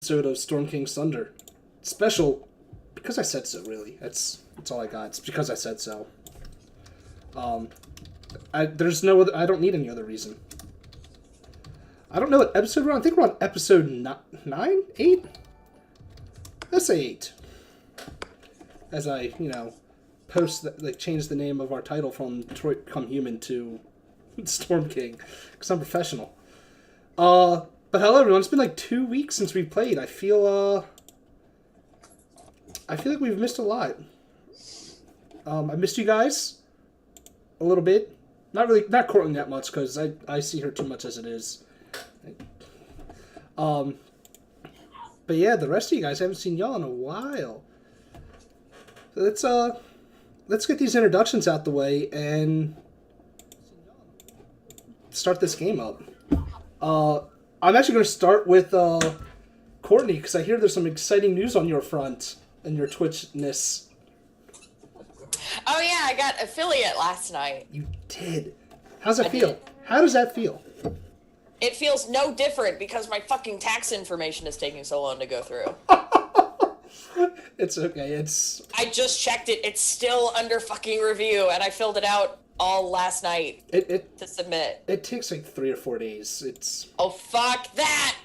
episode of Storm King's Thunder. Special, because I said so, really. That's all I got. It's because I said so. There's no other... I don't need any other reason. I don't know what episode we're on. I think we're on episode 9? 8? Let's say 8. As I, change the name of our title from Detroit Become Human to Storm King. Because I'm professional. But hello everyone, it's been like 2 weeks since we played. I feel like we've missed a lot. I missed you guys a little bit. Not Courtney that much, because I see her too much as it is. But yeah, the rest of you guys, I haven't seen y'all in a while. So let's get these introductions out the way and start this game up. I'm actually going to start with Courtney, because I hear there's some exciting news on your front and your Twitch-ness. Oh yeah, I got affiliate last night. You did. How's that feel? How does that feel? It feels no different because my fucking tax information is taking so long to go through. It's okay. I just checked it. It's still under fucking review, and I filled it out all last night to submit. It takes like 3 or 4 days. Oh fuck that!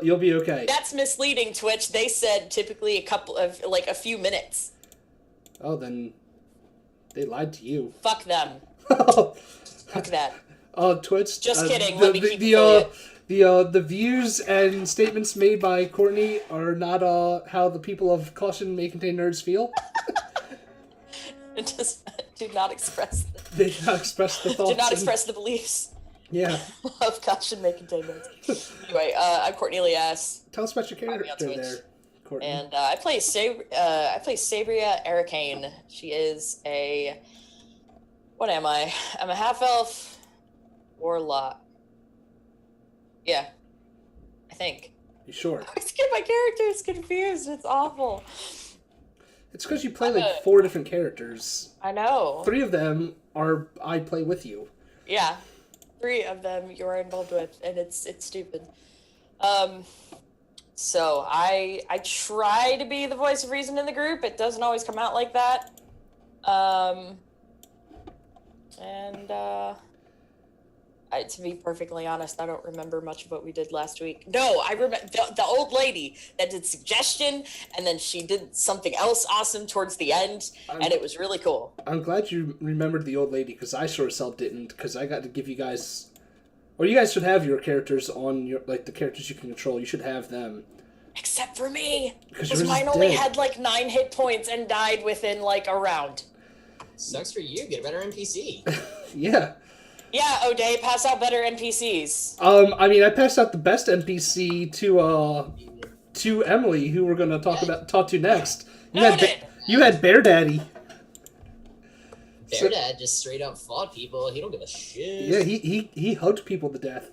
You'll be okay. That's misleading, Twitch. They said typically a few minutes. Oh, then they lied to you. Fuck them. Fuck that. Twitch. Just kidding. Let me keep the views and statements made by Courtney are not how the people of Caution May Contain Nerds feel. It just do not express. They do not express the thoughts. Do not express the beliefs. Yeah. Of Caution May Contain Nerds. Anyway, I'm Courtney Elias. Tell us about your character there, Courtney. And I play Sabria Arcane. She is a... What am I? I'm a half-elf warlock. Yeah. I think. You sure? I always get my characters confused. It's awful. It's because you play like 4 different characters. I know. 3 of them I play with you. Yeah. 3 of them you are involved with, and it's stupid. So I try to be the voice of reason in the group. It doesn't always come out like that. To be perfectly honest, I don't remember much of what we did last week. No, I remember the old lady that did suggestion, and then she did something else awesome towards the end, and it was really cool. I'm glad you remembered the old lady, because I sure as hell didn't, because I got to give you guys... Or you guys should have your characters on your... Like, the characters you can control, you should have them. Except for me! Because mine only had, 9 hit points and died within, a round. Sucks for you. Get a better NPC. Yeah. Yeah, O'Day, pass out better NPCs. I passed out the best NPC to Emily, who we're gonna talk to next. You had Bear Daddy. Bear Dad just straight up fought people. He don't give a shit. Yeah, he hugged people to death.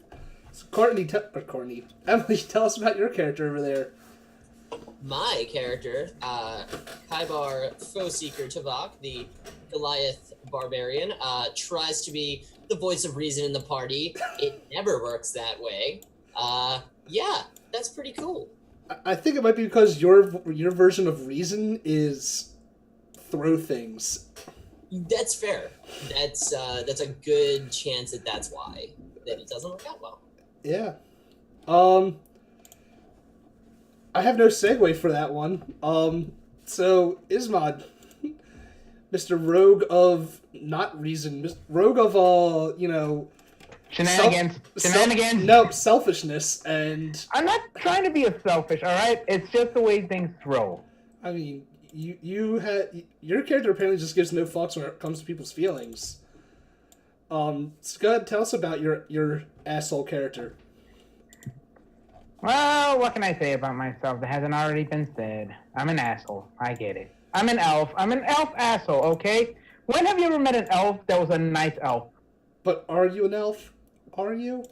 So Emily, tell us about your character over there. My character, Kaibar Foeseeker Tavak, the Goliath barbarian, tries to be the voice of reason in the party. It never works that way. Yeah, that's pretty cool. I think it might be because your version of reason is throw things. That's fair. That's a good chance that's why that it doesn't work out well. Yeah. I have no segue for that one. So Ismod, Mr. Rogue of not reason, Rogue of Shenanigans. Selfishness, and I'm not trying to be a selfish, alright? It's just the way things roll. I mean, your character apparently just gives no fucks when it comes to people's feelings. So go ahead, tell us about your asshole character. Well, what can I say about myself that hasn't already been said? I'm an asshole. I get it. I'm an elf. I'm an elf asshole, okay? When have you ever met an elf that was a nice elf? But are you an elf? Are you?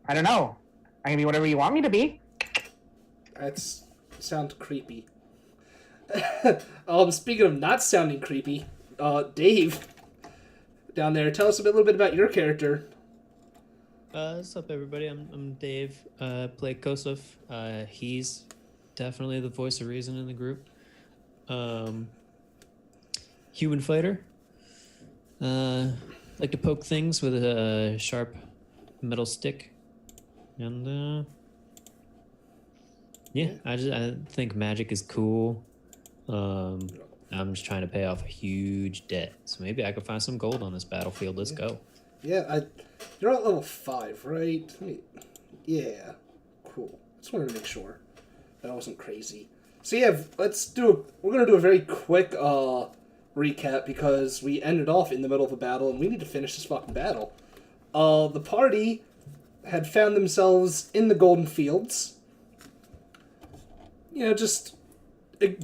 I don't know. I can be whatever you want me to be. That's sound creepy. Speaking of not sounding creepy, Dave, down there, tell us a little bit about your character. What's up, everybody? I'm Dave. Play Kosov. He's definitely the voice of reason in the group. Human fighter. Like to poke things with a sharp metal stick, and yeah, I think magic is cool. I'm just trying to pay off a huge debt, so maybe I could find some gold on this battlefield. Let's go. Yeah, you're at level 5, right? Yeah, cool. Just wanted to make sure that I wasn't crazy. So yeah, we're gonna do a very quick recap because we ended off in the middle of a battle and we need to finish this fucking battle. The party had found themselves in the Golden Fields. You know, just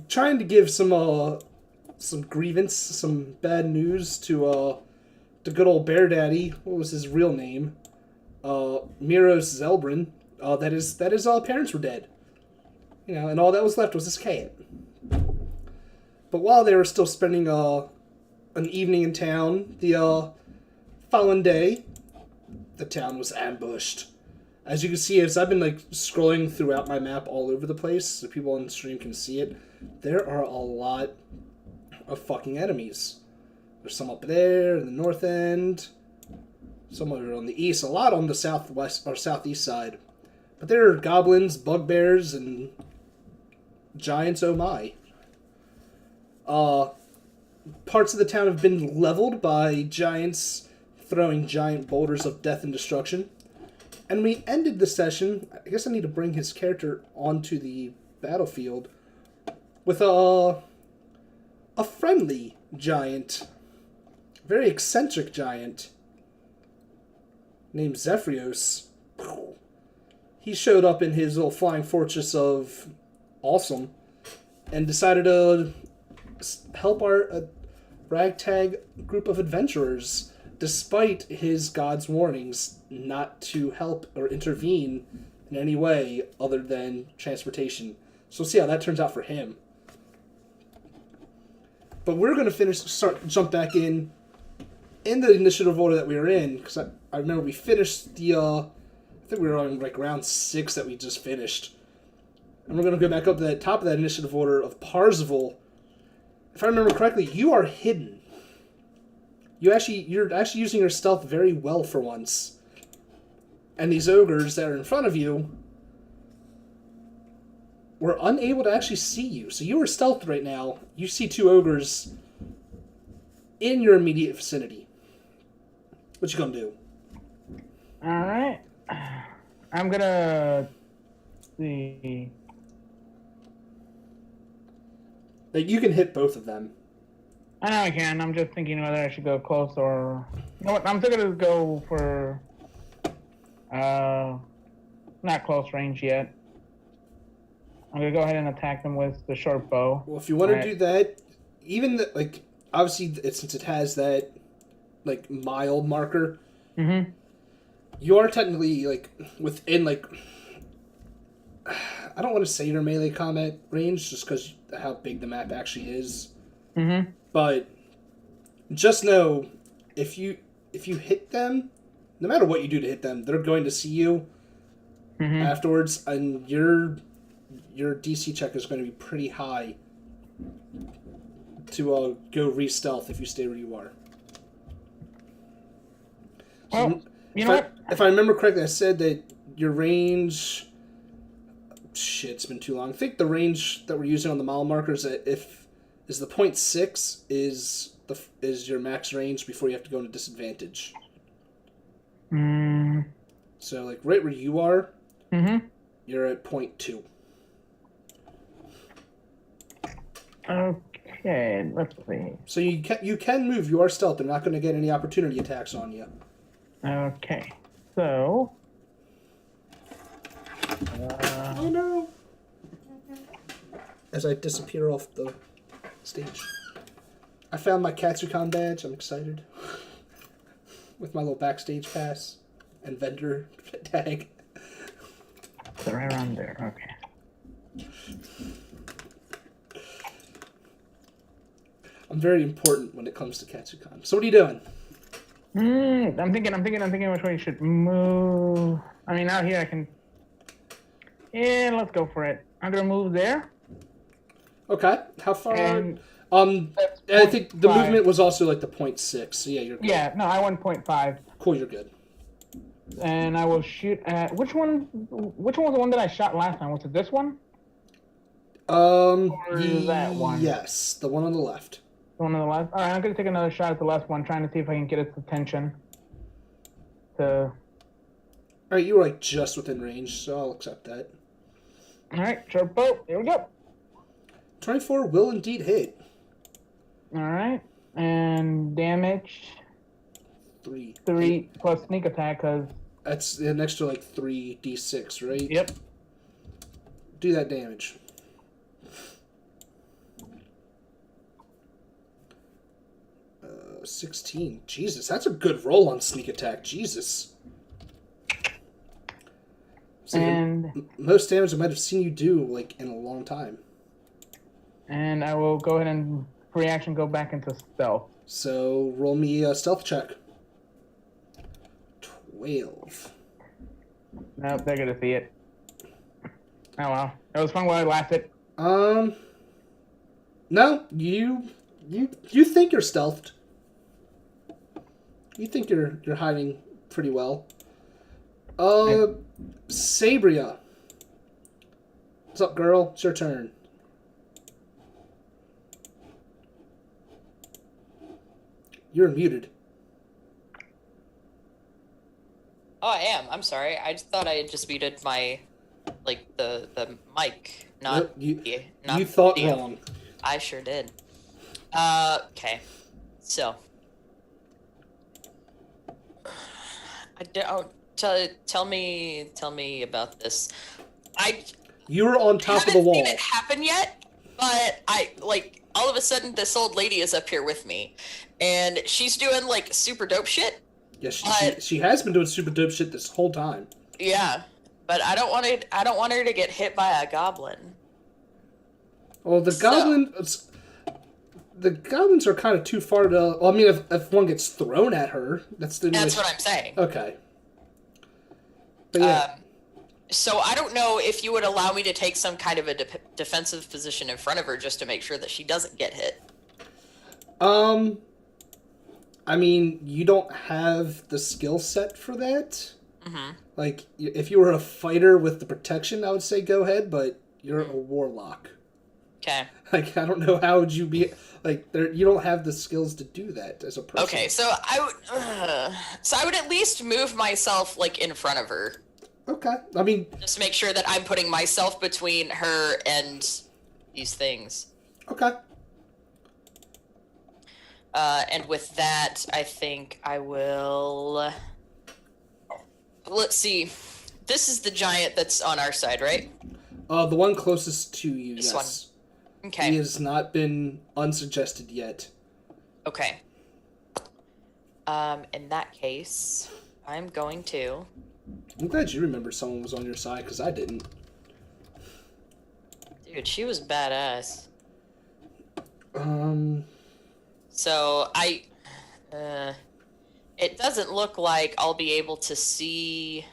trying to give some grievance, some bad news to the good old Bear Daddy. What was his real name? Miros Zelbrin. That his parents were dead. You know, and all that was left was his cat. But while they were still spending an evening in town, the following day, the town was ambushed. As you can see, as I've been scrolling throughout my map all over the place, so people on the stream can see it, there are a lot of fucking enemies. There's some up there in the north end, some over on the east, a lot on the southwest or southeast side. But there are goblins, bugbears, and giants. Oh my! Parts of the town have been leveled by giants throwing giant boulders of death and destruction. And we ended the session. I guess I need to bring his character onto the battlefield with a friendly giant, very eccentric giant named Zephyrios. He showed up in his little flying fortress of awesome and decided to help our ragtag group of adventurers, despite his god's warnings not to help or intervene in any way other than transportation. So we'll see how that turns out for him. But we're going to jump back in the initiative order that we were in, because I remember we finished I think we were on round 6 that we just finished. And we're going to go back up to the top of that initiative order of Parzival. If I remember correctly, you are hidden. You're actually using your stealth very well for once. And these ogres that are in front of you were unable to actually see you. So you are stealthed right now. You see 2 ogres in your immediate vicinity. What you gonna do? Alright. I'm gonna see. You can hit both of them. I know I can. I'm just thinking whether I should go close or... You know what? I'm still gonna go for... not close range yet. I'm gonna go ahead and attack them with the short bow. Well, if you want to do that, even obviously, since it has that mild marker, you are technically within I don't want to say your melee combat range just because how big the map actually is. But just know if you hit them, no matter what you do to hit them, they're going to see you afterwards, and your DC check is going to be pretty high to go re-stealth if you stay where you are. Well, you know what? If I remember correctly, I said that your range... Shit, it's been too long. I think the range that we're using on the mile markers is the 0.6 is your max range before you have to go into disadvantage. So right where you are, you're at 0.2. Okay, let's see. So you can move. You are stealth. They're not going to get any opportunity attacks on you. Okay, so... oh no! As I disappear off the stage. I found my Katsucon badge. I'm excited. With my little backstage pass and vendor tag. So right around there, okay. I'm very important when it comes to Katsucon. So what are you doing? I'm thinking which way you should move. I mean, out here I can. Yeah, let's go for it. I'm gonna move there. Okay. How far? And I think the 0.5. movement was also like the 0.6. So yeah, you're good. Yeah, no, I went 0.5. Cool, you're good. And I will shoot at which one? Which one was the one that I shot last time? Was it this one? Or that one? Yes, the one on the left. The one on the left. All right, I'm gonna take another shot at the last one, trying to see if I can get its attention. All right, you were like just within range, so I'll accept that. All right, short bow. Here we go. 24 will indeed hit. All right, and damage 3 plus sneak attack, cause That's an extra like 3d6, right? yep. Do that damage. Uh, 16. Jesus, that's a good roll on sneak attack. Jesus. It's like And most damage I might have seen you do like in a long time. I will go ahead and free action go back into stealth. So roll me a stealth check. 12. Nope, they're gonna see it. Oh well, it was fun while it lasted. No, you think you're stealthed. You think you're hiding pretty well. Sabria. What's up, girl? It's your turn. You're muted. Oh, I am. I'm sorry. I just thought I had just muted my, like, the mic, not Nope, you not thought video. wrong. I sure did. Okay. So. I don't tell me about this. You were on top of the haven't wall. seen it happen yet, but all of a sudden this old lady is up here with me, and she's doing like super dope shit. Yes, but- she has been doing super dope shit this whole time. Yeah, but I don't want her to get hit by a goblin. Well, the goblins are kind of too far to. Well, I mean, if one gets thrown at her, that's the. That's what I'm saying. Okay. But yeah, So I don't know if you would allow me to take some kind of a defensive position in front of her just to make sure that she doesn't get hit. I mean, you don't have the skill set for that. Mm-hmm. Like, if you were a fighter with the protection, I would say go ahead, but you're a warlock. Okay. Like, I don't know how would you be like there. You don't have the skills to do that as a person. Okay, so I would at least move myself like in front of her, Okay. I mean, just to make sure that I'm putting myself between her and these things. okay. And with that, I think I will. Let's see. This is the giant that's on our side, right? The one closest to you, This yes. Okay. He has not been unsuggested yet. Okay. In that case, I'm going to. I'm glad you remember someone was on your side, because I didn't. Dude, she was badass. Um, So it doesn't look like I'll be able to see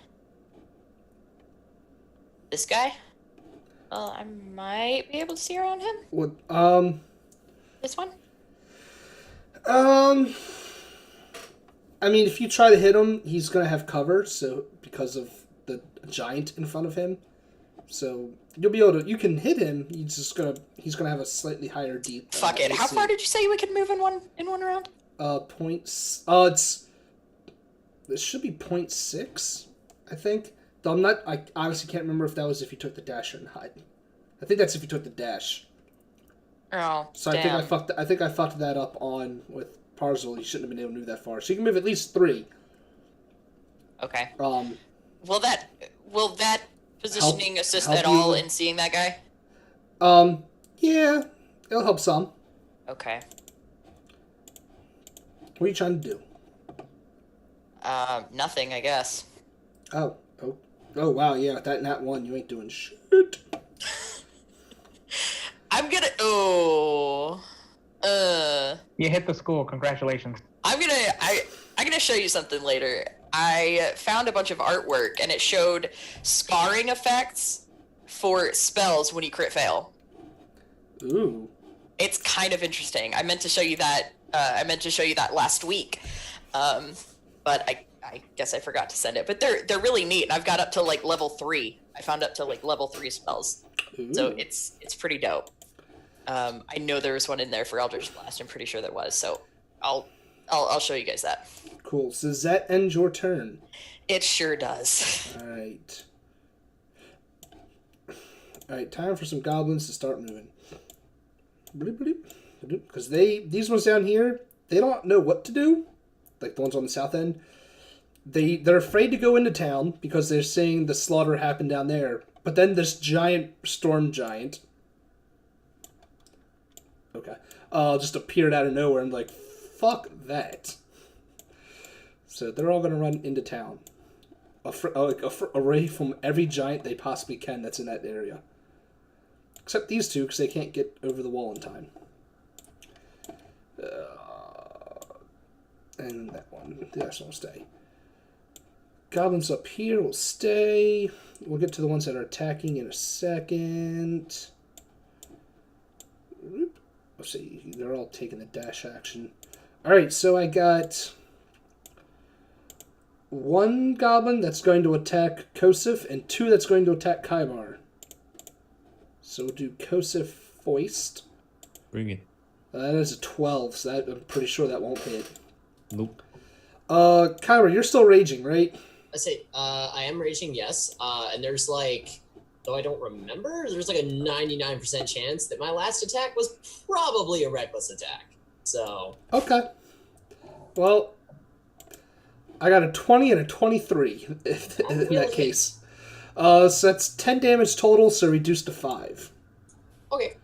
this guy. Well, I might be able to see around him. what, This one? I mean, if you try to hit him, he's gonna have cover, so, because of the giant in front of him. So, you'll be able to, you can hit him, he's gonna have a slightly higher deep. Fuck it. How AC. far did you say we could move in one round? Points, it should be 0.6, I think. Though I honestly can't remember if that was if you took the dash or not. I think that's if you took the dash. Oh, So damn. I think I fucked that up with Parzel. You shouldn't have been able to move that far. So you can move at least 3. Okay. Um, Will that positioning assist help at all you? in seeing that guy? Yeah, it'll help some. Okay. What are you trying to do? Nothing, I guess. Oh, wow, yeah, with that nat 1, you ain't doing shit. I'm gonna. You hit the school. Congratulations. I'm gonna show you something later. I found a bunch of artwork, and it showed scarring effects for spells when you crit fail. Ooh. It's kind of interesting. I meant to show you that. I meant to show you that last week, but I guess I forgot to send it. But they're really neat. And I've got up to like level 3. I found up to like level 3 spells, so Ooh. it's pretty dope. I know there was one in there for Eldritch Blast. I'm pretty sure there was. So I'll show you guys that. Cool. So does that end your turn? It sure does. All right. All right. Time for some goblins to start moving. Because these ones down here, they don't know what to do. Like the ones on the south end. They're afraid to go into town because they're saying the slaughter happened down there. But then this giant storm giant, just appeared out of nowhere and like, fuck that. So they're all gonna run into town, away from every giant they possibly can that's in that area. Except these two, because they can't get over the wall in time. And that one, the rest will stay. Goblins up here will stay. We'll get to the ones that are attacking in a second. Let's see, they're all taking the dash action. Alright, so I got one goblin that's going to attack Kosif and 2 that's going to attack Kaibar. So we'll do Kosif Foist. Bring it. That is a 12, so I'm pretty sure that won't hit. Nope. Kaibar, you're still raging, right? I say, I am raging, yes. And there's like, though I don't remember, there's like a 99% chance that my last attack was probably a reckless attack. So. Okay. Well, I got a 20 and a 23 in that case. So that's 10 damage total, so reduced to 5. Okay.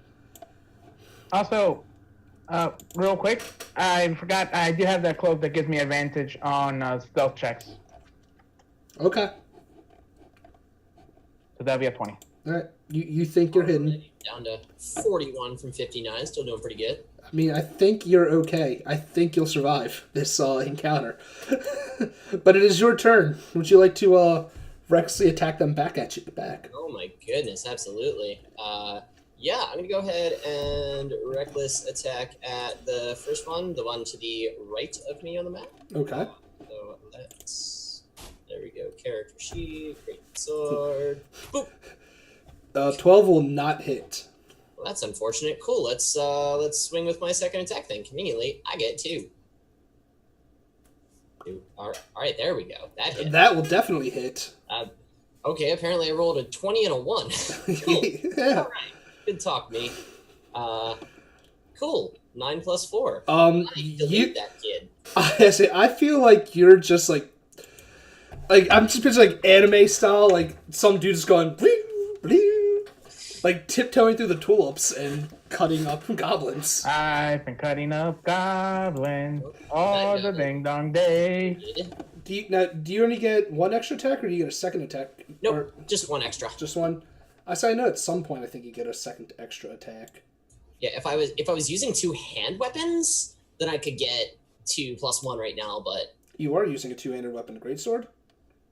Also, real quick, I forgot I do have that cloak that gives me advantage on stealth checks. Okay. So that'll be a 20. All right. You think you're hidden. Down to 41 from 59, still doing pretty good. I mean, I think you're okay. I think you'll survive this encounter. But it is your turn. Would you like to recklessly attack them back? Oh my goodness, absolutely. Yeah, I'm gonna go ahead and reckless attack at the first one, the one to the right of me on the map. Okay. So let's, there we go, character sheet, great sword, boop. 12 will not hit. Well, that's unfortunate. Cool, let's swing with my second attack then. Conveniently, I get 2. All right, there we go. That hit. That will definitely hit. Okay, apparently I rolled a 20 and a 1. Cool. Yeah. All right. Good talk, me. Cool. 9 plus 4. Delete that kid. I feel like you're just like I'm just picturing like anime style, like some dude just going bleep, bleep, like tiptoeing through the tulips and cutting up goblins. I've been cutting up goblins all the ding dong day. Do you only get 1 extra attack, or do you get a second attack? Nope, Or just 1 extra. just 1. I know at some point I think you get a second extra attack. Yeah, if I was using 2 hand weapons, then I could get 2 plus 1 right now. But You are using a 2-handed weapon, a greatsword.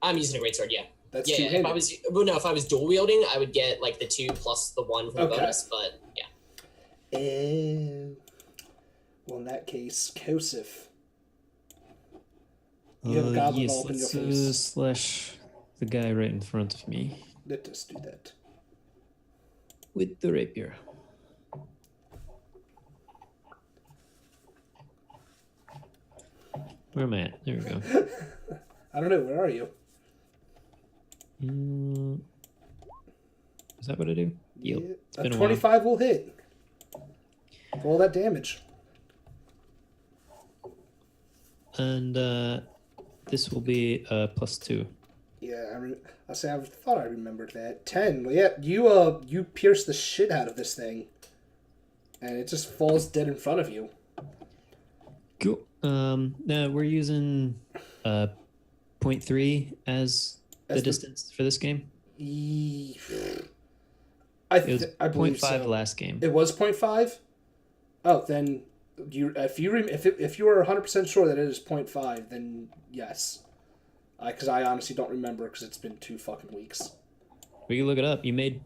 I'm using a greatsword. Yeah. That's Yeah. two-handed. If I was dual wielding, I would get like the 2 plus the 1 from the Okay. bonus. But yeah. Well, in that case, Kosif. You have a goblin yes, all up in your let's face. slash the guy right in front of me Let us do that. with the rapier. Where am I at? There we go. I don't know. Where are you? Is that what I do? Yep. Yeah, It's a been a while. 25 will hit. For all that damage. And this will be +2. Yeah, I thought I remembered that. 10. Well, yeah, you pierce the shit out of this thing, and it just falls dead in front of you. Cool. Now we're using 0.3 as the As the- distance for this game. I It was believe 0.5 so. last game. It was 0.5? Oh, then If you are 100% sure that it is 0.5, then yes. Because I honestly don't remember because it's been 2 fucking weeks. We can look it up. You made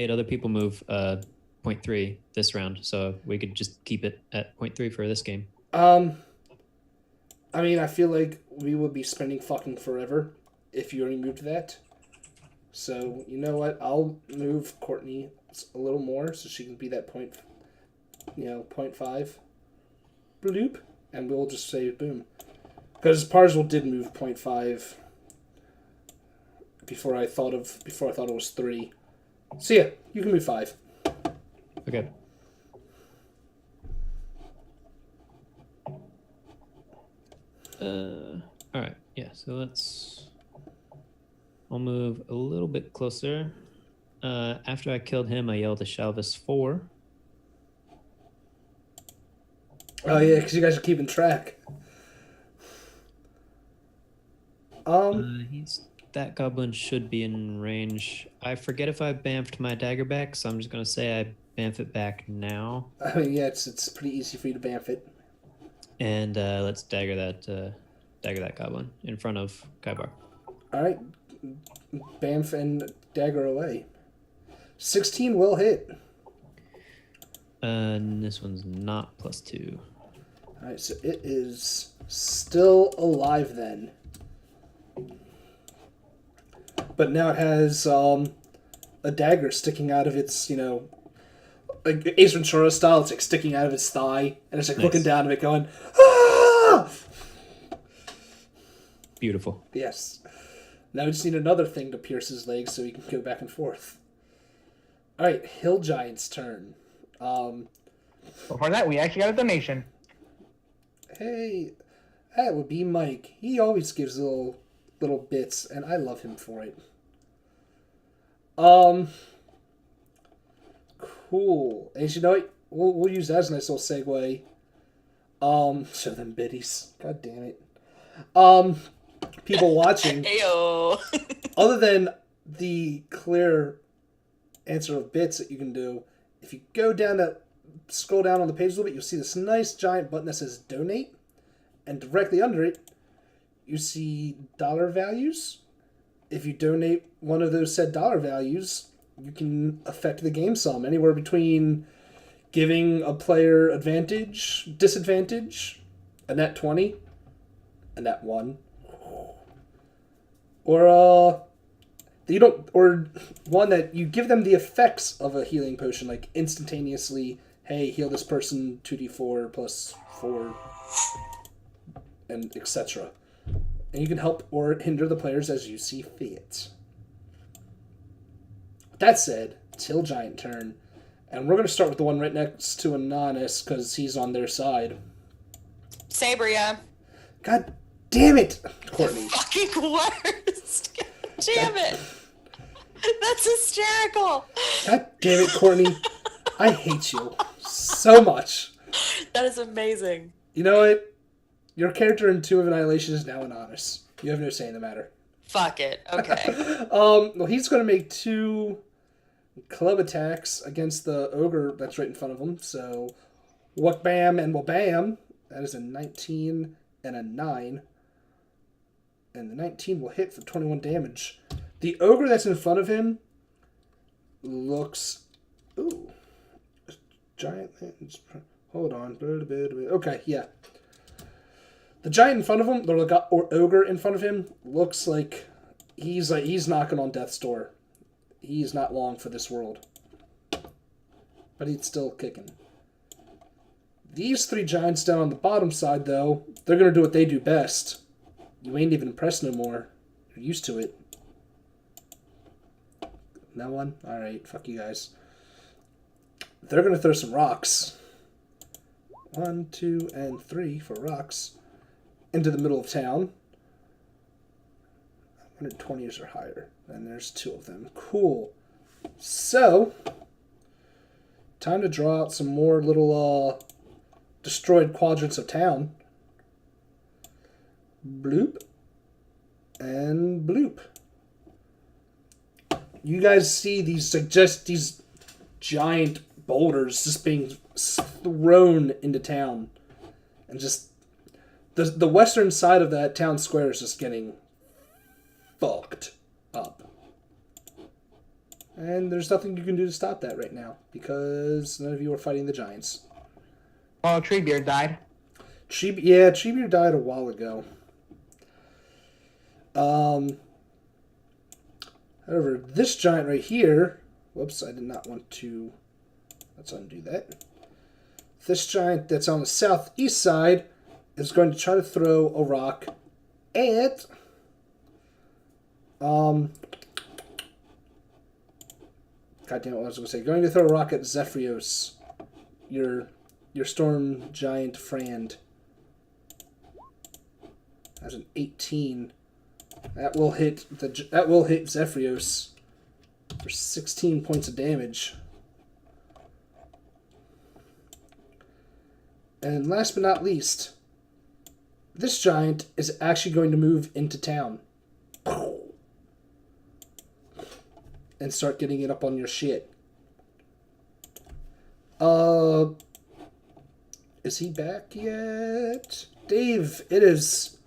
other people move 0.3 this round, so we could just keep it at 0.3 for this game. I mean, I feel like we would be spending fucking forever if you already moved that. So, you know what? I'll move Courtney a little more so she can be that 0.5. Bloop. And we'll just say boom. Because Parzel did move 0.5 before I thought it was 3. So yeah, you can move 5. Okay. All right. Yeah. So I'll move a little bit closer. After I killed him, I yelled to Shalvis 4. Oh yeah, because you guys are keeping track. That goblin should be in range. I forget if I bamfed my dagger back, so I'm just gonna say I bamf it back now. I mean, yeah, it's pretty easy for you to bamf it. And let's dagger that goblin in front of Kaibar. All right, bamf and dagger away. 16 will hit. And this one's not +2. All right, so it is still alive then. But now it has a dagger sticking out of its, like Ace Ventura style. It's like sticking out of its thigh, and it's like looking down at it, going, "Ah!" Beautiful. Yes. Now we just need another thing to pierce his legs so he can go back and forth. All right, Hill Giant's turn. Before that, we actually got a donation. Hey, that would be Mike. He always gives little bits, and I love him for it. Cool. And you know what? We'll use that as a nice little segue. Show them biddies. God damn it. People watching. Ayo. Other than the clear answer of bits that you can do, if you scroll down on the page a little bit, you'll see this nice giant button that says donate, and directly under it, you see dollar values. If you donate one of those said dollar values, you can affect the game some, anywhere between giving a player advantage, disadvantage, a net 20, a net 1, or one that you give them the effects of a healing potion, like instantaneously, hey, heal this person 2d4 plus 4, and etc. And you can help or hinder the players as you see fit. With that said, it's Hill Giant turn. And we're going to start with the one right next to Anonymous, because he's on their side. Sabria. God damn it, Courtney. Fucking worst. God damn it. That's hysterical. God damn it, Courtney. I hate you so much. That is amazing. You know what? Your character in Tomb of Annihilation is now anonymous. You have no say in the matter. Fuck it. Okay. Well, he's going to make 2 club attacks against the ogre that's right in front of him. So, Wuk-bam and Wabam. That is a 19 and a 9. And the 19 will hit for 21 damage. The ogre that's in front of him looks... Ooh. Giant... Hold on. Okay, yeah. The giant in front of him, or ogre in front of him, looks like he's knocking on death's door. He's not long for this world. But he's still kicking. These 3 giants down on the bottom side, though, they're going to do what they do best. You ain't even impressed no more. You're used to it. No one? Alright, fuck you guys. They're going to throw some rocks. 1, 2, and 3 for rocks. Into the middle of town. 120s or higher. And there's 2 of them. Cool. So, time to draw out some more little destroyed quadrants of town. Bloop. And bloop. You guys see these giant boulders just being thrown into town. and just the western side of that town square is just getting fucked up. And there's nothing you can do to stop that right now because none of you are fighting the giants. Well, Treebeard died. Treebeard died a while ago. However, this giant right here. Whoops, I did not want to. Let's undo that. This giant that's on the southeast side is going to try to throw a rock at. God damn it, what I was going to say. Going to throw a rock at Zephyros, your storm giant friend. That's an 18. That will hit Zephyros for 16 points of damage. And last but not least, this giant is actually going to move into town. And start getting it up on your shit. Is he back yet? Dave, it is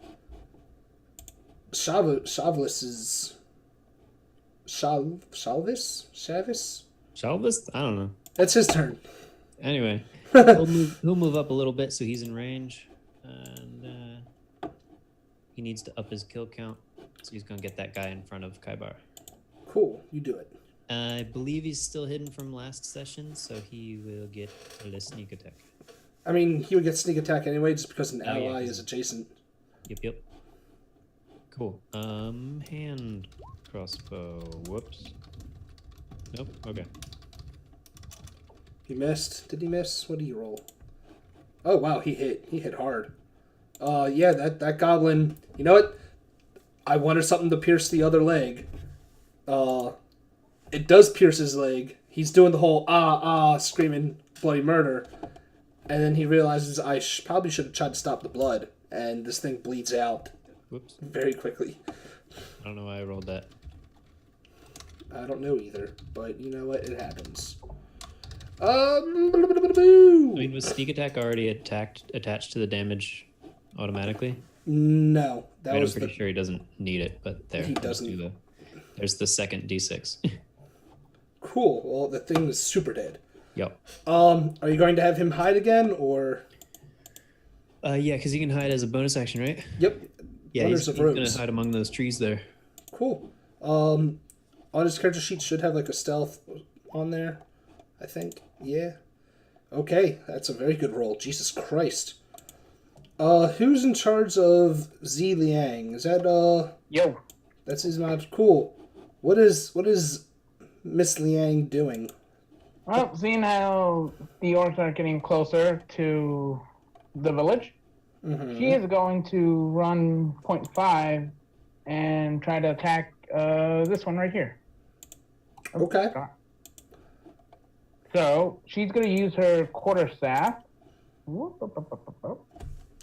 Shalvis? Shalvis? I don't know. That's his turn. Anyway, he'll move up a little bit so he's in range, and he needs to up his kill count, so he's gonna get that guy in front of Kaibar. Cool, you do it. I believe he's still hidden from last session, so he will get a sneak attack. I mean, he would get sneak attack anyway, just because an Oh, yeah, ally 'cause- is adjacent. Yep. Cool. Hand crossbow. Whoops. Nope. Okay. He missed. Did he miss? What did he roll? Oh wow, he hit. He hit hard. Yeah, that goblin. You know what? I wanted something to pierce the other leg. It does pierce his leg. He's doing the whole screaming bloody murder, and then he realizes I probably should have tried to stop the blood, and this thing bleeds out Whoops. very quickly. I don't know why I rolled that. I don't know either, but you know what? It happens. I mean, was sneak attack already attached to the damage automatically? No, that I'm was pretty sure he doesn't need it, but there. He let's doesn't. do there's the second D6. Cool. Well, the thing is super dead. Yep. Are you going to have him hide again, or? Yeah, because he can hide as a bonus action, right? Yep. Yeah, Wonders he's of gonna Rose. hide among those trees there. Cool. On his character sheet should have like a stealth on there, I think. Yeah. Okay, that's a very good roll. Jesus Christ. Who's in charge of Zi Liang? Is that Yo. that's his mod? Cool. What is Miss Liang doing? Well, seeing how the orcs are getting closer to the village, she is going to run 0.5 and try to attack this one right here. Okay. So she's going to use her quarterstaff.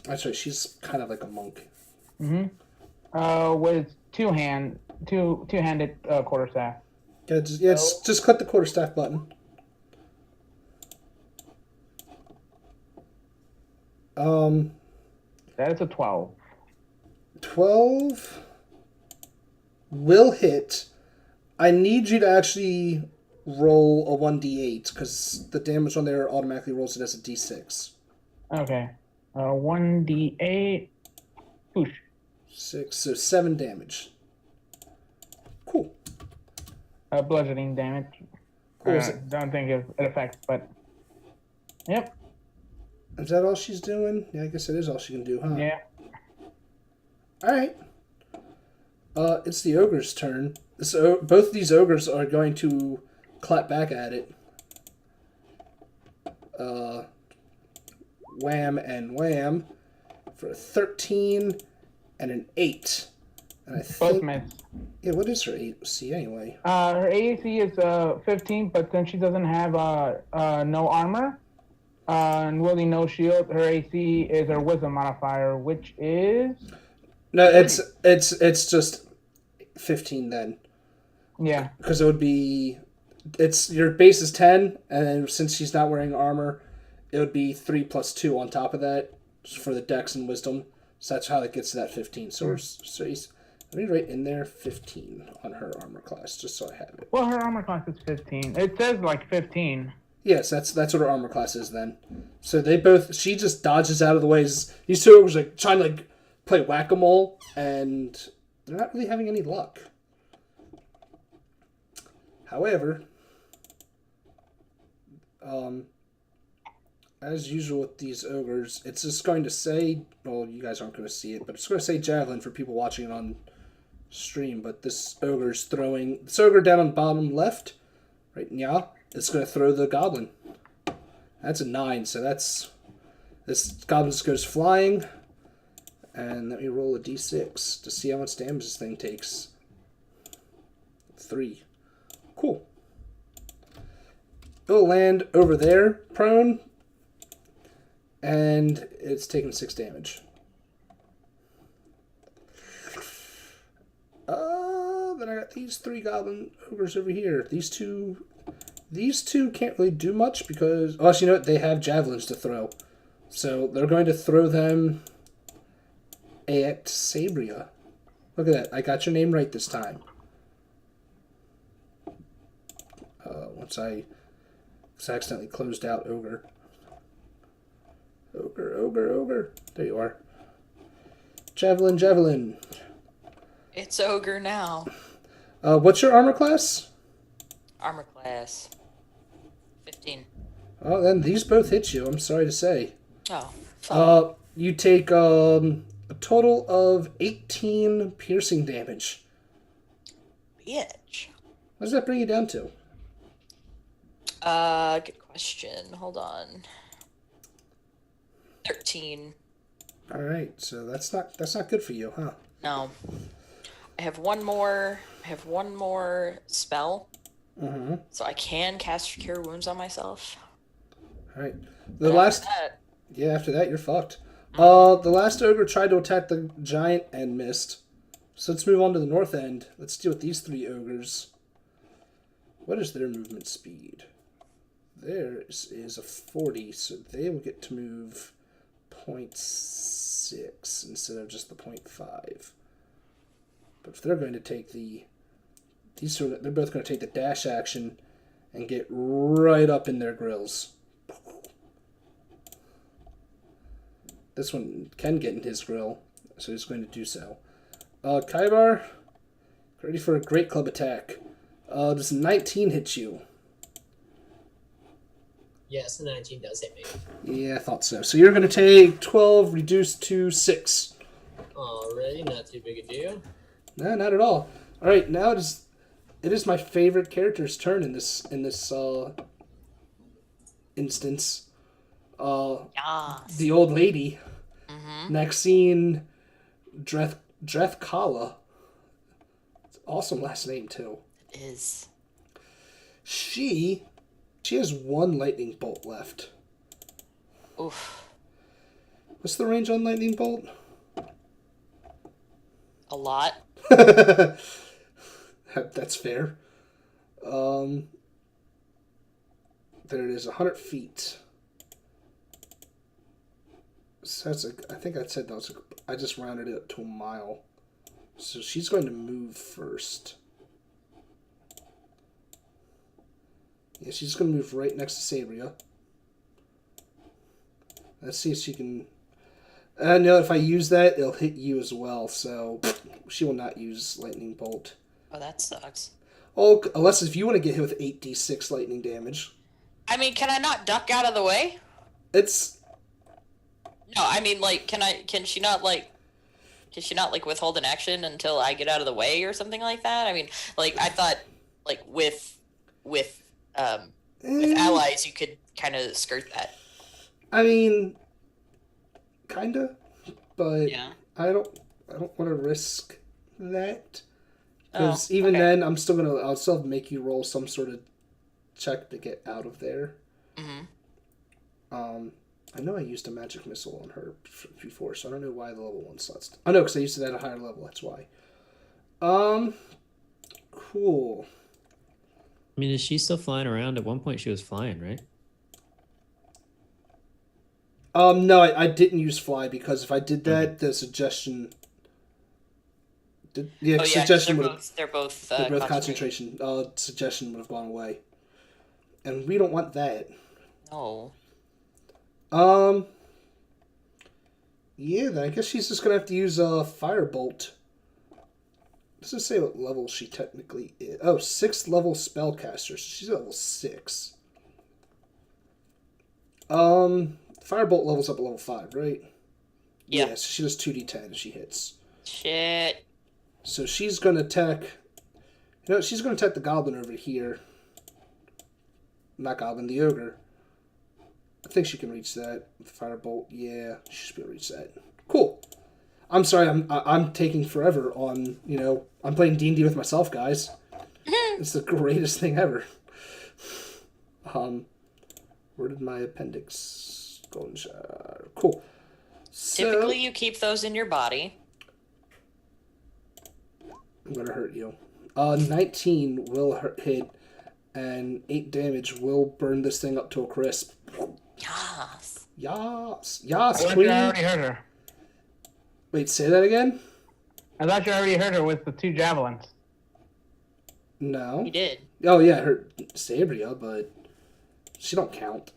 That's right. She's kind of like a monk. With two-handed quarterstaff. Yeah, just click the quarterstaff button. 12. 12 will hit. I need you to actually roll a 1d8 because the damage on there automatically rolls it as a d6. Okay. 1d8. Whoosh. 6, so 7 damage. Cool. Bludgeoning damage. Cool. Don't think it affects, but yep. Is that all she's doing? Yeah, I guess it is all she can do, huh? Yeah. Alright. It's the ogre's turn. So both of these ogres are going to clap back at it. Wham and wham for a 13 and an 8. And I Both think... miss. Yeah, what is her AC anyway? Her AC is 15, but since she doesn't have no armor and really no shield, her AC is her wisdom modifier, which is No, it's just 15 then. yeah. Because it would be... It's your base is 10, and since she's not wearing armor, it would be 3 plus 2 on top of that. for the Dex and Wisdom. So that's how it gets to that 15. So he's let me write in there 15 on her armor class, just so I have it. Well, her armor class is 15. It says like 15. Yes, that's what her armor class is then. So they both, she just dodges out of the way. These two ogres like trying to like play whack-a-mole, and they're not really having any luck. However, as usual with these ogres, it's just going to say, well, you guys aren't going to see it, but it's going to say javelin for people watching it on stream. But this ogre's throwing, this ogre down on bottom left, right now, it's going to throw the goblin. That's a 9, so that's, this goblin just goes flying. And let me roll a d6 to see how much damage this thing takes. 3. Cool. It'll land over there, prone, and it's taking 6 damage. Then I got these 3 goblin ogres over here. These two can't really do much because, oh, you know what? They have javelins to throw. So they're going to throw them at Sabria. Look at that. I got your name right this time. Once I accidentally closed out Ogre. Ogre. There you are. Javelin. It's Ogre now. What's your armor class? Armor class 15. Oh, then these both hit you. I'm sorry to say. Oh. You take a total of 18 piercing damage. Bitch. What does that bring you down to? Good question. Hold on. 13. All right, so that's not good for you, huh? No. I have one more spell. Mm-hmm. So I can cast Cure Wounds on myself. All right. After that, you're fucked. The last ogre tried to attack the giant and missed. So let's move on to the north end. Let's deal with these 3 ogres. What is their movement speed? Theirs is a 40, so they will get to move 0.6 instead of just the 0.5. But if they're going to take they're both going to take the dash action and get right up in their grills. This one can get in his grill, so he's going to do so. Kaibar, ready for a great club attack. Does 19 hit you? Yes, the 19 does hit me. Yeah, I thought so. So you're going to take 12 reduced to 6. Alrighty, not too big a deal. No, not at all. All right, now it is my favorite character's turn in this instance. Yes. The old lady, Mm-hmm. Maxine Drethkala. It's an awesome last name too. It is. She has 1 lightning bolt left. Oof. What's the range on lightning bolt? A lot. That's fair. There it is, 100 feet. So I think I said I just rounded it up to a mile. So she's going to move first. Yeah, she's going to move right next to Sabria. Let's see if she can... I know if I use that, it'll hit you as well, so she will not use Lightning Bolt. Oh, that sucks. Oh, unless if you want to get hit with 8d6 lightning damage. I mean, can I not duck out of the way? It's... No, I mean, like, can she not withhold an action until I get out of the way or something like that? I mean, like, I thought, like, with allies, you could kind of skirt that. I mean, kinda, but Yeah. I don't want to risk that because Oh, even okay. then, I'll still make you roll some sort of check to get out of there. Mm-hmm. I know I used a magic missile on her before, so I don't know why the level 1 slots. I know because I used it at a higher level. That's why. Cool. I mean, is she still flying around? At one point, she was flying, right? No, I didn't use fly because if I did that, the suggestion. Oh yeah, 'cause Suggestion would have. they're both They're both concentration. concentration. Suggestion would have gone away, and we don't want that. No. Yeah, then I guess she's just gonna have to use a firebolt. Doesn't say what level she technically is. Oh, 6th level spellcaster. So she's level 6. Firebolt levels up at level 5, right? Yeah. So she does 2d10 if she hits. Shit. So she's gonna attack. You know, she's gonna attack the goblin over here. Not goblin, the ogre. I think she can reach that with firebolt. Yeah, she should be able to reach that. Cool. I'm sorry, I'm taking forever on, I'm playing D&D with myself, guys. It's the greatest thing ever. Where did my appendix go? Cool. So, Typically, you keep those in your body. I'm gonna hurt you. 19 will hit, and 8 damage will burn this thing up to a crisp. Yes. Yas, I thought queen. you already hurt her. Wait, say that again? I thought you already hurt her with the 2 javelins. No. You did. Oh yeah, her Sabria, but she don't count.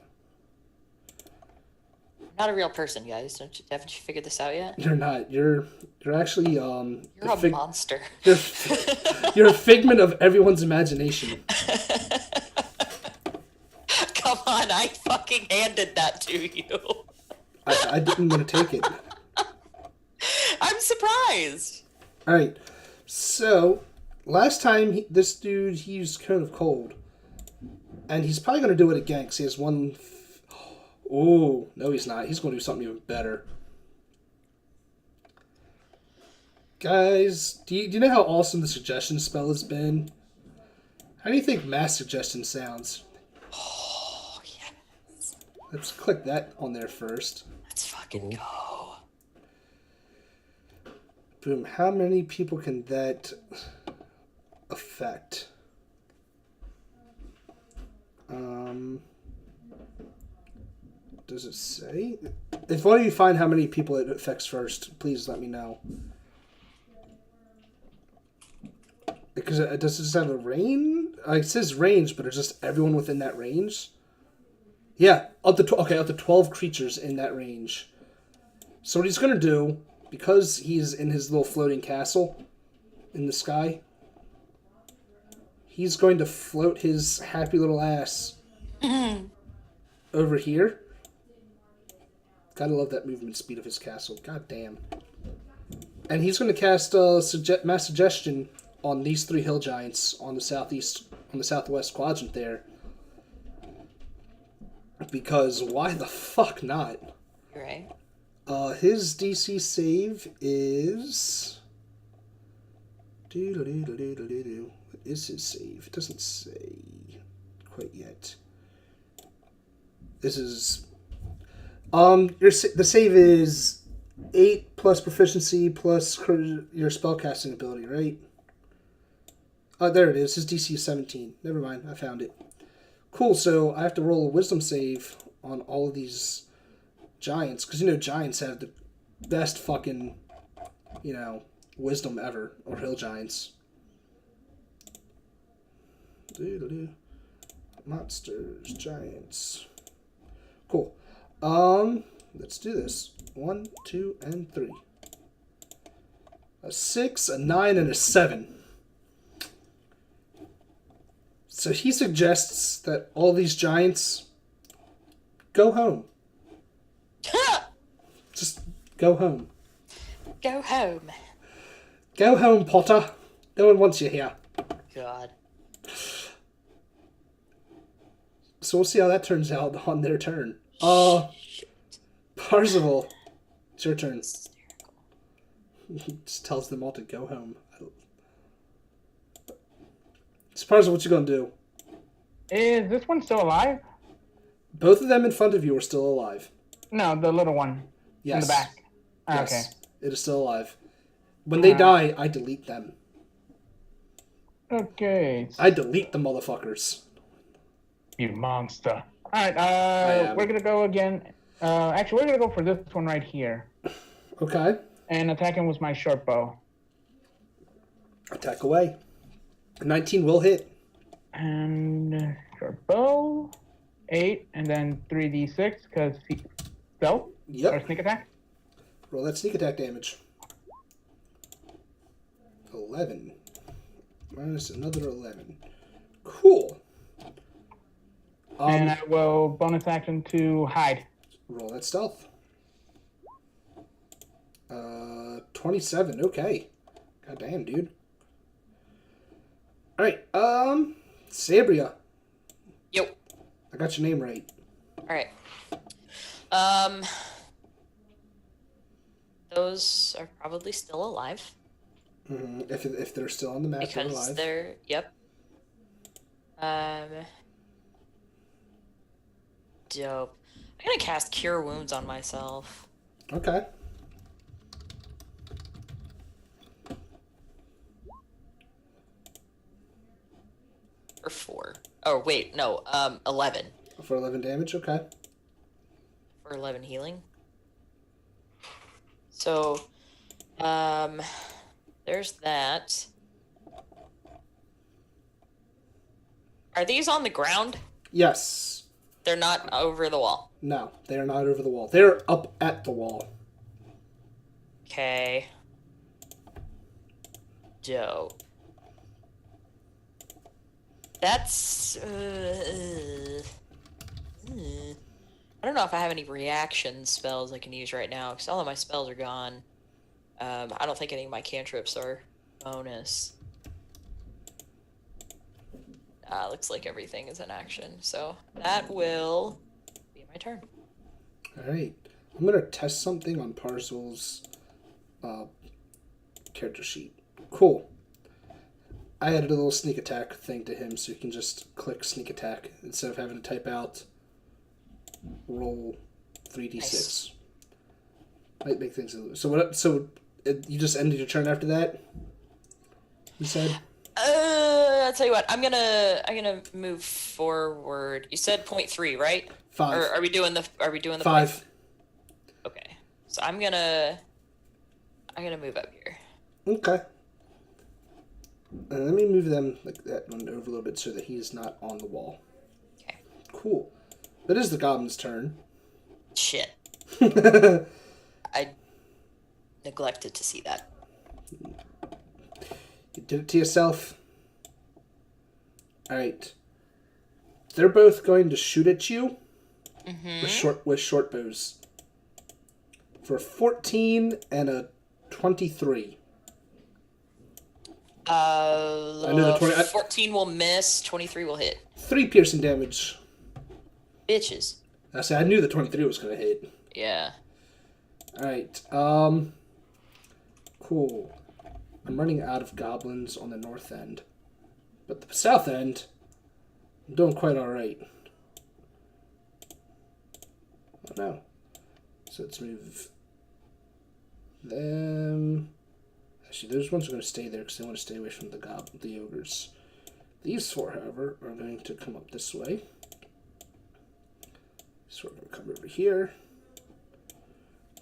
Not a real person, guys. Haven't you figured this out yet? You're not. You're actually You're a monster. You're a figment of everyone's imagination. Come on, I fucking handed that to you. I didn't want to take it. I'm surprised. All right. So last time this dude he used Cone of Cold, and he's probably gonna do it again because he has one. Oh no, he's not. He's gonna do something even better. Guys, do you know how awesome the suggestion spell has been? How do you think mass suggestion sounds? Oh, yes. Let's click that on there first. Let's fucking go. Boom. How many people can that affect? Does it say? If one of you find how many people it affects first, please let me know. Because does it just have a range? It says range, but it's just everyone within that range. Yeah, up to 12 creatures in that range. So what he's gonna do, because he's in his little floating castle in the sky, he's going to float his happy little ass over here. Gotta love that movement speed of his castle. God damn. And he's going to cast Mass Suggestion on these 3 hill giants on the southwest quadrant there. Because why the fuck not? You're right. His DC save is... What is his save? It doesn't say quite yet. This is... the save is 8 plus proficiency plus your spellcasting ability, right? Oh, there it is. His DC is 17. Never mind, I found it. Cool, so I have to roll a wisdom save on all of these giants, because giants have the best fucking, wisdom ever, or hill giants. Monsters, giants. Cool. Let's do this. 1, 2, and 3. A 6, a 9, and a 7. So he suggests that all these giants go home. Just go home. Go home. Go home, Potter. No one wants you here. God. So we'll see how that turns out on their turn. Parzival, it's your turn. He just tells them all to go home. So Parzival, what you gonna do? Is this one still alive? Both of them in front of you are still alive. No, the little one Yes. in the back. Yes, Okay. it is still alive. When they die, I delete them. Okay. I delete the motherfuckers. You monster. Alright, am. we're gonna go again. Actually, we're gonna go for this one right here. Okay. And attacking with my short bow. Attack away. 19 will hit. And short bow. 8, and then 3d6, because stealth or Yep. sneak attack. Roll that sneak attack damage. 11. Minus another 11. Cool. And I will bonus action to hide. Roll that stealth. 27. Okay. God damn, dude. Alright, Sabria. Yo. I got your name right. All right. Those are probably still alive If they're still on the map, they're because alive. they're yep. Dope. I'm gonna cast Cure Wounds on myself. Okay. For 4. Oh wait, no. 11 For 11 damage, okay. for 11 healing. So, there's that. Are these on the ground? Yes. They're not over the wall. No, they are not over the wall. They're up at the wall. Okay. Dope. That's. I don't know if I have any reaction spells I can use right now because all of my spells are gone. I don't think any of my cantrips are bonus. Looks like everything is in action, so that will be my turn. Alright. I'm going to test something on Parzel's character sheet. Cool. I added a little sneak attack thing to him so you can just click sneak attack instead of having to type out roll 3d6. Nice. Might make things a little... You just ended your turn after that? You said? I'll tell you what. I'm gonna move forward. You said 0.3, right? 5. Or are we doing the 5. Okay. So I'm gonna move up here. Okay. Let me move them like that one over a little bit so that he's not on the wall. Okay. Cool. That is the goblin's turn. Shit. I neglected to see that. You did it to yourself. Alright. They're both going to shoot at you with short bows. For a 14 and a 23. I know the 20 14 will miss, 23 will hit. 3 piercing damage. Bitches. I knew the 23 was going to hit. Yeah. Alright, cool. I'm running out of goblins on the north end. But the south end, I'm doing quite alright. Oh no. So let's move them. Actually, those ones are going to stay there because they want to stay away from the ogres. These 4, however, are going to come up this way. So we're going to come over here.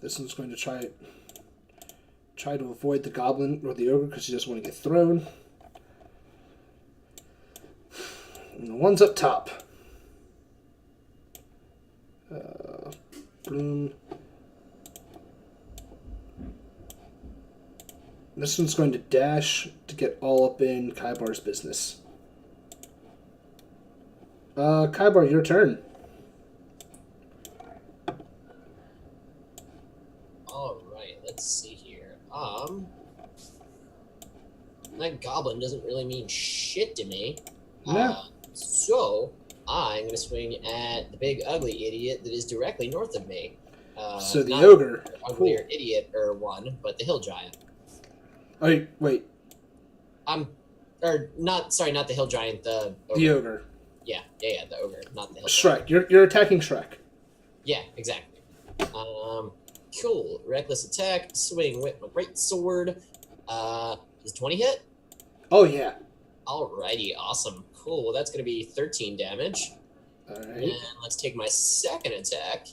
This one's going to try to avoid the goblin or the ogre because he doesn't want to get thrown. And the one's up top. Bloom. This one's going to dash to get all up in Kaibar's business. Kaibar, your turn. Alright, let's see here. That goblin doesn't really mean shit to me. No. So, I'm going to swing at the big ugly idiot that is directly north of me. So the not ogre. Uglier Cool. idiot or one, but the hill giant. Oh, wait. Not the hill giant, the ogre. The ogre. Yeah, the ogre, not the hill Shrek. giant. You're attacking Shrek. Yeah, exactly. Cool. Reckless attack, swing with my great sword. Does 20 hit? Oh, yeah. Alrighty, awesome. Cool. Well, that's going to be 13 damage. Alright. And let's take my second attack.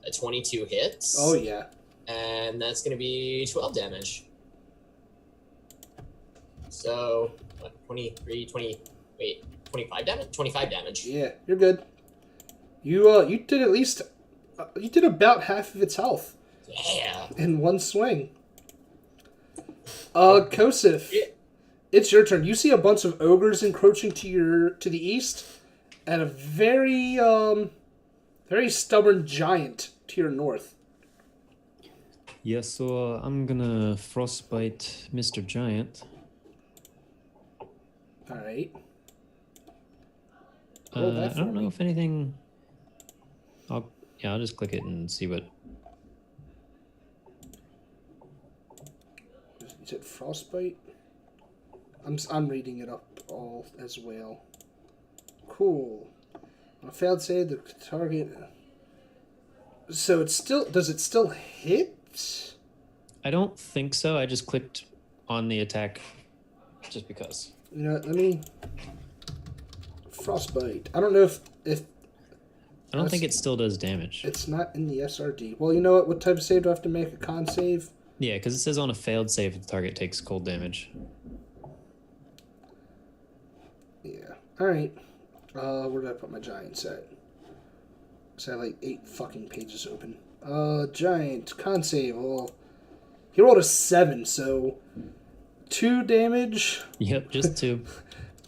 A 22 hits. Oh, yeah. And that's going to be 12 damage. So, 23, 20, wait, 25 damage? 25 damage. Yeah, you're good. You did at least... you did about half of its health Yeah. in one swing. Kosif, it's your turn. You see a bunch of ogres encroaching to the east, and a very stubborn giant to your north. Yeah, so I'm gonna frostbite Mr. Giant. All right. I Roll that for don't know me. if anything. I'll just click it and see what. You said frostbite. I'm reading it up all as well. Cool. On a failed save, the target. So it still hit? I don't think so. I just clicked on the attack, just because. You know, let me frostbite. I don't know if I don't think it still does damage. it's not in the SRD. Well, you know what? What type of save do I have to make? A con save? Yeah, because it says on a failed save, the target takes cold damage. Yeah. All right. Where did I put my giant set? So I had like 8 fucking pages open. Giant con save. Well, he rolled a 7, so 2 damage, Yep, just 2.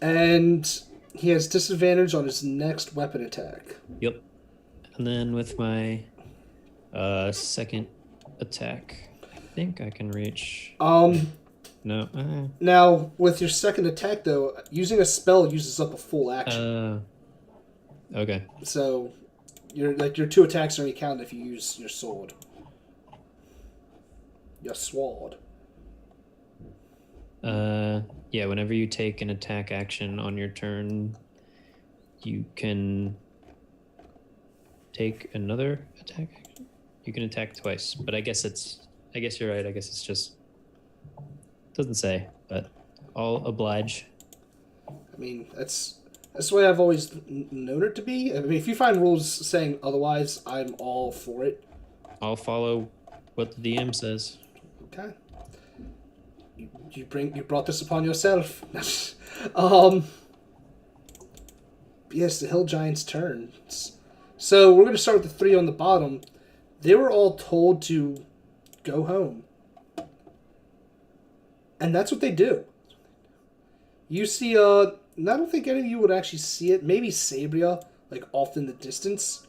and he has disadvantage on his next weapon attack. Yep. And then with my second attack, I think I can reach. No. Now with your second attack though, using a spell uses up a full action. Okay. So your 2 attacks are only counted if you use your sword. Your sword. Yeah, whenever you take an attack action on your turn, you can take another attack action. You can attack twice, but I guess you're right. I guess it's just doesn't say, but I'll oblige. I mean, that's the way I've always known it to be. I mean, if you find rules saying otherwise, I'm all for it. I'll follow what the DM says. Okay. You brought this upon yourself. Yes, the hill giant's turn. So we're gonna start with the 3 on the bottom. They were all told to go home, and that's what they do. You see, I don't think any of you would actually see it. Maybe Sabria, like off in the distance.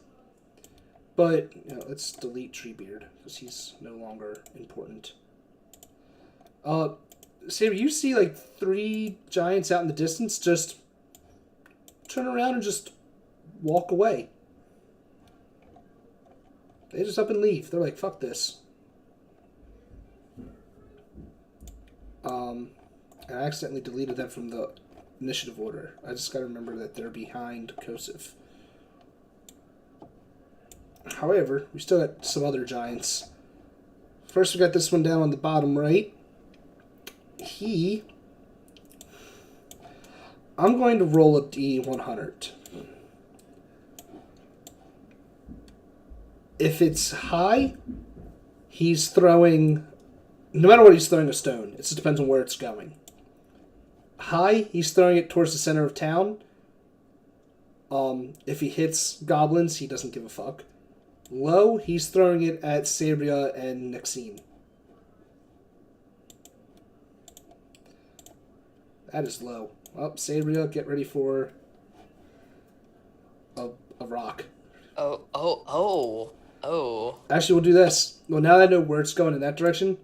But let's delete Treebeard because he's no longer important. Sabria, you see like 3 giants out in the distance just turn around and just walk away. They just up and leave. They're like, fuck this. I accidentally deleted them from the initiative order. I just gotta remember that they're behind Kosif. However, we still got some other giants. First, we got this one down on the bottom right. I'm going to roll a D100. If it's high, he's throwing... No matter what, he's throwing a stone. It just depends on where it's going. High, he's throwing it towards the center of town. If he hits goblins, he doesn't give a fuck. Low, he's throwing it at Sabria and Nexine. That is low. Well, Sabria, get ready for a rock. Oh. Actually, we'll do this. Well, now that I know where it's going in that direction,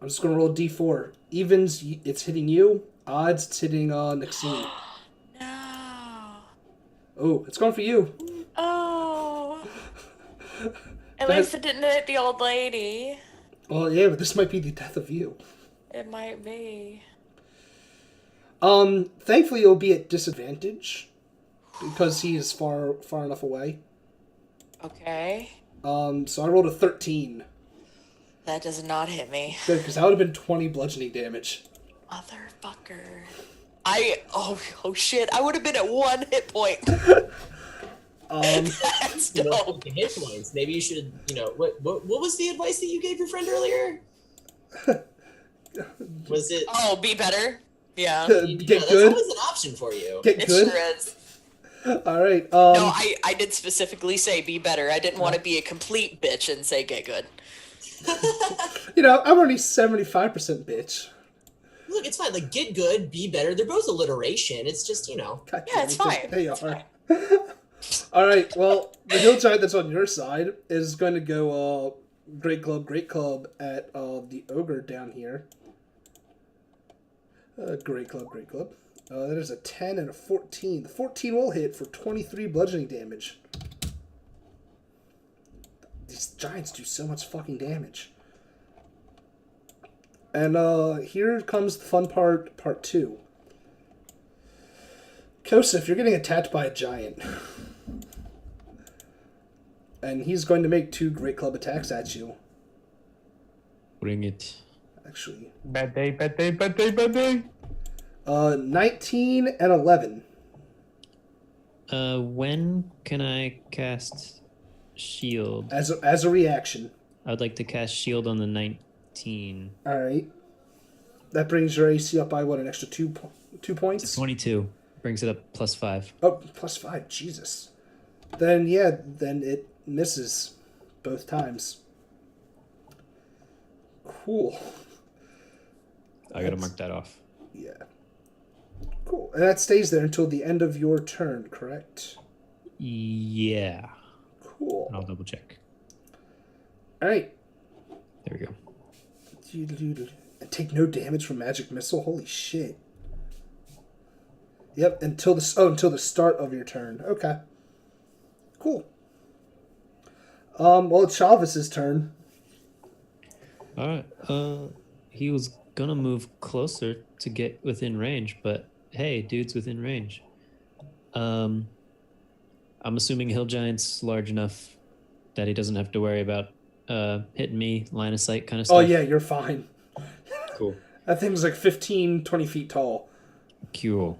I'm just going to roll a D4. Evens, it's hitting you. Odds, it's hitting Nexine. No. Oh, it's going for you. Oh. At least it didn't hit the old lady. Well, yeah, but this might be the death of you. It might be. Thankfully, it'll be at disadvantage because he is far enough away. Okay. So I rolled a 13. That does not hit me. Good, because that would have been 20 bludgeoning damage. Motherfucker. Oh shit, I would have been at 1 hit point. That's You know, dope. the hit points. Maybe you should, what was the advice that you gave your friend earlier? Was it? Oh, be better. Yeah, Get That's good. always an option for you. Get it good. sure is. All right. No, I did specifically say be better. I didn't want to be a complete bitch and say get good. You know, I'm already 75% bitch. Look, it's fine. Like, get good, be better. They're both alliteration. It's just, God Yeah, it's damn it, fine. They It's are. fine. All right. Well, the hill giant that's on your side is going to go great club at the ogre down here. Great club. That is a 10 and a 14. The 14 will hit for 23 bludgeoning damage. These giants do so much fucking damage. And here comes the fun part 2. Kosef, you're getting attacked by a giant. And he's going to make 2 great club attacks at you. Bring it. Actually. Bad day. 19 and 11. When can I cast shield? As a reaction. I would like to cast shield on the 19. Alright. That brings your AC up by, what, an extra 2 points? 22. Brings it up +5. Oh, +5. Jesus. Then it misses both times. Cool. I gotta mark that off. Yeah. Cool. And that stays there until the end of your turn, correct? Yeah. Cool. And I'll double check. Alright. There we go. And take no damage from magic missile? Holy shit. Yep, until the start of your turn. Okay. Cool. Well, it's Chalvis's turn. Alright. He was gonna move closer to get within range, but hey, dude's within range. I'm assuming Hill Giant's large enough that he doesn't have to worry about hitting me, line of sight kind of stuff. Oh, yeah, you're fine. Cool. That thing's like 15, 20 feet tall. Cool.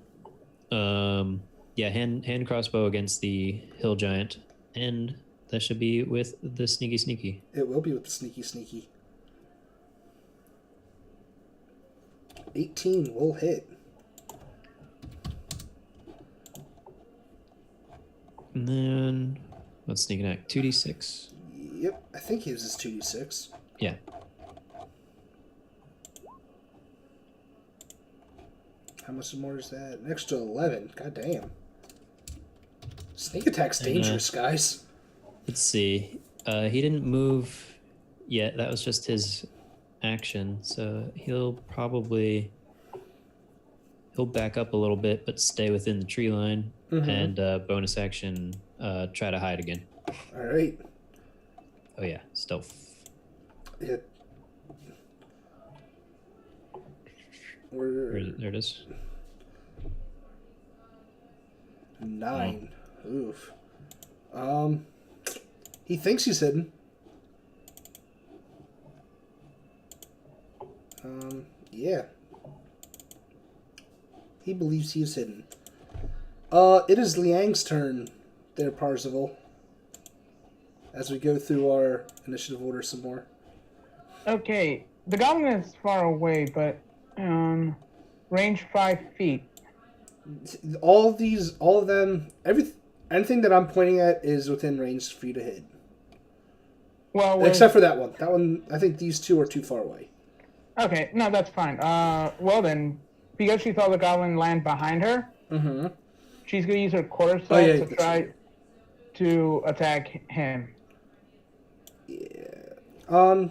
Yeah, hand crossbow against the Hill Giant, and that should be with the sneaky. It will be with the sneaky. 18 will hit. And then what's sneak attack? 2d6. Yep, I think he uses 2d6. Yeah. How much more is that? An extra 11. God damn. Sneak attack's dangerous, guys. Let's see. He didn't move yet. That was just his action. So he'll back up a little bit, but stay within the tree line. Mhm. And bonus action, try to hide again. All right. Oh yeah, stealth. Yeah. There it is. 9. Oof. He thinks he's hidden. Yeah. He believes he is hidden. It is Liang's turn there, Parzival. As we go through our initiative order some more. Okay, the goblin is far away, but range 5 feet. All of them, anything that I'm pointing at is within range for you to hit. Well, Except for that one. That one, I think these two are too far away. okay, no, that's fine. Well then, because she saw the goblin land behind her, Mm-hmm. she's gonna use her quarter Oh, sword yeah, to try to attack him. Yeah, I'll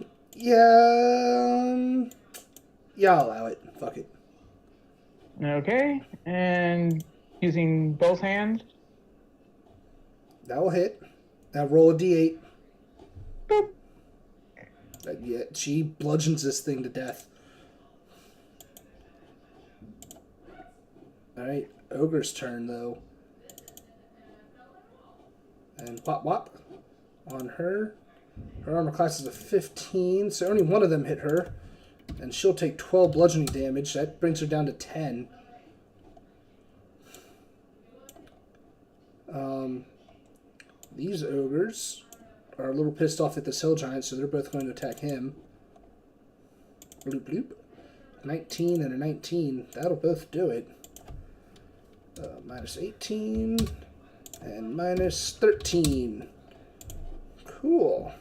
allow it. Fuck it. Okay, and using both hands. That will hit. Now roll a d8. Boop. Yeah, she bludgeons this thing to death. Alright, Ogre's turn, though. And whop whop on her. Her armor class is a 15, so only one of them hit her. And she'll take 12 bludgeoning damage. That brings her down to 10. These ogres are a little pissed off at this hill giant, so they're both going to attack him. Bloop, bloop. 19 and a 19. That'll both do it. Minus 18 and minus 13. Cool.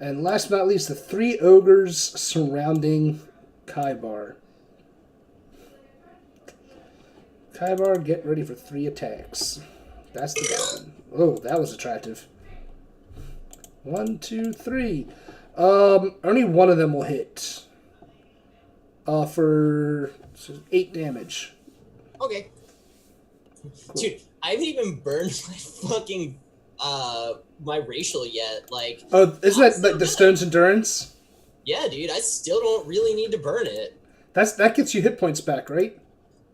And last but not least, the 3 ogres surrounding Kaibar. Kaibar, get ready for 3 attacks. That's the goblin. Oh, that was attractive. 1, 2, 3. Only one of them will hit. For 8 damage. Okay. Dude, I haven't even burned my fucking my racial yet. Like, Oh, isn't that like the Stone's Endurance? yeah, dude, I still don't really need to burn it. That gets you hit points back, right?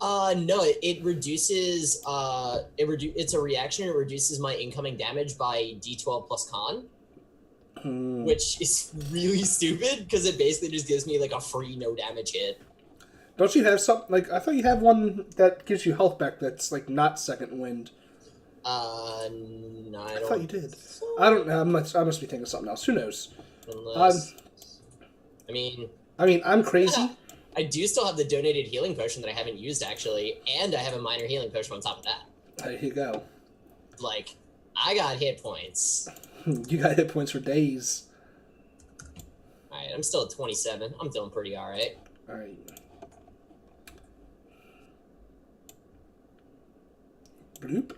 No, it reduces it's a reaction. It reduces my incoming damage by D12 plus con, which is really stupid because it basically just gives me like a free no damage hit. Don't you have something like I thought you have one that gives you health back that's like not second wind? No, I don't. thought you did. I don't know. I must be thinking of something else. Who knows? Unless, I mean, I'm crazy. I do still have the donated healing potion that I haven't used actually, and I have a minor healing potion on top of that. There you go. Like, I got hit points. You got hit points for days. Alright, I'm still at 27. I'm doing pretty alright. Alright. Bloop.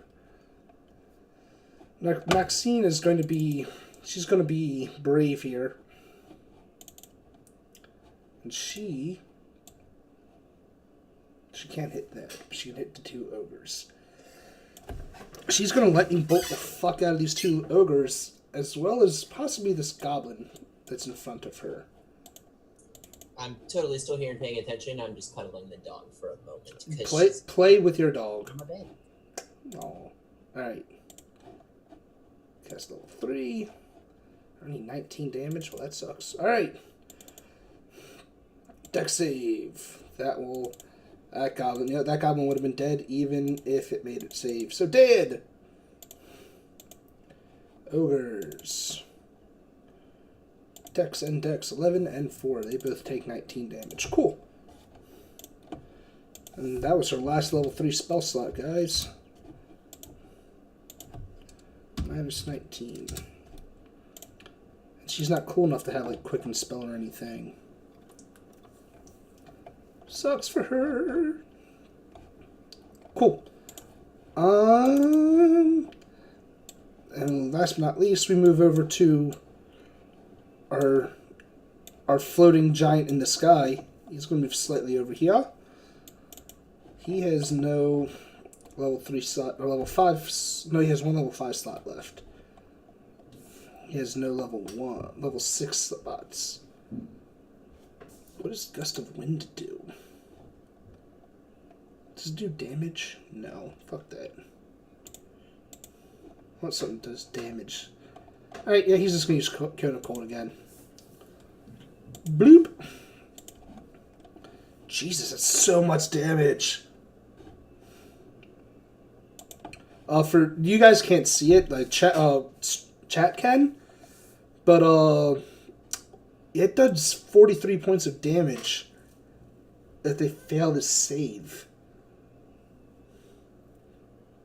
Now, Maxine is going to be... She's going to be brave here. And she can't hit that. She can hit the 2 ogres. She's going to lightning bolt the fuck out of these 2 ogres, as well as possibly this goblin that's in front of her. I'm totally still here and paying attention. I'm just cuddling the dog for a moment. Play with your dog. On my bed. Oh. Alright. Cast level 3. Only 19 damage. Well, that sucks. Alright. Dex save. That goblin. You know, that goblin would have been dead even if it made it save. So dead! Ogres. Dex and Dex 11 and 4. They both take 19 damage. Cool. And that was her last level 3 spell slot, guys. Minus 19. And she's not cool enough to have like quicken spell or anything. Sucks for her. Cool. And last but not least, we move over to our floating giant in the sky. He's going to move slightly over here. He has no level 3 slot, or level 5, no, he has 1 level 5 slot left. He has no level 6 spots. What does Gust of Wind do? Does it do damage? No, fuck that. I want something that does damage. Alright, yeah, he's just going to use Cone of Cold again. Bloop! Jesus, that's so much damage. For you guys can't see it, like chat can, but it does 43 points of damage if they fail to save.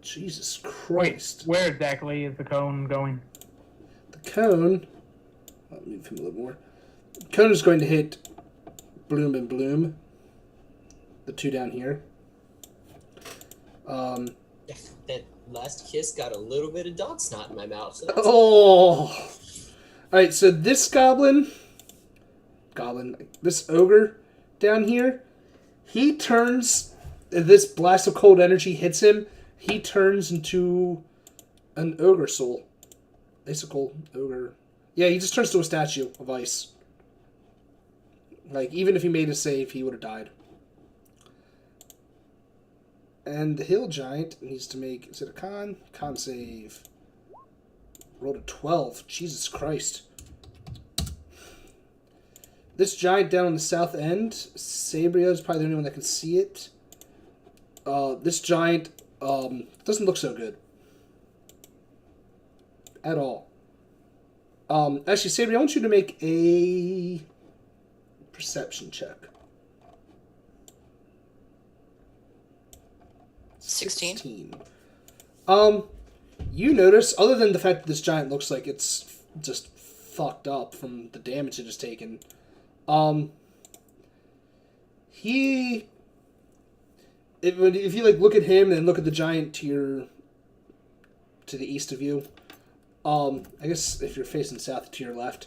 Jesus Christ! Wait, where exactly is the cone going? The cone. I'll move him a little more. The cone is going to hit Bloom and Bloom. The 2 down here. That last kiss got a little bit of dog snot in my mouth. So Oh! Alright, so this this ogre down here, he turns, this blast of cold energy hits him, he turns into an ogre soul. Icicle ogre. Yeah, he just turns to a statue of ice. Like, even if he made a save, he would have died. And the hill giant needs to make, is it a con? Con save. Rolled a 12. Jesus Christ. This giant down on the south end, Sabria is probably the only one that can see it. This giant doesn't look so good. at all. Actually, Sabri, I want you to make a perception check. 16. You notice, other than the fact that this giant looks like it's just fucked up from the damage it has taken, if you like look at him and look at the giant to the east of you, I guess if you're facing south, to your left,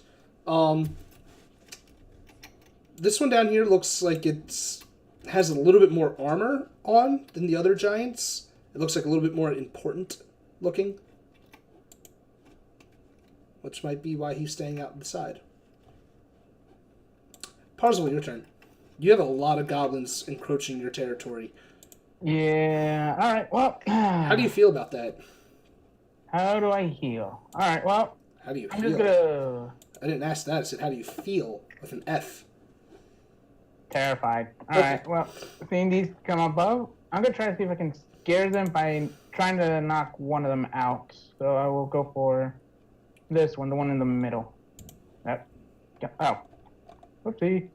this one down here looks like has a little bit more armor on than the other giants. It looks like a little bit more important looking, which might be why he's staying out on the side. Parzival, your turn. You have a lot of goblins encroaching your territory. Yeah. All right. Well. How do you feel about that? How do I heal? All right. Well, How do you I'm feel? just gonna I didn't ask that. I said, how do you feel with an F? terrified. All Okay. right. Well, seeing these come above, I'm gonna try to see if I can scare them by trying to knock one of them out. So I will go for this one, the one in the middle. That. Oh. Oopsie.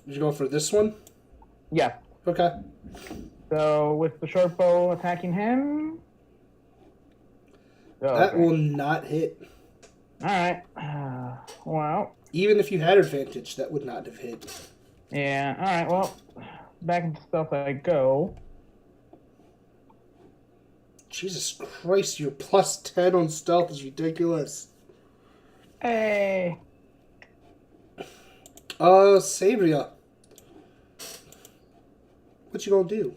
Did you go for this one? Yeah. Okay. So with the short bow attacking him. Oh, That okay. will not hit. All right. Well. Even if you had advantage, that would not have hit. Yeah. All right. Well, back into stealth I go. Jesus Christ, your plus 10 on stealth is ridiculous. Hey. Sabria. What you gonna do?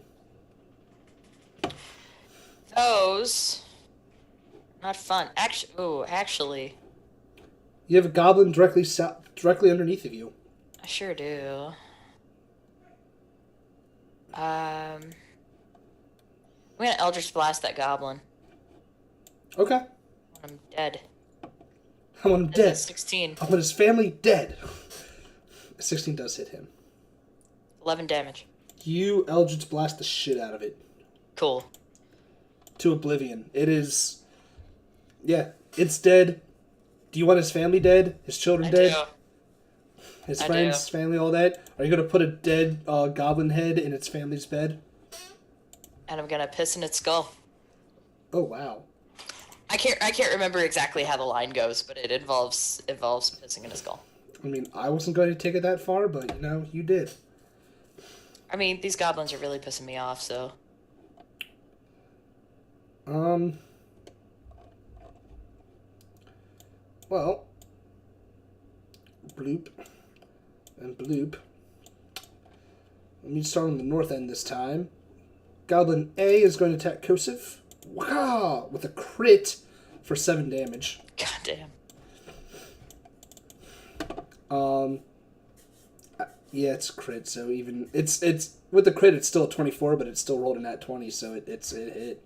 Those. Not fun. Actually, You have a goblin directly underneath of you. I sure do. I'm gonna Eldritch Blast that goblin. Okay. I'm dead. I want him dead. 16. I want his family dead. 16 does hit him. 11 damage. You Eldritch Blast the shit out of it. Cool. To oblivion. It is... Yeah, it's dead. Do you want his family dead? His children I dead? do. His I friends, family, all that? Are you going to put a dead goblin head in its family's bed? And I'm gonna piss in its skull. Oh, wow. I can't remember exactly how the line goes, but it involves pissing in a skull. I mean, I wasn't going to take it that far, but, you did. I mean, these goblins are really pissing me off, so. Well, bloop and bloop. Let me start on the north end this time. Goblin A is going to attack Kosif. Wow! With a crit for 7 damage. God damn. Yeah, it's crit, so even it's with the crit it's still a 24, but it's still rolled in at 20, so it hit.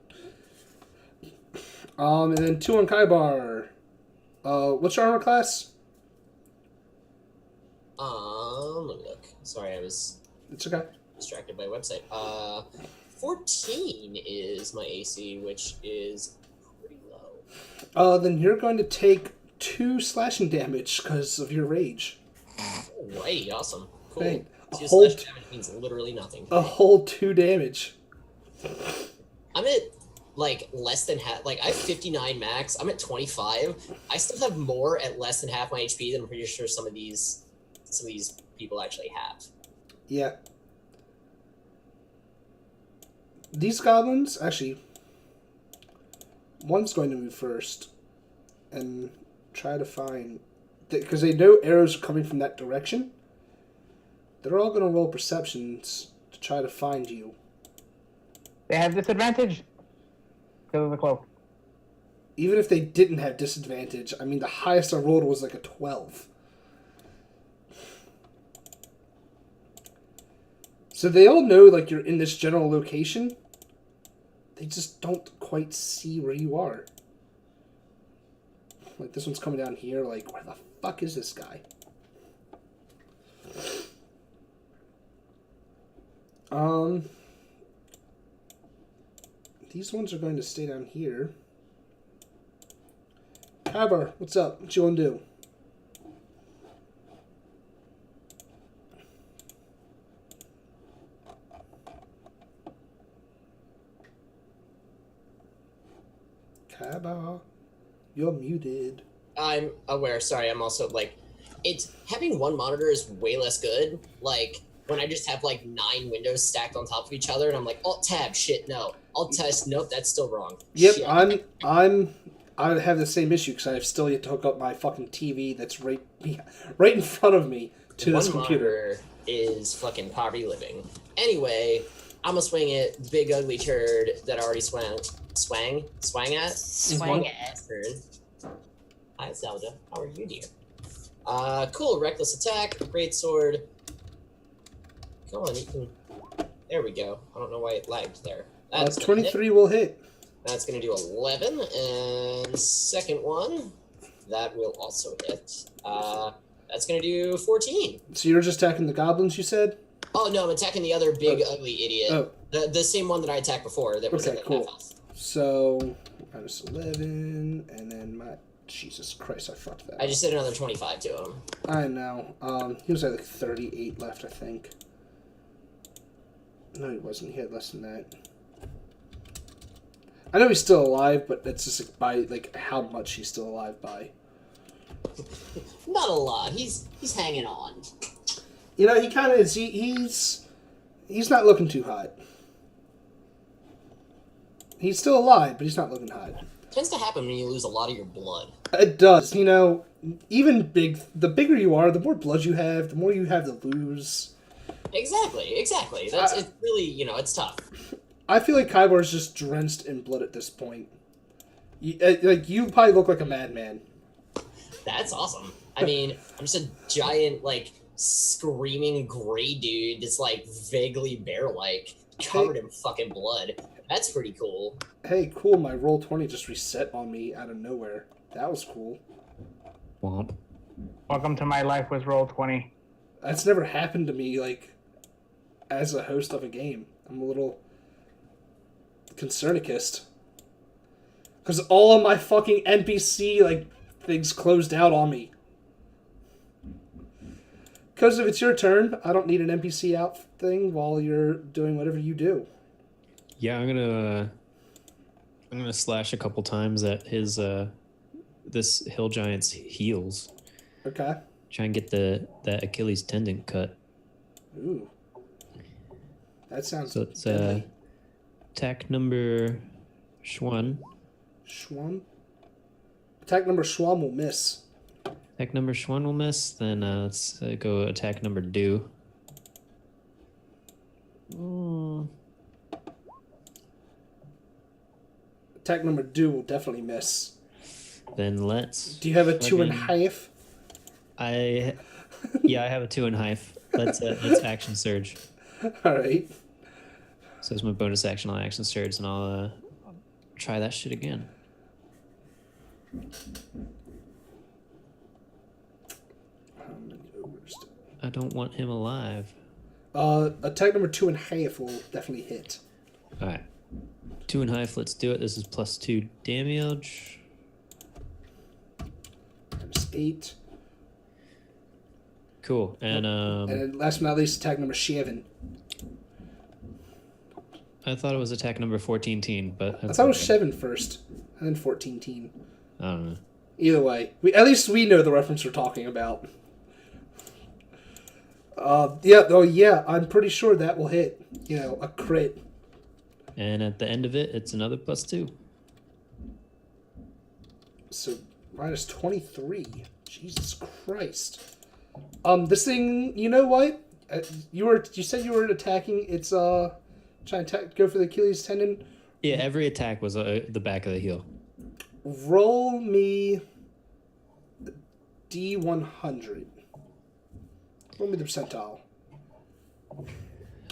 And then 2 on Kaibar. What's your armor class? Let me look. Sorry, I was It's okay. distracted by a website. 14 is my AC, which is pretty low. Then you're going to take 2 slashing damage because of your rage. Alrighty, awesome. Cool. Right. A 2 whole slash damage means literally nothing. A whole 2 damage. I'm at like less than half. Like I have 59 max. I'm at 25. I still have more at less than half my HP than I'm pretty sure some of these people actually have. Yeah. These goblins, actually, one's going to move first and try to find, because they know arrows are coming from that direction. They're all going to roll perceptions to try to find you. They have disadvantage because of the cloak. Even if they didn't have disadvantage, I mean, the highest I rolled was like a 12. So they all know, like, you're in this general location. They just don't quite see where you are. Like, this one's coming down here, like, where the fuck is this guy? These ones are going to stay down here. Kyber, what's up? What you want to do? Kyber, you're muted. I'm aware. Sorry, I'm also like, it's having one monitor is way less good. Like when I just have like 9 windows stacked on top of each other, and I'm like, Alt tab, shit, no. Alt test, nope, that's still wrong. Yep, Shit. I have the same issue because I have still yet to hook up my fucking TV that's right in front of me to this One computer. monitor is fucking poverty living. Anyway, I'm gonna swing it, big ugly turd that I already swang at. Swang it. Turn. Hi, Zelda. How are you, dear? Cool. Reckless attack. Great sword. Come on, you can. There we go. I don't know why it lagged there. That's gonna hit. 23 will hit. That's gonna do 11, and second one, that will also hit. That's gonna do 14. So you're just attacking the goblins, you said? Oh no, I'm attacking the other big ugly idiot. Oh. The same one that I attacked before. That was Okay, at cool. half health. So minus 11, and then my Jesus Christ, I fucked that. I just did another 25 to him. I know. He was at like 38 left, I think. No, he wasn't. He had less than that. I know he's still alive, but that's just like by like how much he's still alive by. Not a lot. He's hanging on. You know, he kind of is. He's not looking too hot. He's still alive, but he's not looking hot. Tends to happen when you lose a lot of your blood. It does. You know, even the bigger you are, the more blood you have, the more you have to lose. Exactly. That's it's really, it's tough. I feel like Kyber is just drenched in blood at this point. You probably look like a madman. That's awesome. I mean, I'm just a giant, like, screaming gray dude that's, like, vaguely bear-like, covered in fucking blood. That's pretty cool. Hey, cool, my Roll20 just reset on me out of nowhere. That was cool. Womp. Welcome to my life with Roll20. That's never happened to me, like, as a host of a game. I'm a little concernicist. Because all of my fucking NPC, like, things closed out on me. Because if it's your turn, I don't need an NPC out thing while you're doing whatever you do. Yeah, I'm gonna slash a couple times at his this hill giant's heels. Okay. Try and get that Achilles tendon cut. Ooh. That sounds So it's deadly. attack number one. Schwam? Attack number Schwam will miss. Attack number one will miss. Then let's go attack number 2. Attack number 2 will definitely miss. Then let's. Do you have a 2.5? I have a 2.5. That's action surge. Alright. So it's my bonus action on action surge, and I'll try that shit again. How many ogres? I don't want him alive. Attack number 2.5 will definitely hit. All right, 2.5. Let's do it. This is +2 damage. Times 8. Cool. And And then last but not least, attack number 7. I thought it was attack number 14 teen, but I thought it was 7 first, and then 14 teen. I don't know. Either way, at least we know the reference we're talking about. Yeah, I'm pretty sure that will hit. You know, a crit. And at the end of it, it's another +2. So minus 23. Jesus Christ. This thing. You know what? You said you were attacking. It's trying to go for the Achilles tendon. Yeah, every attack was the back of the heel. Roll me D100. Roll me the percentile.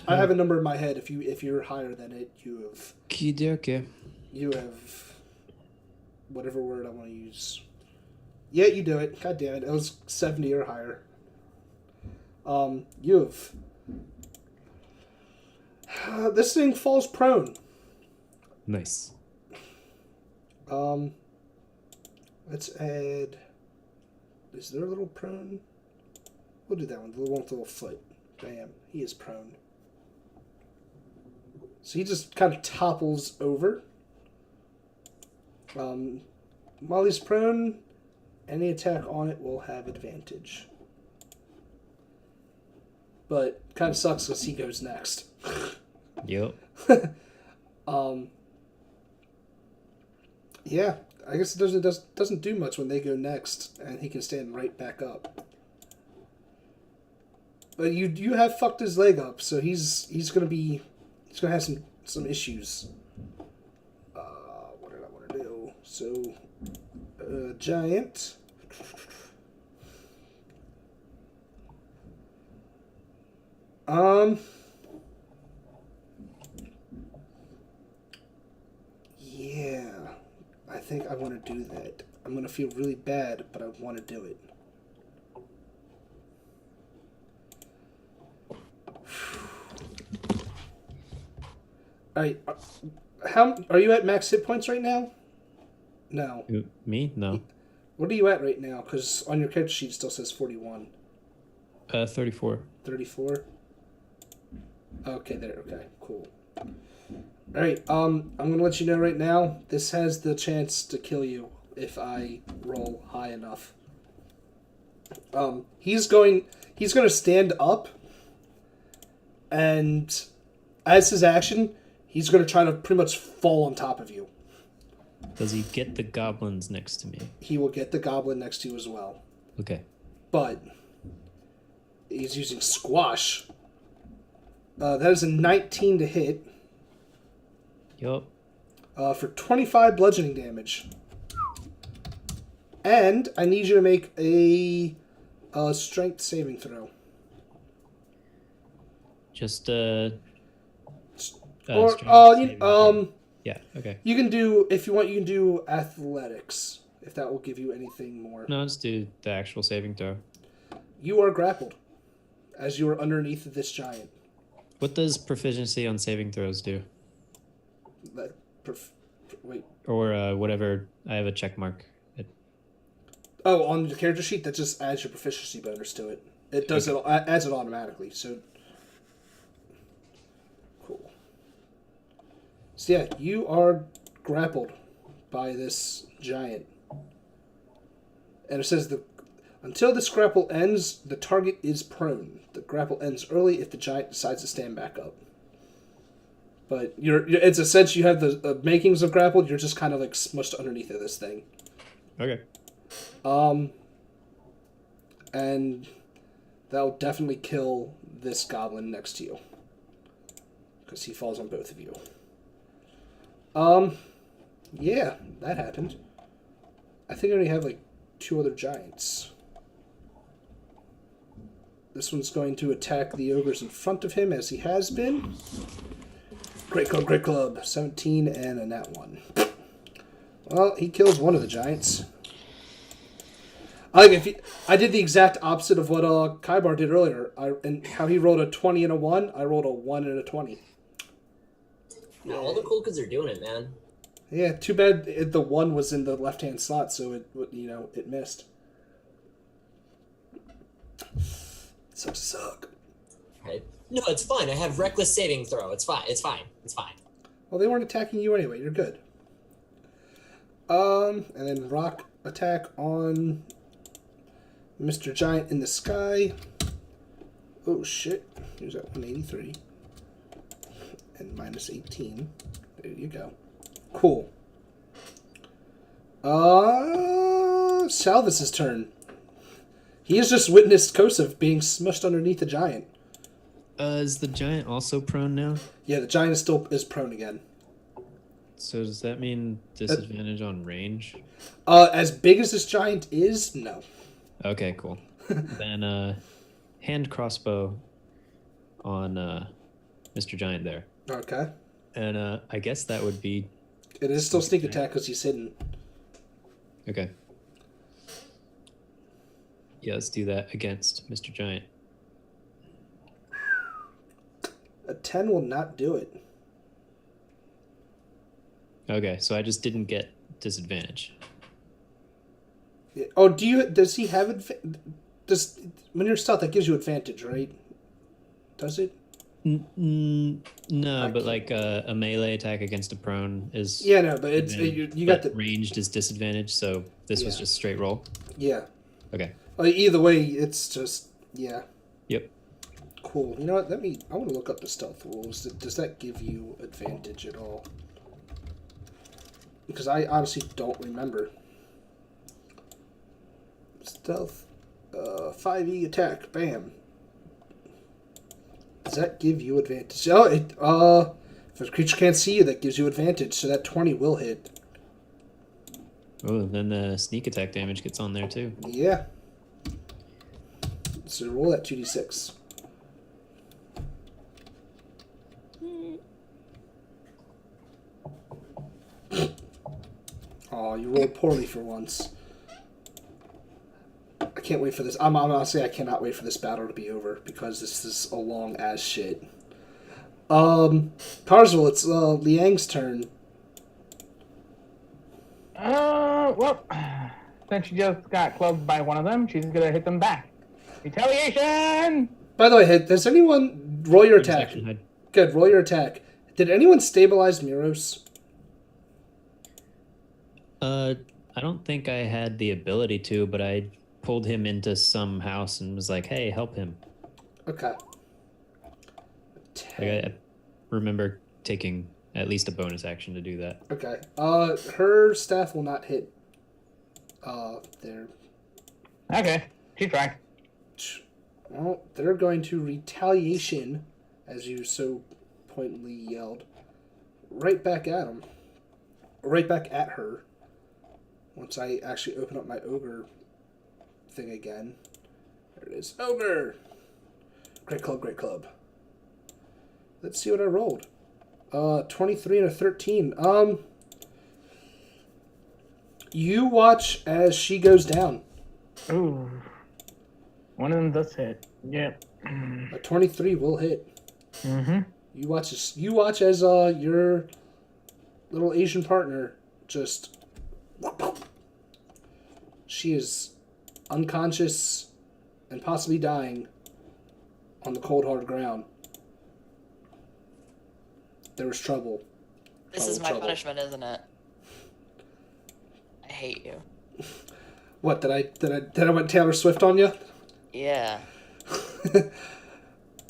I have a number in my head. If you're higher than it, you have whatever word I want to use. Yeah, you do it. God damn it! It was 70 or higher. You have this thing falls prone. Nice. Let's add. Is there a little prone? We'll do that one. The one with the little foot. Bam. He is prone. So he just kind of topples over. While he's prone, any attack on it will have advantage. But kind of sucks because he goes next. Yep. Yeah, I guess it doesn't do much when they go next, and he can stand right back up. But you have fucked his leg up, so he's gonna have some issues. What did I want to do? So, giant. Yeah, I think I want to do that. I'm gonna feel really bad, but I want to do it. Alright, how are you at max hit points right now? No. Me? No. What are you at right now? Because on your character sheet it still says 41. 34. 34? Okay, there. Okay, cool. Alright, I'm gonna let you know right now, this has the chance to kill you if I roll high enough. He's gonna stand up, and as his action, he's gonna try to pretty much fall on top of you. Does he get the goblins next to me? He will get the goblin next to you as well. Okay. But he's using squash. That is a 19 to hit. Yup. For 25 bludgeoning damage. And I need you to make a strength saving throw. Just Or strength saving you, throw. Yeah. Okay. you can do, if you want, you can do athletics, if that will give you anything more. No, let's do the actual saving throw. You are grappled as you are underneath this giant. What does proficiency on saving throws do? Wait. Or whatever. I have a check mark. Oh, on the character sheet, that just adds your proficiency bonus to it. It does it, adds it automatically. So, cool. So yeah, you are grappled by this giant, and it says until this grapple ends, the target is prone. The grapple ends early if the giant decides to stand back up. But it's a sense you have the makings of grappled. You're just kind of like smushed underneath of this thing. Okay. And that'll definitely kill this goblin next to you. Because he falls on both of you. Yeah, that happened. I think I only have like 2 other giants. This one's going to attack the ogres in front of him, as he has been. Great club, great club. 17 and a nat 1. Well, he kills one of the giants. I did the exact opposite of what Kaibar did earlier. And how he rolled a 20 and a 1, I rolled a 1 and a 20. No, all the cool kids are doing it, man. Yeah, too bad the 1 was in the left-hand slot, so it missed. Sucks to suck. Right? No, it's fine. I have reckless saving throw. It's fine. It's fine. It's fine. Well, they weren't attacking you anyway. You're good. And then rock attack on Mr. Giant in the sky. Oh, shit. He was at 183. And minus 18. There you go. Cool. Salvus's turn. He has just witnessed Kosov being smushed underneath a giant. Is the giant also prone now? Yeah, the giant is prone again. So does that mean disadvantage on range? As big as this giant is, no. Okay, cool. Then hand crossbow on Mr. Giant there. Okay. And I guess that would be... It is still sneak attack because he's hidden. Okay. Yeah, let's do that against Mr. Giant. A 10 will not do it. Okay, so I just didn't get disadvantage. Yeah. Oh, does he have does when you're stealth that gives you advantage, right? Does it? No, but like a melee attack against a prone is Yeah, no, but it's advantage, you got but the ranged is disadvantage. So this was Yeah. just straight roll. yeah. Okay. Well, either way, it's just yeah. Yep. Cool. You know what? I want to look up the stealth rules. Does that give you advantage at all? Because I honestly don't remember. Stealth, 5e attack, bam. Does that give you advantage? Oh, if a creature can't see you, that gives you advantage. So that 20 will hit. Oh, then the sneak attack damage gets on there too. Yeah. So roll that 2d6. Oh, you rolled poorly for once. I can't wait for this. I'm honestly, I cannot wait for this battle to be over because this is a long ass shit. Carswell, it's Liang's turn. Well, since she just got clubbed by one of them, she's gonna hit them back. Retaliation! By the way, does anyone roll your attack? Section hide. Good, roll your attack. Did anyone stabilize Miros? I don't think I had the ability to, but I pulled him into some house and was like, "Hey, help him." Okay. Like, I remember taking at least a bonus action to do that. Okay. Her staff will not hit. There. Okay, she tried. Well, they're going to retaliation, as you so pointedly yelled, right back at him. Right back at her. Once I actually open up my ogre thing again. There it is. Ogre! Great club, great club. Let's see what I rolled. 23 and a 13. You watch as she goes down. Ooh. One of them does hit. Yep. A 23 will hit. Mm-hmm. You watch as your little Asian partner just she is unconscious and possibly dying on the cold hard ground. There was trouble. This is my Trouble. punishment, isn't it? I hate you. What did I went Taylor Swift on you? Yeah. This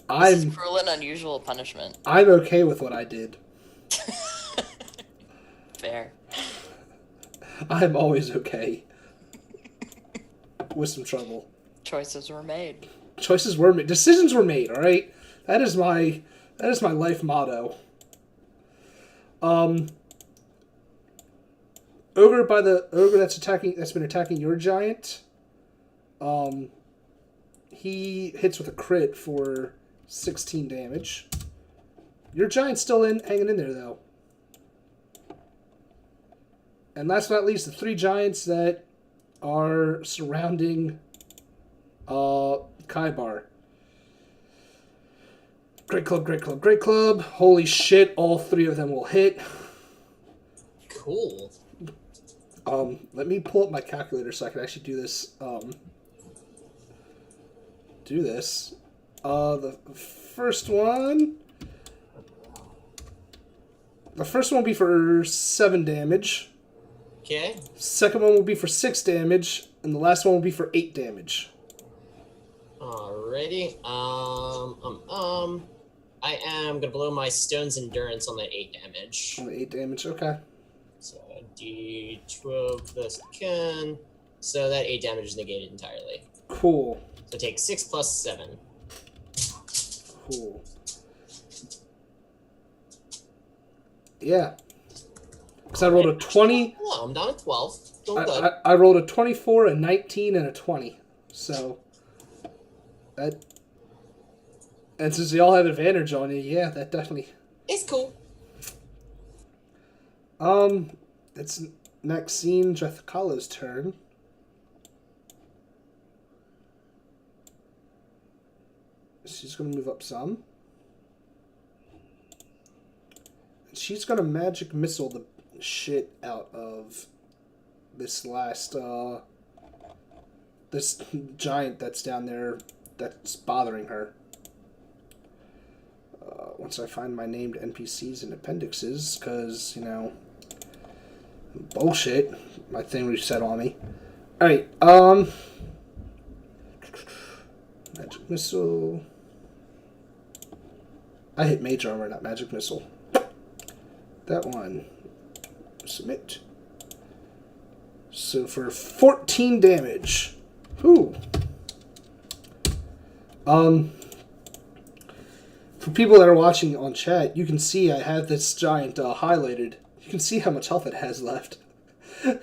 I'm is cruel and unusual punishment. I'm okay with what I did. Fair. I'm always okay with some trouble. Choices were made. Choices were made. Decisions were made. All right. That is my life motto. Ogre that's been attacking your giant. He hits with a crit for 16 damage. Your giant's still hanging in there though. And last but not least, the three giants that are surrounding Kaibar. Great club, great club, great club. Holy shit, all three of them will hit. Cool. Let me pull up my calculator so I can actually do this. The first one will be for 7 damage. Okay. Second one will be for 6 damage, and the last one will be for 8 damage. Alrighty. I am gonna blow my stone's endurance on that 8 damage. Only 8 damage, okay. So D12 plus 10. So that 8 damage is negated entirely. Cool. So take 6 plus 7. Cool. Yeah. Because I rolled a 20. Well, I'm down at 12. Doing good. I rolled a 24, a 19, and a 20. So that, and since they all have advantage on you, yeah, that definitely. It's cool. It's Maxine Jethkala's turn. She's gonna move up some. She's gonna magic missile the shit out of this last this giant that's down there that's bothering her. Once I find my named NPCs and appendixes, because, bullshit. My thing reset on me. Alright, Magic Missile. I hit Mage Armor, not Magic Missile. That one. Submit. So for 14 damage. Whew. For people that are watching on chat, you can see I have this giant highlighted. You can see how much health it has left. It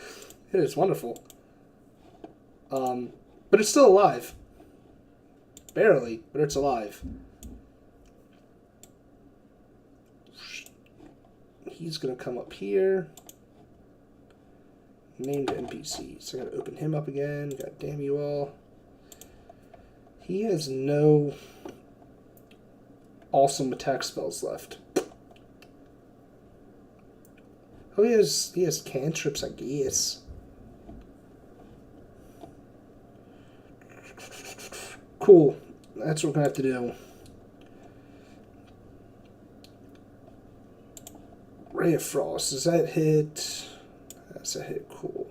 is wonderful. But it's still alive. Barely, but it's alive. He's going to come up here. Named NPCs. I got to open him up again. God damn you all. He has no awesome attack spells left. Oh, he has cantrips, I guess. Cool. That's what we're going to have to do. Ray of Frost. Does that hit? That's a hit. Cool.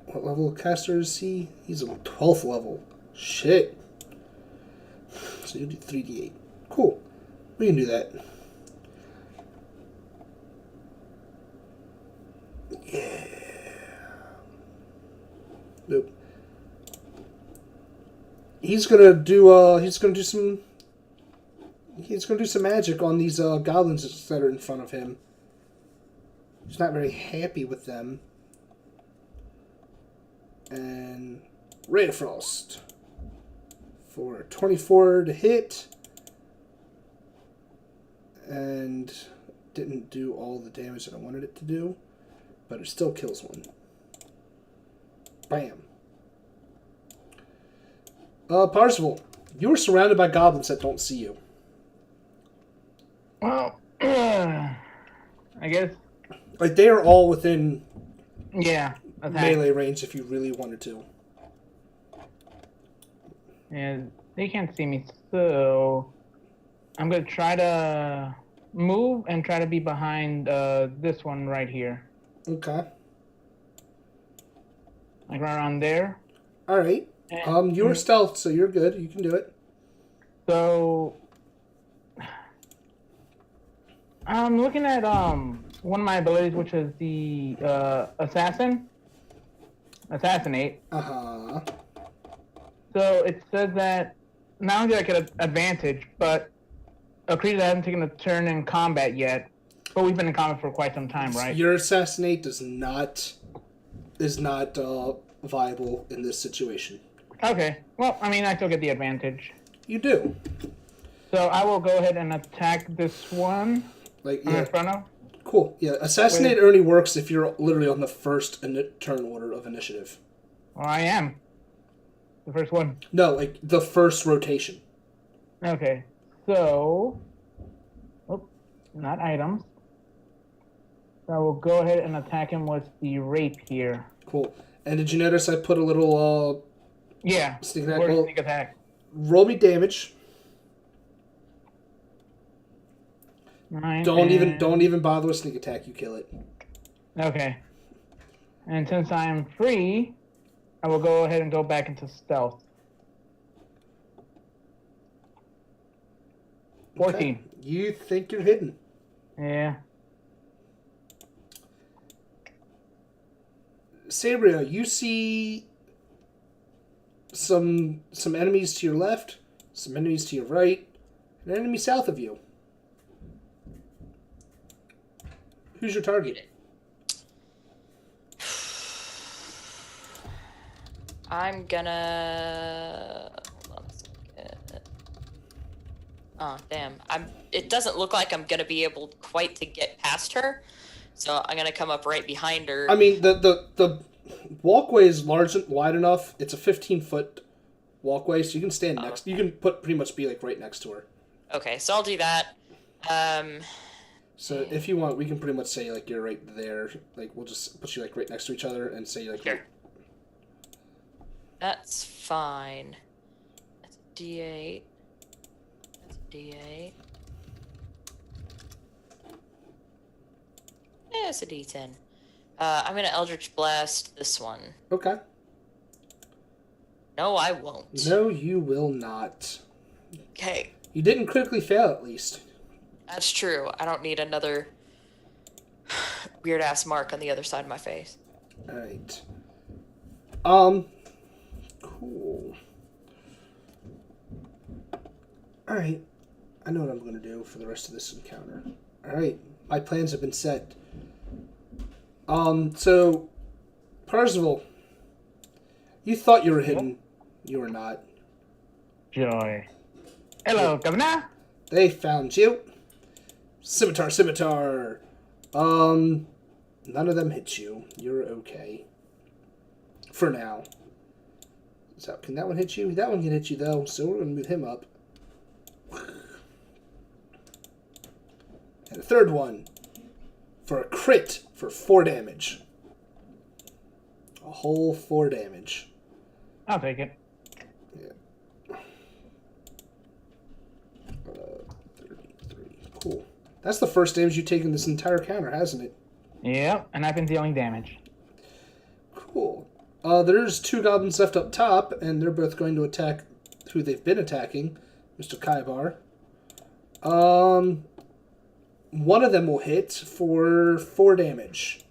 What level of caster is he? He's a 12th level. Shit. So you do 3d8. Cool. We can do that. Yeah. Nope. He's gonna do some magic on these goblins that are in front of him. He's not very happy with them. And Ray of Frost for 24 to hit, and didn't do all the damage that I wanted it to do, but it still kills one. Bam. Parzival, you are surrounded by goblins that don't see you. Well, I guess. Like, they are all within attack. melee range if you really wanted to. And they can't see me, so I'm gonna try to move and try to be behind this one right here. Okay. Like right around there. Alright. You're stealth, so you're good. You can do it. So I'm looking at one of my abilities, which is the assassinate. Uh-huh. So it says that not only do I get an advantage, but a creature that hasn't taken a turn in combat yet. But we've been in combat for quite some time, right? Your assassinate is not viable in this situation. Okay. Well, I mean, I still get the advantage. You do. So I will go ahead and attack this one. Like, I'm in front of. Cool. Yeah, assassinate only works if you're literally on the first turn order of initiative. Well, I am. The first one. No, like the first rotation. Okay. So, not items. So I will go ahead and attack him with the rape here. Cool. And did you notice I put a little sneak attack? Well, sneak attack. Roll me damage. 9. Don't even bother with sneak attack. You kill it. Okay. And since I am free, I will go ahead and go back into stealth. 14. Okay. You think you're hidden. Yeah. Sabria, you see some enemies to your left, some enemies to your right, and an enemy south of you. Who's your target? I'm gonna hold on a second. Oh damn! It doesn't look like I'm gonna be able quite to get past her, so I'm gonna come up right behind her. I mean, the walkway is wide enough. It's a 15-foot walkway, so you can stand next. You can pretty much be like right next to her. Okay, so I'll do that. So if you want, we can pretty much say like you're right there. Like we'll just put you like right next to each other and say like. Sure. That's fine. That's a D8. That's a D8. Yeah, it's a D10. I'm gonna Eldritch Blast this one. Okay. No, I won't. No, you will not. Okay, You didn't critically fail, at least. that's true. I don't need another weird ass mark on the other side of my face. Alright. Cool. Alright. I know what I'm going to do for the rest of this encounter. Alright. My plans have been set. So, Parzival, you thought you were hidden. You were not. Joy. Hello, Governor. They found you. Scimitar, scimitar. None of them hit you. You're okay. For now. So, can that one hit you? That one can hit you, though, so we're going to move him up. And a third one. For a crit for 4 damage. A whole 4 damage. I'll take it. 33. Cool. That's the first damage you've taken this entire counter, hasn't it? Yep, and I've been dealing damage. Cool. There's 2 goblins left up top, and they're both going to attack who they've been attacking, Mr. Kaibar. One of them will hit for 4 damage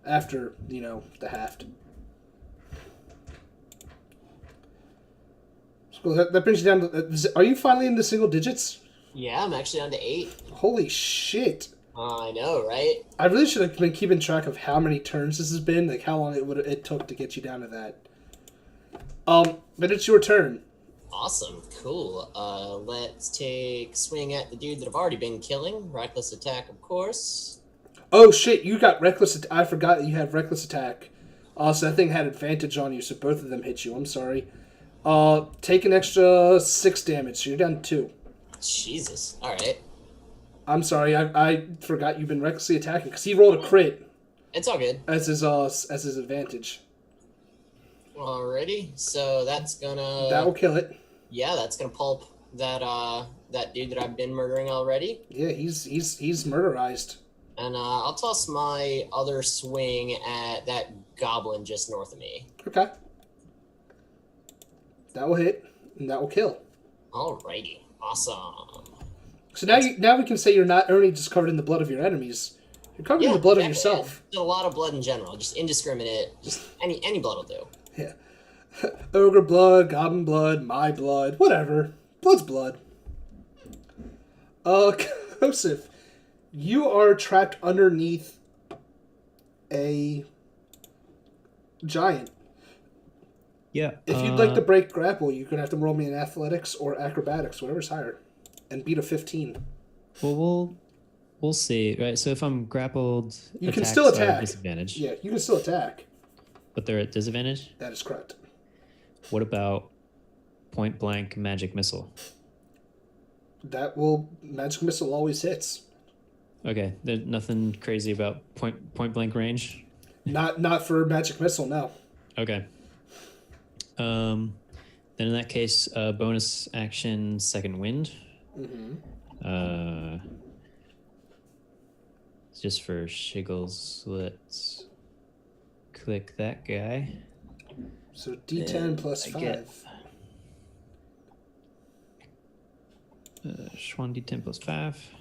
after, the haft. So that brings you down to... Are you finally in the single digits? Yeah, I'm actually on to 8. Holy shit. I know, right? I really should have been keeping track of how many turns this has been, like how long it took to get you down to that. But it's your turn. Awesome, cool. Let's take swing at the dude that I've already been killing. Reckless attack, of course. Oh shit, you got reckless. I forgot that you had reckless attack. So that thing had advantage on you, so both of them hit you. I'm sorry. Take an extra 6 damage, so you're down to 2. Jesus. All right. I'm sorry, I forgot you've been recklessly attacking because he rolled a crit It's all good. as his advantage. Alrighty. So that's gonna. That will kill it. Yeah, that's gonna pulp that dude that I've been murdering already. Yeah, he's murderized. And I'll toss my other swing at that goblin just north of me. Okay. That will hit, and that will kill. Alrighty. Awesome. So now we can say you're not only just covered in the blood of your enemies, you're covered in the blood of exactly. yourself. A lot of blood in general, just indiscriminate. Just any blood will do. Yeah. Ogre blood, goblin blood, my blood, whatever. Blood's blood. Kosif, you are trapped underneath a giant. Yeah. If you'd like to break grapple, you're going to have to roll me in athletics or acrobatics, whatever's higher, and beat a 15. Well, we'll see. Right. So if I'm grappled, You can attacks still are at attack. disadvantage. Yeah, you can still attack. But they're at disadvantage. That is correct. What about point blank magic missile? Magic missile always hits. Okay. There's nothing crazy about point blank range. Not for magic missile, no. Okay. Then in that case, bonus action, second wind. Mm-hmm. Just for shiggles, let's click that guy. So D10 plus I 5. get- Schwan D10 plus 5.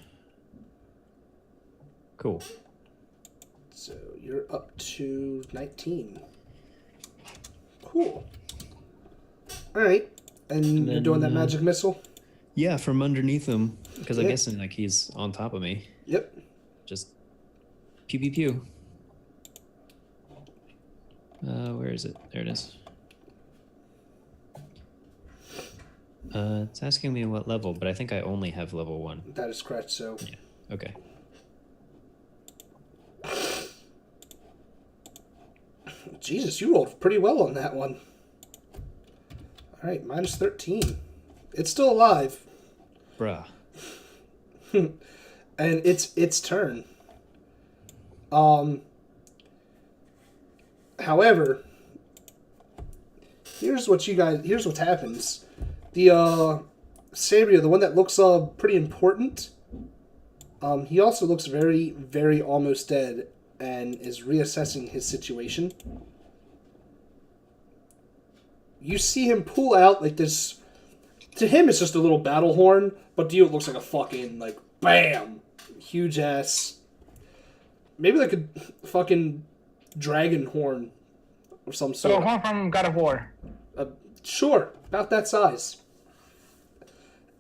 Cool. So you're up to 19. Cool. Alright. And you're then, doing that magic missile? Yeah, from underneath him, because I'm Yeah. guessing like he's on top of me. Yep. Just pew pew pew. Where is it? There it is. It's asking me what level, but I think I only have level 1. That is correct, so... Okay. Jesus, you rolled pretty well on that one. Alright, minus 13. It's still alive. Bruh. And it's its turn. However, Here's what happens. The Sabria, the one that looks pretty important, he also looks very, very almost dead and is reassessing his situation. You see him pull out like this. To him, it's just a little battle horn, but to you, it looks like a fucking, like, bam! Huge ass. Maybe like a fucking dragon horn or some So sort. one from God of War. Sure, about that size.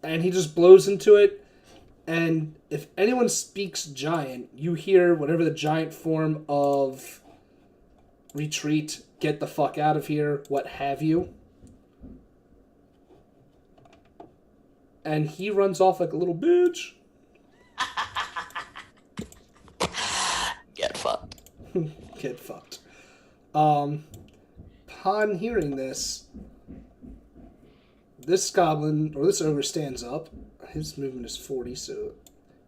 And he just blows into it, and if anyone speaks giant, you hear whatever the giant form of retreat, get the fuck out of here, what have you. And he runs off like a little bitch. Get fucked. Get fucked. Upon hearing this goblin, or this ogre, stands up. His movement is 40, so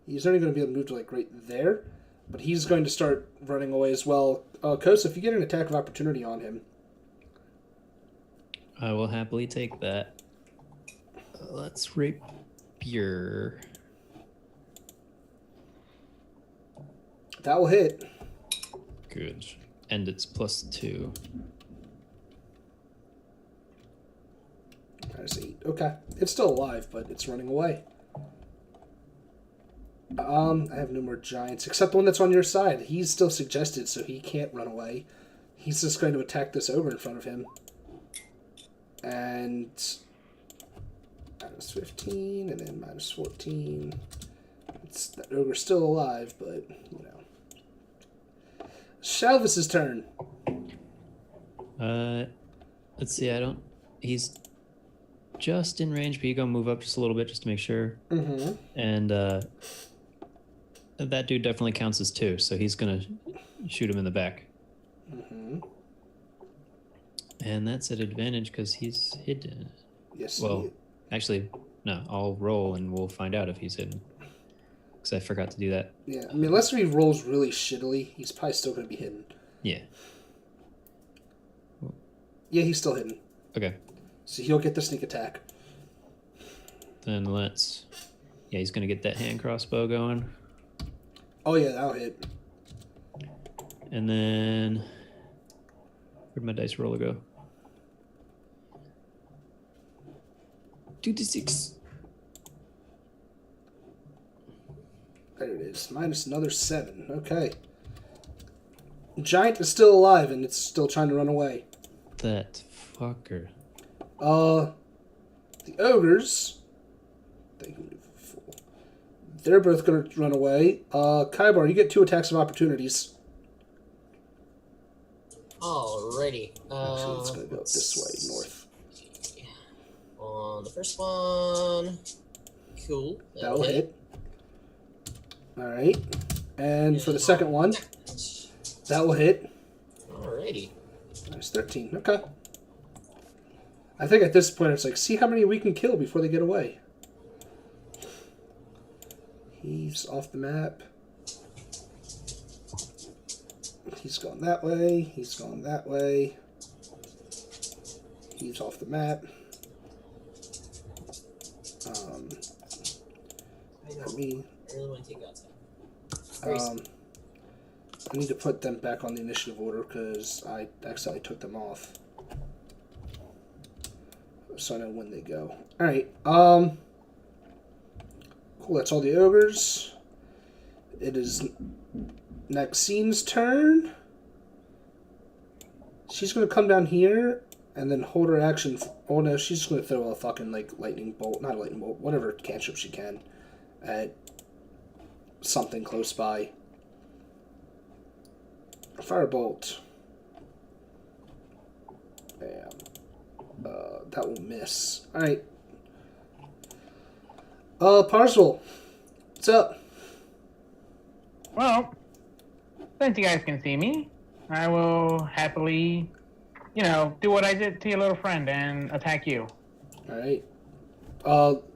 he's only going to be able to move to, like, right there. But he's going to start running away as well. Kosa, if you get an attack of opportunity on him. I will happily take that. Let's rapier. That will hit. Good. And it's +2. -8. Okay. It's still alive, but it's running away. I have no more giants, except the one that's on your side. He's still suggested, so he can't run away. He's just going to attack this ogre in front of him. And -15, and then -14. That ogre's still alive, but, you know. Shalvis's turn. Let's see, he's just in range, but you gonna move up just a little bit just to make sure. Mm-hmm. And that dude definitely counts as 2, so he's gonna shoot him in the back. Mm-hmm. And that's at advantage because he's hidden. Yes. Well, actually, no, I'll roll and we'll find out if he's hidden. Because I forgot to do that. Yeah, I mean, unless he rolls really shittily, he's probably still going to be hidden. Yeah. Yeah, he's still hidden. Okay. So he'll get the sneak attack. Then yeah, he's gonna get that hand crossbow going. Oh yeah, that'll hit. And then where'd my dice roller go? 2d6. There it is. Minus another 7. Okay. Giant is still alive and it's still trying to run away. That fucker. The ogres. They can move full. They're both gonna run away. Kaibar, you get 2 attacks of opportunities. Alrighty. Actually, it's gonna go this way, north. On the first one. Cool. That'll hit. Alright. And for the second one, that will hit. Alrighty. Minus 13. Okay. I think at this point it's like, see how many we can kill before they get away. He's off the map. He's gone that way. He's gone that way. He's off the map. Let me. I really want to take that. I need to put them back on the initiative order because I accidentally took them off. So I know when they go. Alright, cool, that's all the ogres. It is Maxine's turn. She's gonna come down here and then hold her action. Oh no, she's just gonna throw a fucking, like, lightning bolt, not a lightning bolt, whatever cantrip she can at something close by. Firebolt. Bam. That will miss. Alright. Parcel. What's up? Well, since you guys can see me, I will happily, do what I did to your little friend and attack you. Alright.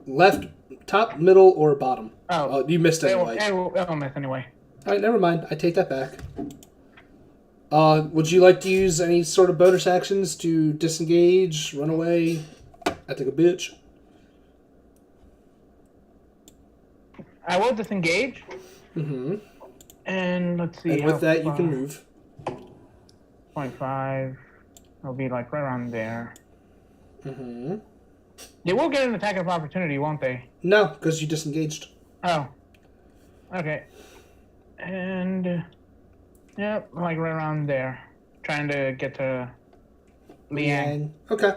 Left, top, middle, or bottom? Oh, you missed anyway. It'll miss anyway. Alright, never mind. I take that back. Would you like to use any sort of bonus actions to disengage, run away, act like a bitch? I will disengage. Mm-hmm. And let's see. And with that, you can move. 0.5. It'll be like right around there. Mm-hmm. They will get an attack of opportunity, won't they? No, because you disengaged. Oh. Okay. And yep, like right around there. Trying to get to Liang. Okay.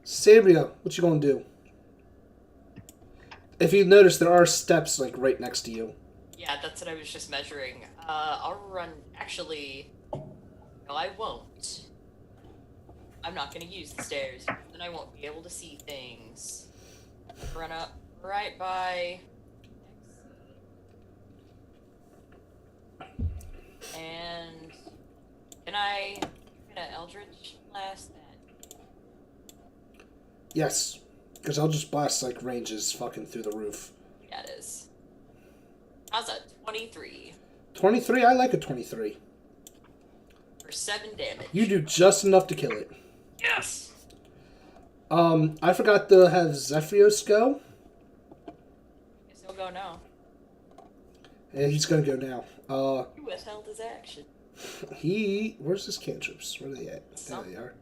Sabria, what you gonna do? If you notice, there are steps like right next to you. Yeah, that's what I was just measuring. I'll run. Actually, no, I won't. I'm not gonna use the stairs. Then I won't be able to see things. Run up right by. And can I get an Eldritch Blast that? Yes, because I'll just blast like ranges fucking through the roof. Yeah, it is. How's that? 23 23. I like a 23. for 7 damage. You do just enough to kill it. Yes. I forgot to have Zephyros go. Guess he'll go now. And he's gonna go now. He withheld his action. Where's his cantrips? Where are they at? There they are.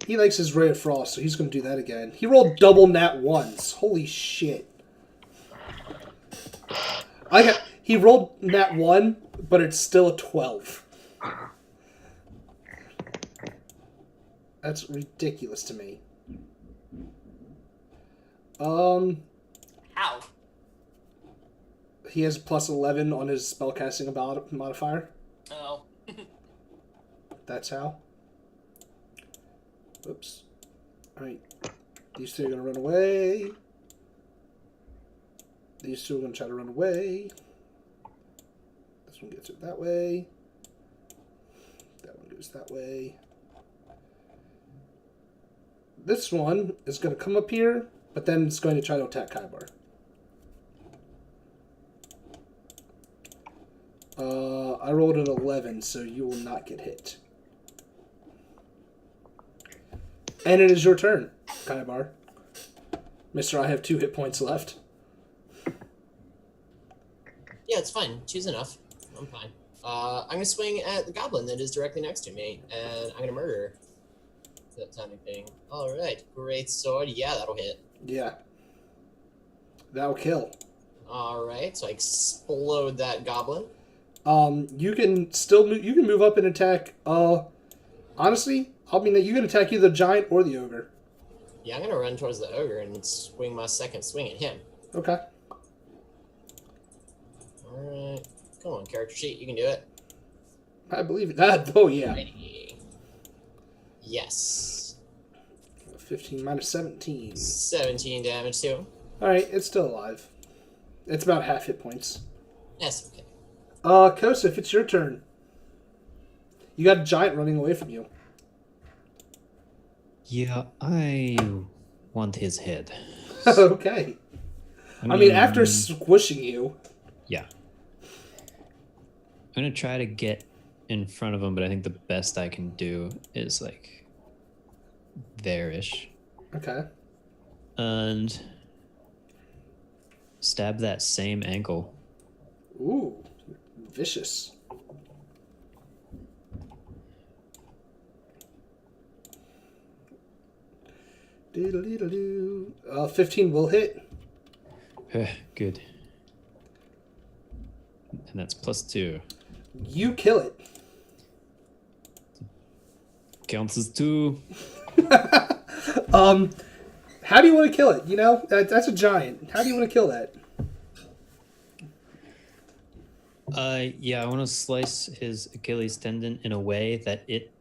He likes his Ray of Frost, so he's gonna do that again. He rolled double nat ones. Holy shit. He rolled nat 1, but it's still a 12. That's ridiculous to me. How? He has plus 11 on his spellcasting modifier. Oh. That's how. Oops. Alright. These two are gonna run away. These two are gonna try to run away. This one gets it that way. That one goes that way. This one is gonna come up here, but then it's going to try to attack Kaibar. I rolled an 11, so you will not get hit. And it is your turn, Kaibar. Mister, I have 2 hit points left. Yeah, it's fine. Choose enough. I'm fine. I'm gonna swing at the goblin that is directly next to me, and I'm gonna murder her. That timing thing. Alright, great sword. Yeah, that'll hit. Yeah. That'll kill. Alright, so I explode that goblin. You can still move, you can move up and attack, honestly, I mean that you can attack either the giant or the ogre. Yeah, I'm gonna run towards the ogre and swing my second swing at him. Okay. Alright. Come on, character sheet, you can do it. I believe it. Oh, yeah. Righty. Yes. 15 minus 17. 17 damage to him. Alright, it's still alive. It's about half hit points. That's okay. Kosef, it's your turn. You got a giant running away from you. Yeah, I want his head. Okay. I mean, after squishing you. Yeah. I'm gonna try to get in front of him, but I think the best I can do is like there-ish. Okay. And stab that same ankle. Ooh. Vicious. Doodle-doodle-doo. 15 will hit. Good. And that's +2. You kill it. Counts as 2. How do you want to kill it? You know, that's a giant. How do you want to kill that? Yeah, I want to slice his Achilles tendon in a way that it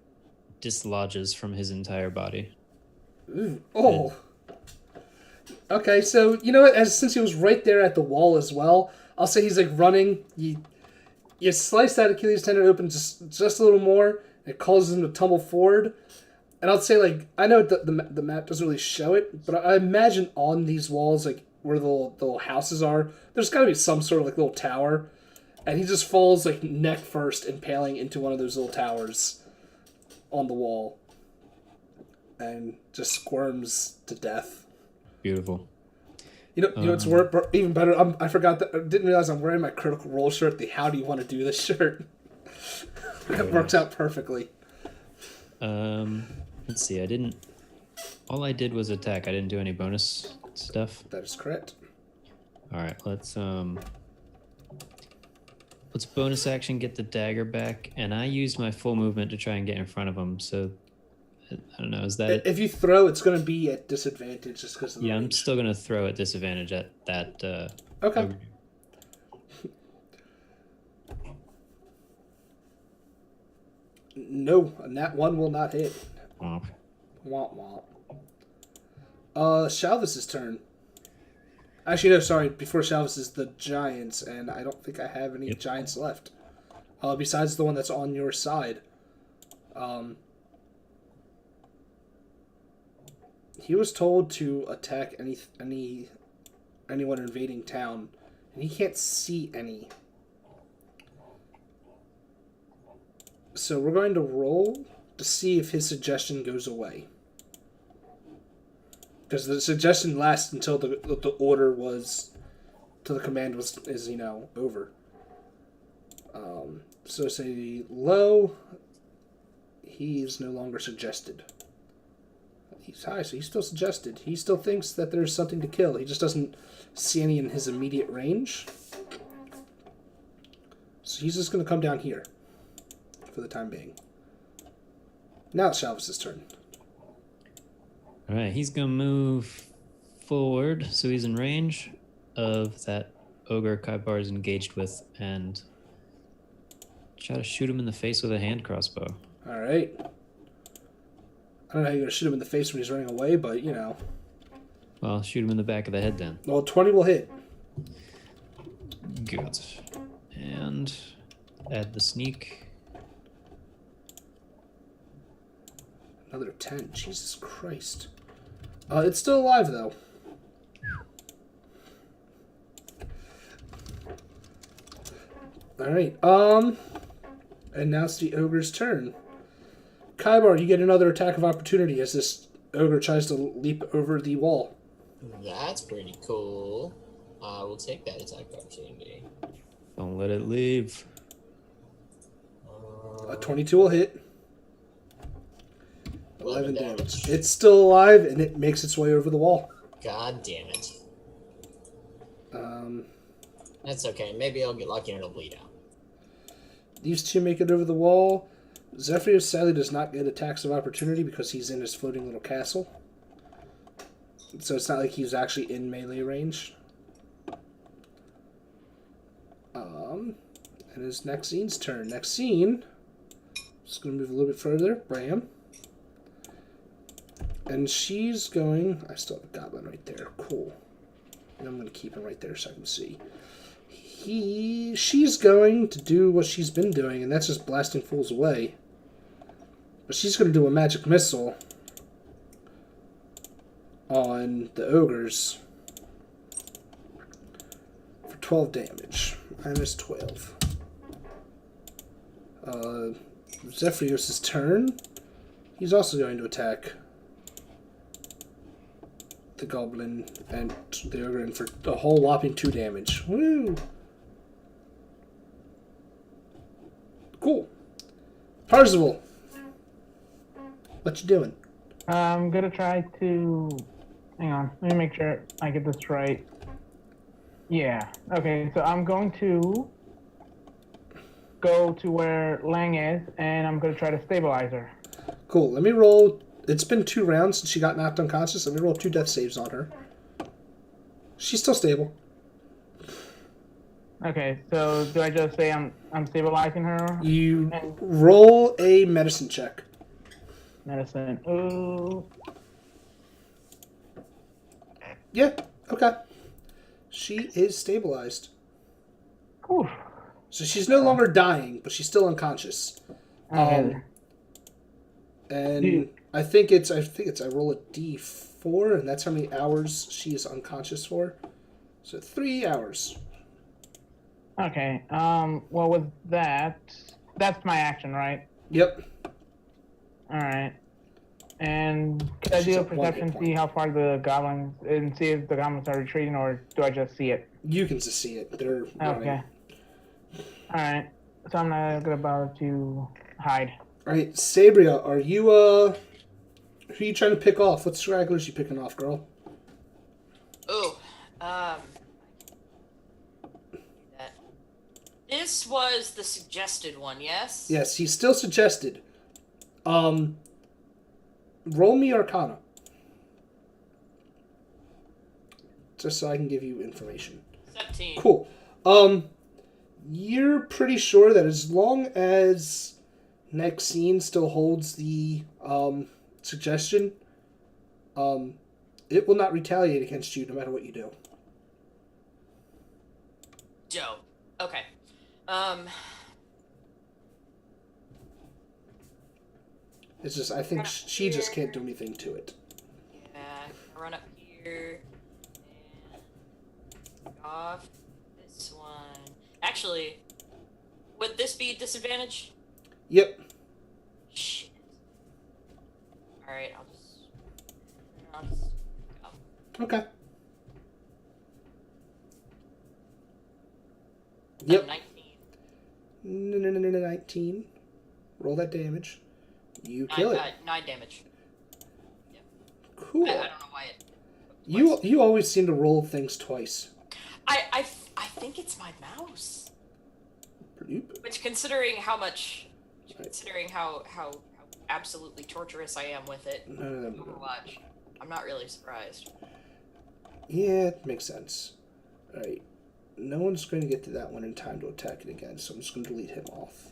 dislodges from his entire body. Ooh. Oh. Okay, so you know what? Since he was right there at the wall as well, I'll say he's like running. You slice that Achilles tendon open just a little more. It causes him to tumble forward. And I'll say, like, I know the map doesn't really show it, but I imagine on these walls, like where the little houses are, there's got to be some sort of like little tower. And he just falls like neck first, impaling into one of those little towers on the wall. And just squirms to death. Beautiful. You know, it's even better. I forgot that. I didn't realize I'm wearing my Critical Role shirt. The How Do You Want to Do This shirt. That works out perfectly. Let's see. All I did was attack. I didn't do any bonus stuff. That is correct. All right. Let's bonus action get the dagger back, and I used my full movement to try and get in front of him. So I don't know. Is that? If you throw, it's going to be at disadvantage just because of the Yeah, I'm range. still gonna throw at disadvantage at that. Okay. ogre. No, and that one will not hit. Womp. Womp womp. Shalvis's turn. Actually, no, sorry. Before Shalvis is the Giants, and I don't think I have any Giants left. Besides the one that's on your side. He was told to attack anyone invading town, and he can't see any. So we're going to roll to see if his suggestion goes away. Because the suggestion lasts until the order was, till the command is over. So say low. He's no longer suggested. He's high, so he's still suggested. He still thinks that there's something to kill. He just doesn't see any in his immediate range. So he's just going to come down here for the time being. Now it's Shalvis's turn. All right, he's gonna move forward, so he's in range of that ogre Kaibar is engaged with, and try to shoot him in the face with a hand crossbow. All right. I don't know how you're going to shoot him in the face when he's running away, but, Well, shoot him in the back of the head then. Well, 20 will hit. Good. And add the sneak. Another 10. Jesus Christ. It's still alive, though. Alright, and now it's the ogre's turn. Kaibar, you get another attack of opportunity as this ogre tries to leap over the wall. That's pretty cool. We'll take that attack opportunity. Don't let it leave. A 22 will hit. 11 damage. It's still alive, and it makes its way over the wall. God damn it. That's okay. Maybe I'll get lucky and it'll bleed out. These two make it over the wall. Zephyr sadly does not get attacks of opportunity because he's in his floating little castle. So it's not like he's actually in melee range. And it's Nexine's turn. Nexine, just going to move a little bit further. Bram. And she's going... I still have a goblin right there. Cool. And I'm going to keep him right there so I can see. She's going to do what she's been doing, and that's just blasting fools away. But she's going to do a magic missile on the ogres for 12 damage. Minus 12. Zephyrios' turn. He's also going to attack the goblin and the ogre for a whole whopping 2 damage. Woo! Cool. Parzival, what you doing? I'm gonna try to... Hang on, let me make sure I get this right. Yeah, okay, so I'm going to go to where Lang is, and I'm gonna try to stabilize her. Cool, let me roll... It's been 2 rounds since she got knocked unconscious. Let me roll 2 death saves on her. She's still stable. Okay, so do I just say I'm stabilizing her? You roll a medicine check. Medicine. Ooh. Yeah, okay. She is stabilized. Whew. So she's no longer dying, but she's still unconscious. Okay. And I think it's I roll a d4, and that's how many hours she is unconscious for. So 3 hours. Okay. Well, with that's my action, right? Yep. All right. And can I She's do a at 1 hit perception, point. see how far the goblins, and see if the goblins are retreating, or do I just see it? You can just see it. They're running. Okay. All right. So I'm not gonna bother to hide. All right, Sabria, are you who are you trying to pick off? What stragglers you picking off, girl? Oh, that. This was the suggested one, yes? Yes, he's still suggested. Roll me Arcana. Just so I can give you information. 17. Cool. You're pretty sure that as long as Nexine still holds the suggestion, it will not retaliate against you no matter what you do. Dope. Okay. It's just I think she just can't do anything to it. Yeah, I'll run up here and off this one. Actually, would this be disadvantage? Yep. Shit. Alright, I'll just go. Okay. Yep. 19. 19. Roll that damage. You kill it. 9 damage. Cool. I don't know why it. You always seem to roll things twice. I think it's my mouse. Bloop. Which, considering how absolutely torturous I am with it, Overwatch, I'm not really surprised. Yeah, it makes sense. Alright. No one's going to get to that one in time to attack it again, so I'm just going to delete him off.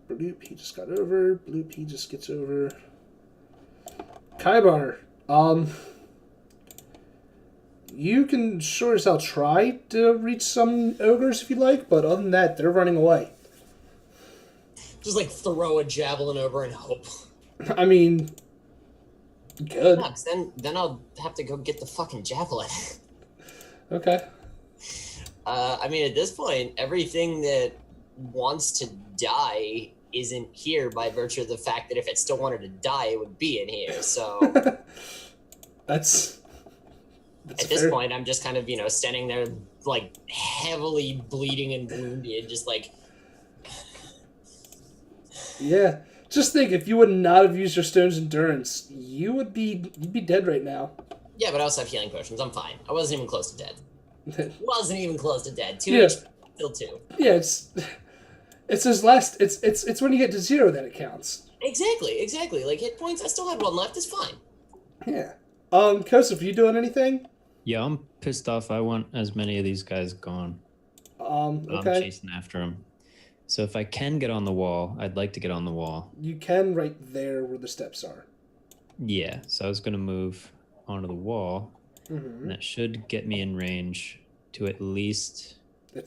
Bloop, he just got over. Bloop, he just gets over. Kaibar, you can sure as hell try to reach some ogres if you like, but other than that, they're running away. Just like throw a javelin over and hope. I mean, good. Yeah, 'cause then I'll have to go get the fucking javelin. Okay. I mean, at this point, everything that wants to die isn't here by virtue of the fact that if it still wanted to die, it would be in here. So That's at this fair. point, I'm just kind of, standing there, like, heavily bleeding and wounded, just like, Yeah. Just think, if you would not have used your stone's endurance, you'd be dead right now. yeah, but I also have healing potions. I'm fine. I wasn't even close to dead. Wasn't even close to dead. 2 Yeah. HP, still 2. Yeah, it's his last. It's when you get to 0 that it counts. Exactly. Like, hit points, I still had 1 left. It's fine. Yeah. Kosef, you doing anything? Yeah, I'm pissed off. I want as many of these guys gone. I'm Okay. chasing after them. So if I can get on the wall, I'd like to get on the wall. You can right there where the steps are. Yeah, so I was going to move onto the wall, Mm-hmm. and that should get me in range to at least...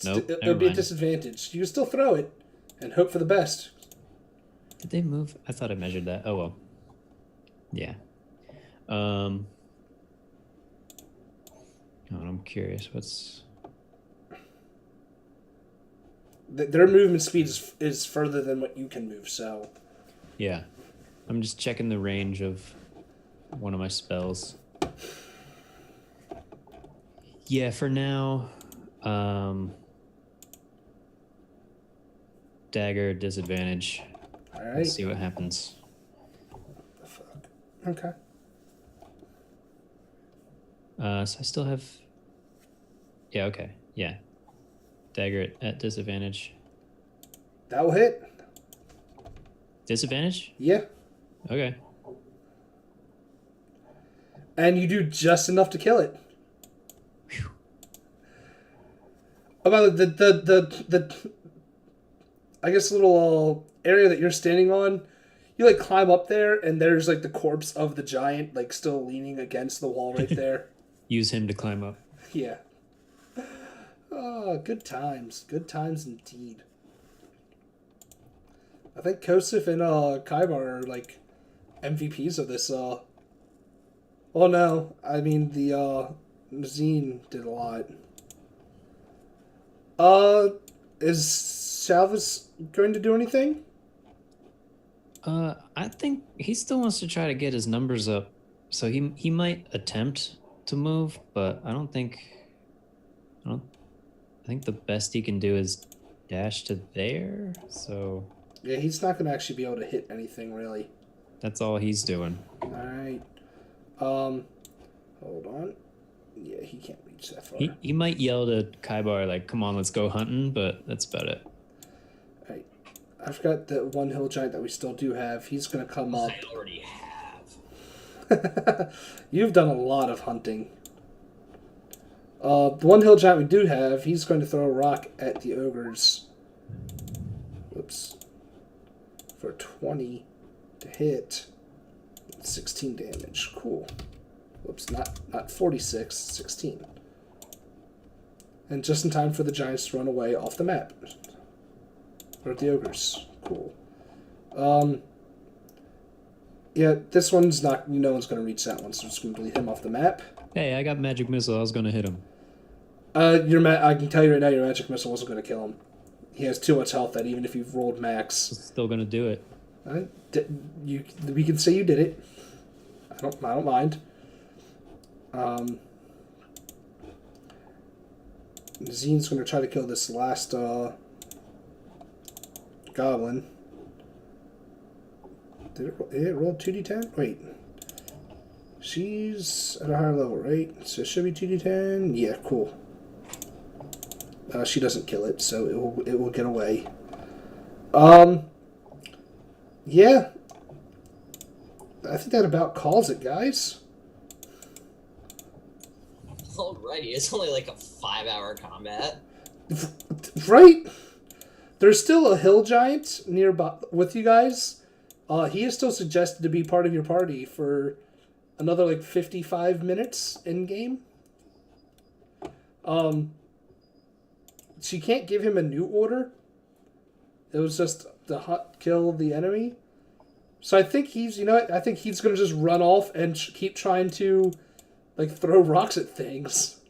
Nope, It'll never be a mind. disadvantage. You can still throw it and hope for the best. Did they move? I thought I measured that. Oh, well. Yeah. Oh, I'm curious. What's... Their movement speed is further than what you can move, so... Yeah. I'm just checking the range of one of my spells. Yeah, for now, dagger disadvantage. Alright. Let's see what happens. The fuck? Okay. So I still have... Yeah, okay. Yeah. Dagger at disadvantage. That will hit. Disadvantage? Yeah. Okay. And you do just enough to kill it. About the I guess little area that you're standing on, you like climb up there and there's like the corpse of the giant like still leaning against the wall right there. Use him to climb up. Yeah. Oh, good times. Good times indeed. I think Kosef and Kaibar are like MVPs of this. Oh no, I mean the Nazine did a lot. Is Salvus going to do anything? I think he still wants to try to get his numbers up, so he might attempt to move, but I think the best he can do is dash to there. So Yeah, he's not going to actually be able to hit anything really. that's all he's doing. All right. Hold on. Yeah, he can't reach that far. He might yell to Kaibar like, "Come on, let's go hunting," but that's about it. All right. I forgot the one hill giant that we still do have. He's going to come up. I already have. You've done a lot of hunting. The one hill giant we do have, he's going to throw a rock at the ogres. Whoops. For 20 to hit. 16 damage. Cool. Whoops, not 46, 16. And just in time for the giants to run away off the map. Or the ogres. Cool. Yeah, this one's not, no one's going to reach that one, so I'm just going to delete him off the map. Hey, I got magic missile. I was gonna hit him. I can tell you right now, your magic missile wasn't going to kill him. He has too much health that even if you've rolled max, Still gonna do it. we can say you did it. I don't mind. Zine's going to try to kill this last goblin. Did it roll 2d10? Wait. She's at a higher level, right? So it should be 2d10. Yeah, cool. She doesn't kill it, so it will get away. Yeah. I think that about calls it, guys. Alrighty, it's only like a 5-hour combat. Right? There's still a hill giant nearby with you guys. He is still suggested to be part of your party for another like 55 minutes in game. She can't give him a new order. It was just to kill the enemy. So I think he's, I think he's going to just run off and keep trying to, like, throw rocks at things.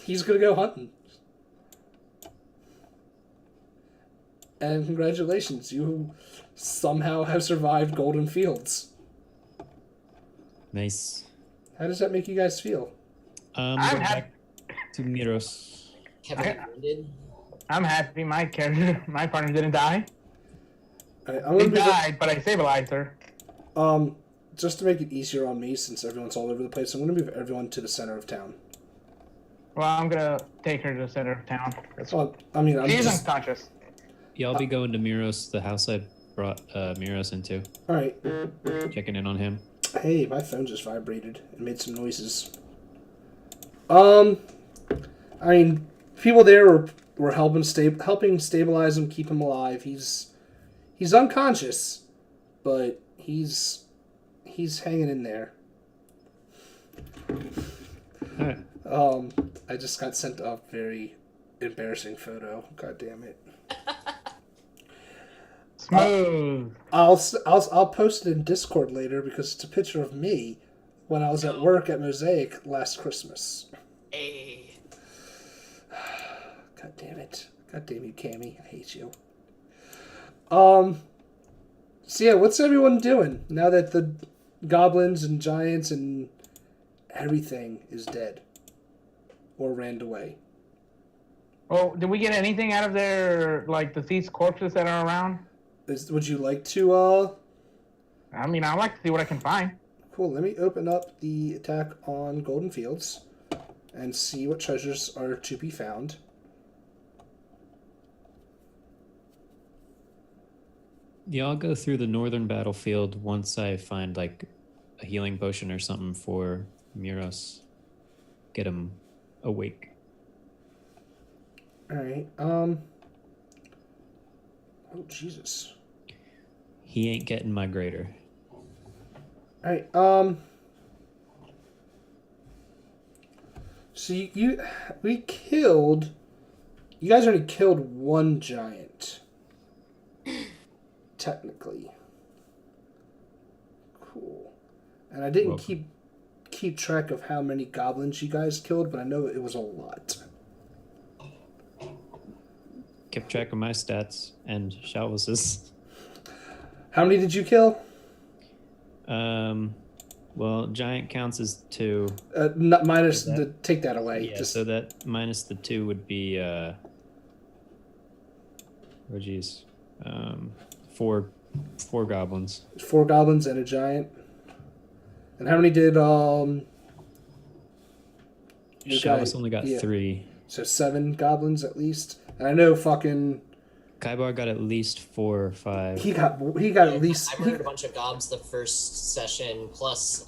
He's going to go hunting. And congratulations, you somehow have survived Golden Fields. Nice. How does that make you guys feel? Going back to Miros. Kevin wounded. I'm happy my partner didn't die. Right, He died, but I stabilized her. Just to make it easier on me, since everyone's all over the place, I'm going to move everyone to the center of town. Well, I'm gonna take her to the center of town. Well, I mean, I'm She's just... unconscious. Yeah, I'll be going to Miros, the house I brought Miros into. Alright. Checking in on him. Hey, my phone just vibrated and made some noises. I mean, people there were helping stabilize him, keep him alive. He's unconscious, but he's hanging in there. All right. I just got sent a very embarrassing photo. God damn it. Smooth. I'll post it in Discord later because it's a picture of me when I was at work at Mosaic last Christmas. Hey. God damn it. God damn you, Cammy. I hate you. So yeah, what's everyone doing now that the goblins and giants and everything is dead? Or ran away? Well, did we get anything out of their, like, deceased corpses that are around? Would you like to, I mean, I'd like to see what I can find. Cool, let me open up the attack on Golden Fields and see what treasures are to be found. Yeah, I'll go through the northern battlefield once I find like a healing potion or something for Miros. Get him awake. Alright, oh Jesus. He ain't getting my grader. Alright, so you guys already killed one giant. Technically. Cool. And I didn't keep track of how many goblins you guys killed, but I know it was a lot. kept track of my stats and Shalvis's. How many did you kill? Well, giant counts as 2. Not minus Is that- take that away. Yeah, Just so that minus the 2 would be oh geez, 4 goblins. 4 goblins and a giant. And how many did your Shalvis guy- only got yeah. 3. So 7 goblins at least. And I know fucking Kaibar got at least 4 or 5. he got at least I murdered a bunch of gobs the first session, plus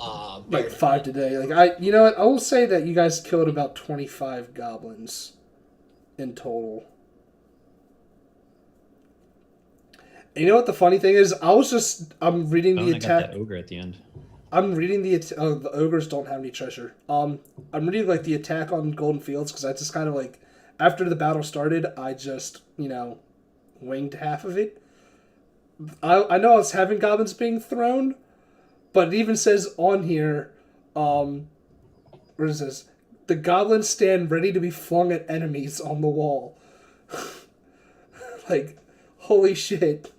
like 5 today. Like you know what? I will say that you guys killed about 25 goblins in total. And you know what the funny thing is? I'm reading Oh, the and I got attack. that ogre at the end. I'm reading the ogres don't have any treasure. I'm reading like the attack on Golden Fields because I just kind of like after the battle started, I just winged half of it. I know I was having goblins being thrown, but it even says on here, where is this? The goblins stand ready to be flung at enemies on the wall. Like, holy shit.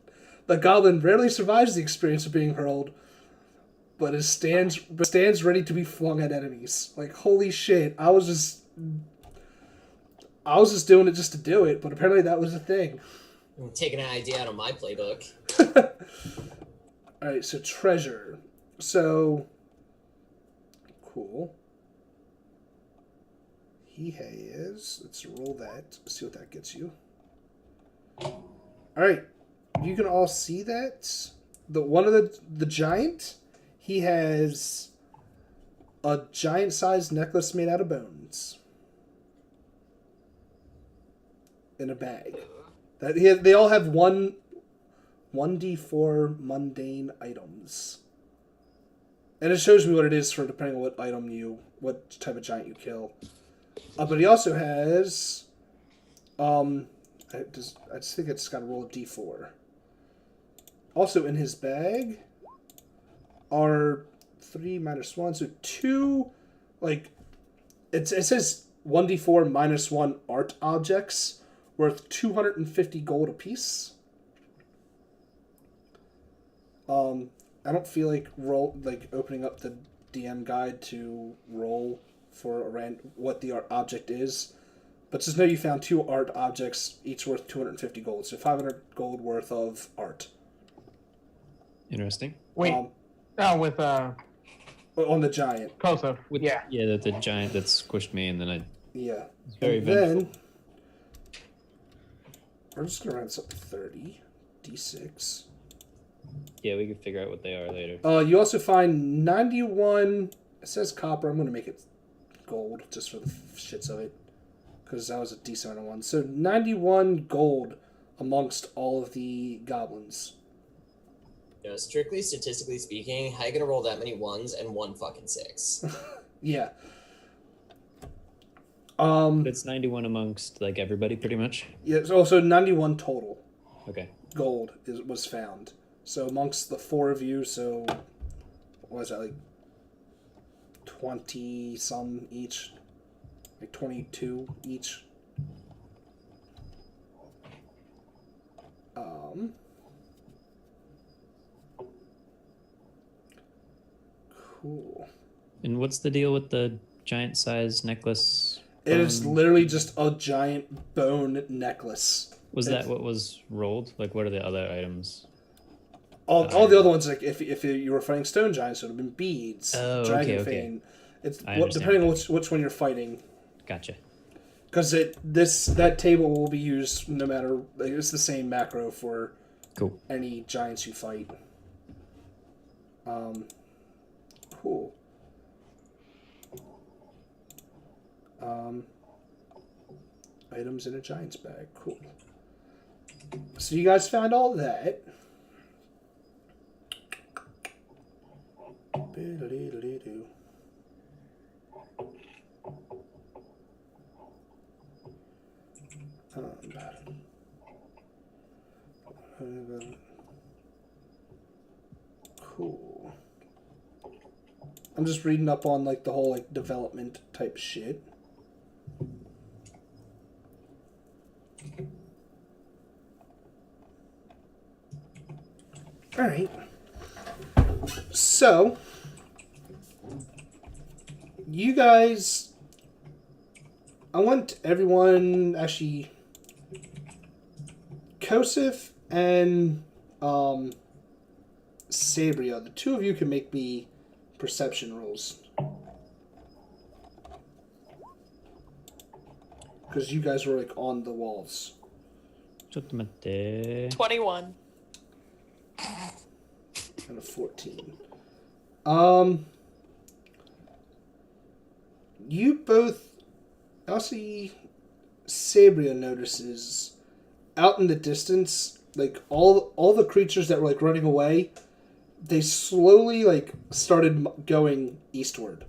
The goblin rarely survives the experience of being hurled, but it stands ready to be flung at enemies. Like, holy shit. I was just doing it just to do it, but apparently that was a thing. I'm taking an idea out of my playbook. Alright, so treasure. So, cool. He has. Let's roll that. See what that gets you. Alright. You can all see that. The giant, he has a giant-sized necklace made out of bones. In a bag. They all have 1d4 mundane items. And it shows me what it is for depending on what type of giant you kill. But he also has, I just think it's got to roll a d4. Also in his bag are 3 minus 1, so 2, like, it says 1d4 minus 1 art objects worth 250 gold apiece. I don't feel like opening up the DM guide to roll for what the art object is, but just know you found 2 art objects, each worth 250 gold, so 500 gold worth of art. Interesting. Wait. With On the giant. close-up. With, Yeah. Yeah, the giant that squished me, and then I. Yeah. It's very And vengeful. then we're just gonna round this up to 30 d6. Yeah, we can figure out what they are later. You also find 91. It says copper. I'm gonna make it gold just for the shits of it, because that was a decent amount of one. So 91 gold amongst all of the goblins. You know, strictly statistically speaking, how you gonna roll that many 1s and 1 fucking 6? Yeah. But it's 91 amongst like everybody, pretty much. Yeah. So also 91 total Okay. gold was found. So amongst the 4 of you, so what was that, like 20 some each, like 22 each. Cool. And what's the deal with the giant-sized necklace? It is literally just a giant bone necklace. Was that what was rolled? Like, what are the other items? All the other ones, like if you were fighting stone giants, it would have been beads, Oh, dragon okay. fang. It's I understand. depending on which one you're fighting, Gotcha. because that table will be used no matter. Like, it's the same macro for Cool. any giants you fight. Cool. Items in a giant's bag. Cool. So you guys found all that. Ba-da-dee-da-dee-doo. Cool. I'm just reading up on like the whole like development type shit. All right. So, you guys, I want everyone, actually, Kosif and Sabria, the two of you can make me perception rolls. Because you guys were like on the walls. ちょっと待って。 21. And a 14. You both, also Sabria notices out in the distance, like all the creatures that were like running away, they slowly like started going eastward.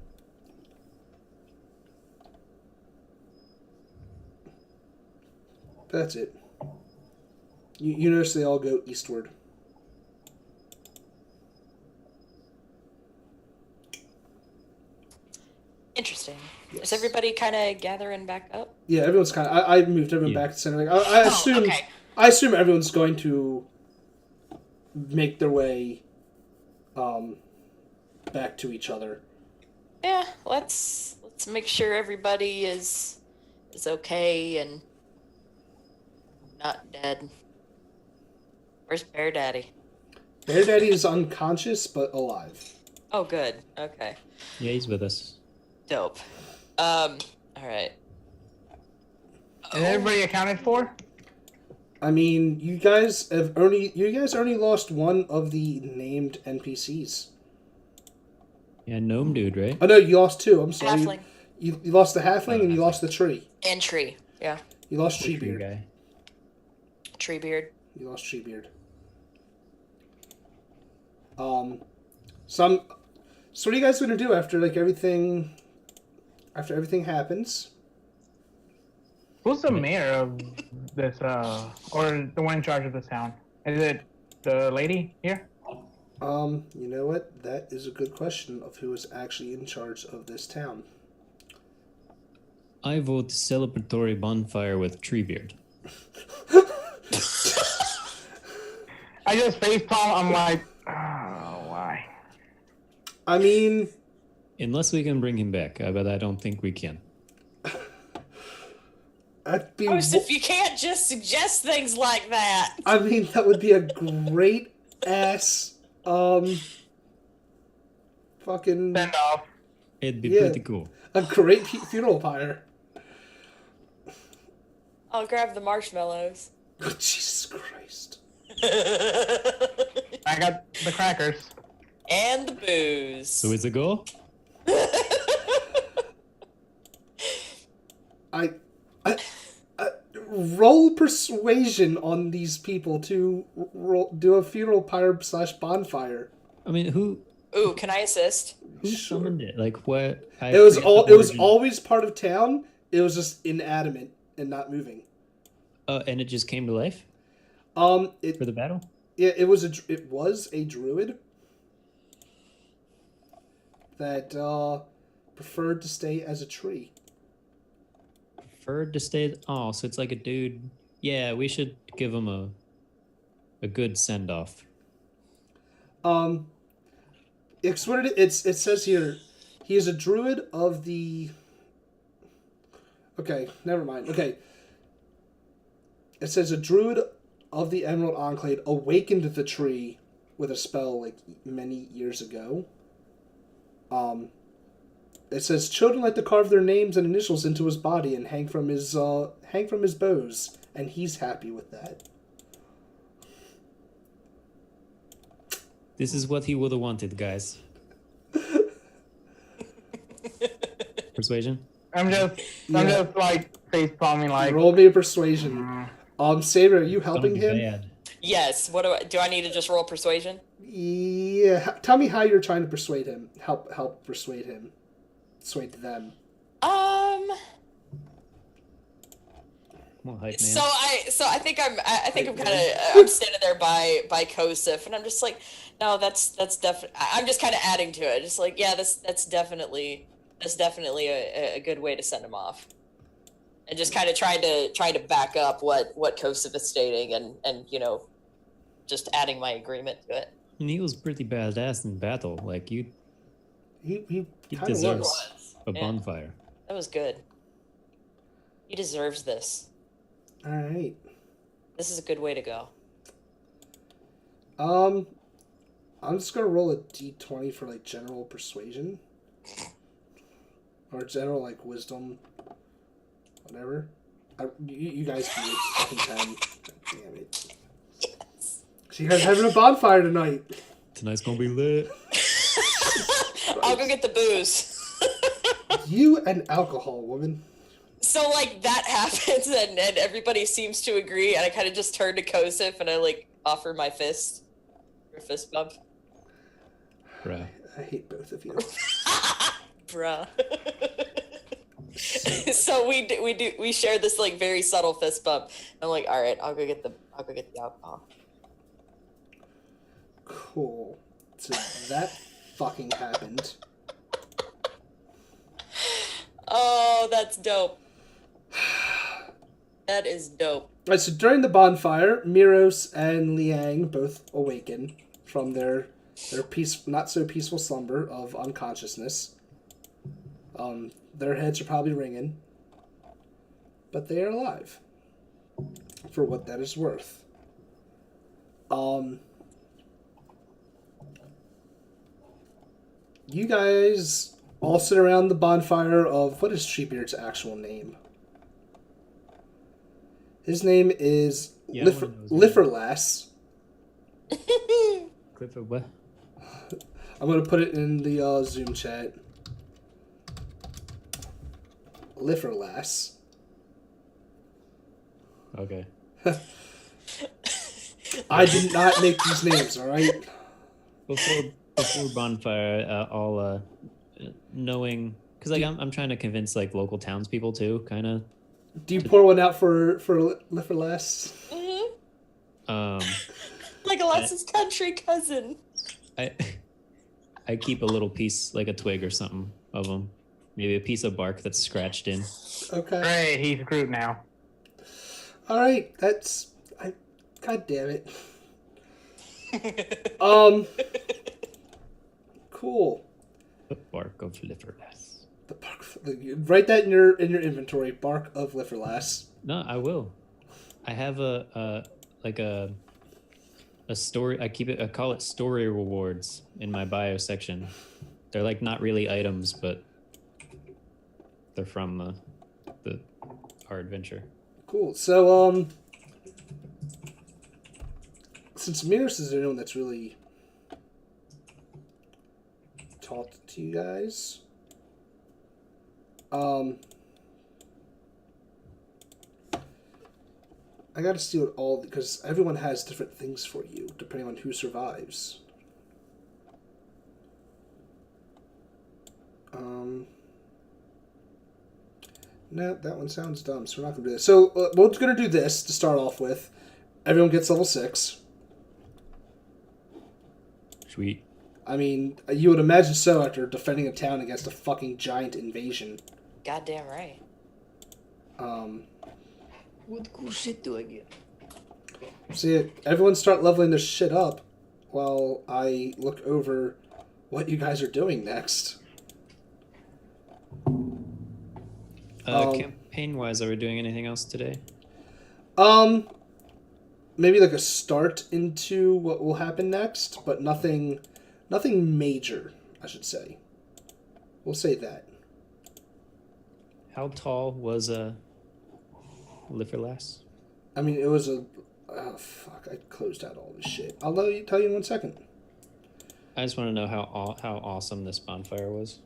That's it. You notice they all go eastward. Interesting. Yes. Is everybody kind of gathering back up? Yeah, everyone's kind of. I moved everyone Yeah. back to center. Like, I assume. okay. I assume everyone's going to make their way, back to each other. Yeah, let's make sure everybody is okay and not dead. Where's Bear Daddy? Bear Daddy is unconscious but alive. Oh, good. Okay. Yeah, he's with us. Dope. All right. Is everybody accounted for? I mean, you guys only lost one of the named NPCs. Yeah, gnome dude, right? Oh no, you lost two. I'm sorry. Halfling You lost the halfling and you lost the tree. and tree. Yeah. You lost The tree Treebeard. guy. Treebeard. You lost Treebeard. So what are you guys gonna do after everything happens? Who's the mayor of this, or the one in charge of this town? Is it the lady here? You know what? That is a good question of who is actually in charge of this town. I vote celebratory bonfire with Treebeard. I just face palm. I'm like, oh, why? I mean, Unless we can bring him back, but I don't think we can. that'd be. Most if you can't just suggest things like that. I mean, that would be a great ass. Fucking Send off. It'd be Yeah. pretty cool. a great funeral pyre. I'll grab the marshmallows. Oh, Jesus Christ. I got the crackers. And the booze. So it's a go? I roll persuasion on these people to do a funeral pyre / bonfire. I mean, who Ooh, can I assist? Sure. Summoned it? Like what? It was always part of town. It was just inanimate and not moving. And it just came to life It for the battle. Yeah, it was a druid that preferred to stay as a tree. Preferred to stay. Oh, so it's like a dude. Yeah, we should give him a good send off. It's what it says here. He is a druid of the. Okay, never mind. Okay. It says a druid of the Emerald Enclave awakened the tree with a spell many years ago. It says children like to carve their names and initials into his body and hang from his bows, and he's happy with that. This is what he would have wanted, guys. Persuasion. I'm just like face palming like. Roll me a persuasion. Saber, are you Don't helping be him? bad. Yes. What do I need to just roll persuasion? Yeah. Tell me how you're trying to persuade him. Help persuade him. Persuade them. Come on, hype man. So I think I'm kind of I'm standing there by Kosif, and I'm just like, no, that's definitely. I'm just kind of adding to it, just like, yeah, that's definitely a good way to send him off, and just kind of trying to back up what Kosif is stating, and just adding my agreement to it. And he was pretty badass in battle. Like He he kind of deserves was. a Yeah. bonfire. That was good. He deserves this. All right. This is a good way to go. I'm just gonna roll a d20 for like general persuasion, or general like wisdom, whatever. You guys can make fucking 10. Damn it. Yes. So you guys having a bonfire tonight? Tonight's gonna be lit. I'll go get the booze. You and alcohol, woman. So like that happens and everybody seems to agree and I kind of just turn to Kosif and I like offer my fist for a fist bump. Bruh. I hate both of you. Bruh. So we share this like very subtle fist bump. I'm like, all right, I'll go get the alcohol. Cool. So that fucking happened. Oh, that's dope. That is dope. Alright, so during the bonfire, Miros and Liang both awaken from their not so peaceful slumber of unconsciousness. Their heads are probably ringing, but they are alive. For what that is worth. You guys all sit around the bonfire of what is Treebeard's actual name? His name is Yeah, I wanna know his name. Lifferlass. Clifford, what? I'm gonna put it in the Zoom chat. Lifferlass. Okay. I did not make these names, alright? Before bonfire, I'll knowing because like I'm trying to convince like local townspeople too, kind of. Do you pour one out for Lifferlass? Mm-hmm. Like Alexa's country cousin. I keep a little piece, like a twig or something, of them. Maybe a piece of bark that's scratched in. Okay. Hey, he's Groot now. Alright, God damn it. Cool. The bark of Lifferlass. The bark. Write that in your inventory. Bark of Lifferlass. No, I will. I have a story. I call it story rewards in my bio section. They're like not really items, but they're from our adventure. Cool. So since Miros is the only one that's really talked to you guys, I gotta steal it all because everyone has different things for you depending on who survives. No, that one sounds dumb, so we're not gonna do this. So we're gonna do this to start off with. Everyone gets level 6. Sweet. I mean, you would imagine so after defending a town against a fucking giant invasion. Goddamn right. What cool shit do I get? See, everyone start leveling their shit up while I look over what you guys are doing next. Campaign-wise, are we doing anything else today? Maybe like a start into what will happen next, but nothing major, I should say. We'll say that. How tall was Lifferlass? I mean, it was a... Oh, fuck, I closed out all this shit. I'll tell you in 1 second. I just want to know how awesome this bonfire was.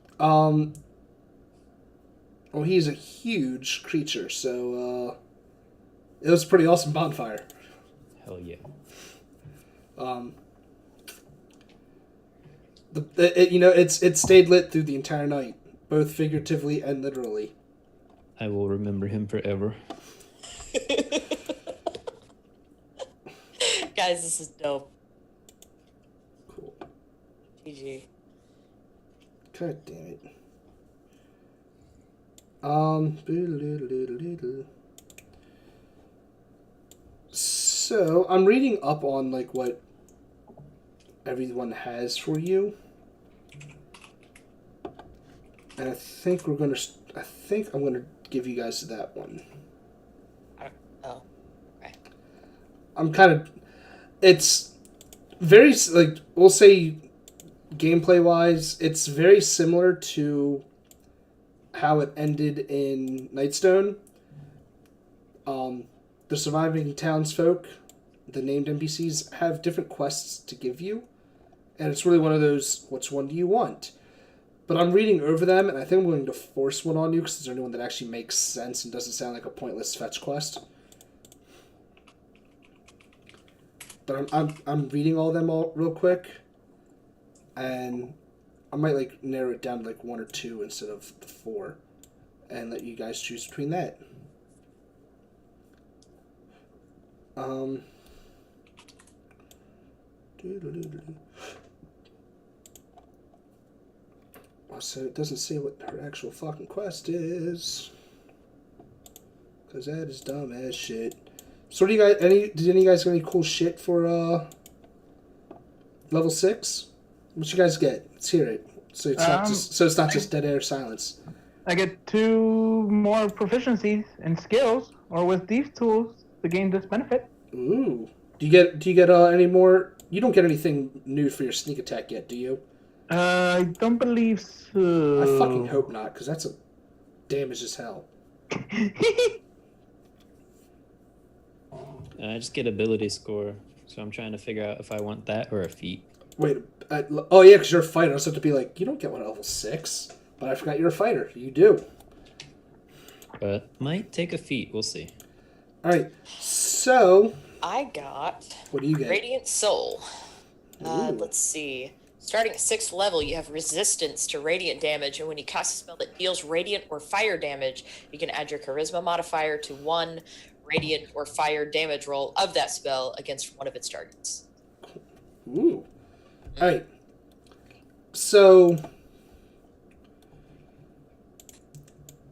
Well, he's a huge creature, so, it was a pretty awesome bonfire. Hell yeah. It stayed lit through the entire night, both figuratively and literally. I will remember him forever. Guys, this is dope. Cool. GG. God damn it. So I'm reading up on like what everyone has for you. And I think I'm gonna give you guys that one. Oh, okay. I'm kind of. It's very, like, we'll say, gameplay wise, it's very similar to how it ended in Nightstone. The surviving townsfolk, the named NPCs, have different quests to give you, and it's really one of those, which one do you want? But I'm reading over them, and I think I'm going to force one on you because it's the only one that actually makes sense and doesn't sound like a pointless fetch quest. But I'm reading all of them all real quick, and I might like narrow it down to like 1 or 2 instead of the 4, and let you guys choose between that. So it doesn't say what her actual fucking quest is, because that is dumb as shit. So did any of you guys get any cool shit for level 6? What you guys get? Let's hear it. So it's not just dead air silence. I get 2 more proficiencies and skills, or with these tools to gain this benefit. Ooh. Do you get any more? You don't get anything new for your sneak attack yet, do you? I don't believe so. I fucking hope not, because that's a damage as hell. I just get ability score, so I'm trying to figure out if I want that or a feat. Wait, oh yeah, because you're a fighter. I was about to be like, you don't get one at level 6, but I forgot you're a fighter. You do. But might take a feat. We'll see. All right, so I got what do you get? Radiant Soul. Ooh. Let's see. Starting at 6th level, you have resistance to radiant damage, and when you cast a spell that deals radiant or fire damage, you can add your charisma modifier to 1 radiant or fire damage roll of that spell against one of its targets. Ooh. All right. So,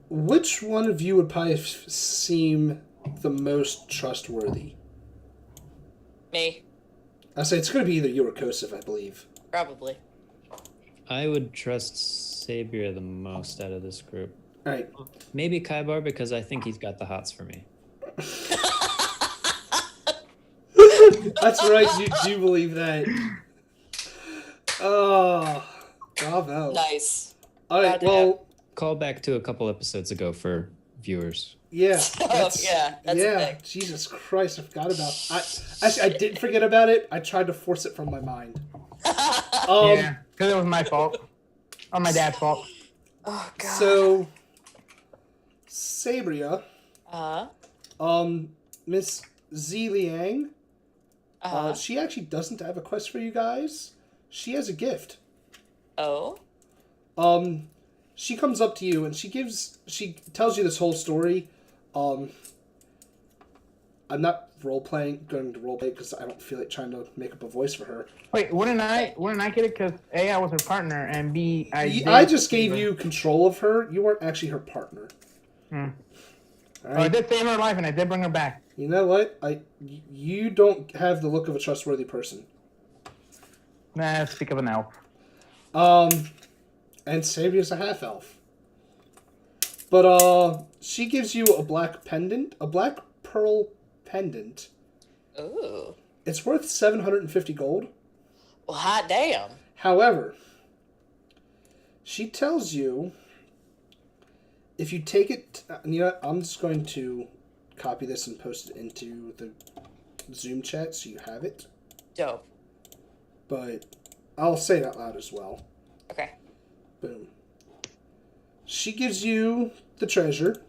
which one of you would probably seem the most trustworthy? Me, I say it's going to be either you or Kosov, I believe. probably. I would trust Sabria the most out of this group. All right. Maybe Kaibar because I think he's got the hots for me. That's right. You do believe that. Oh, bravo. Nice. All right. Well, Call back to a couple episodes ago for viewers. yeah. That's a thing. Jesus Christ, I forgot about. I didn't forget about it. I tried to force it from my mind. Yeah, because it was my fault. Or my dad's fault. Oh god. So, Sabria, Miss Z Liang, she actually doesn't have a quest for you guys. She has a gift. Oh. She comes up to you and she tells you this whole story. I'm not going to roleplay because I don't feel like trying to make up a voice for her. Wait, wouldn't I get it? Because A, I was her partner, and B, I just gave you control of her. You weren't actually her partner. All right? I did save her life, and I did bring her back. You know what? You don't have the look of a trustworthy person. Nah, speak of an elf. And Savior's a half elf. But she gives you a black pendant, a black pearl pendant. Ooh. It's worth 750 gold. Well, hot damn. However, she tells you if you take it, you know, I'm just going to copy this and post it into the Zoom chat so you have it. Dope. But I'll say it out loud as well. Okay. Boom. She gives you the treasure.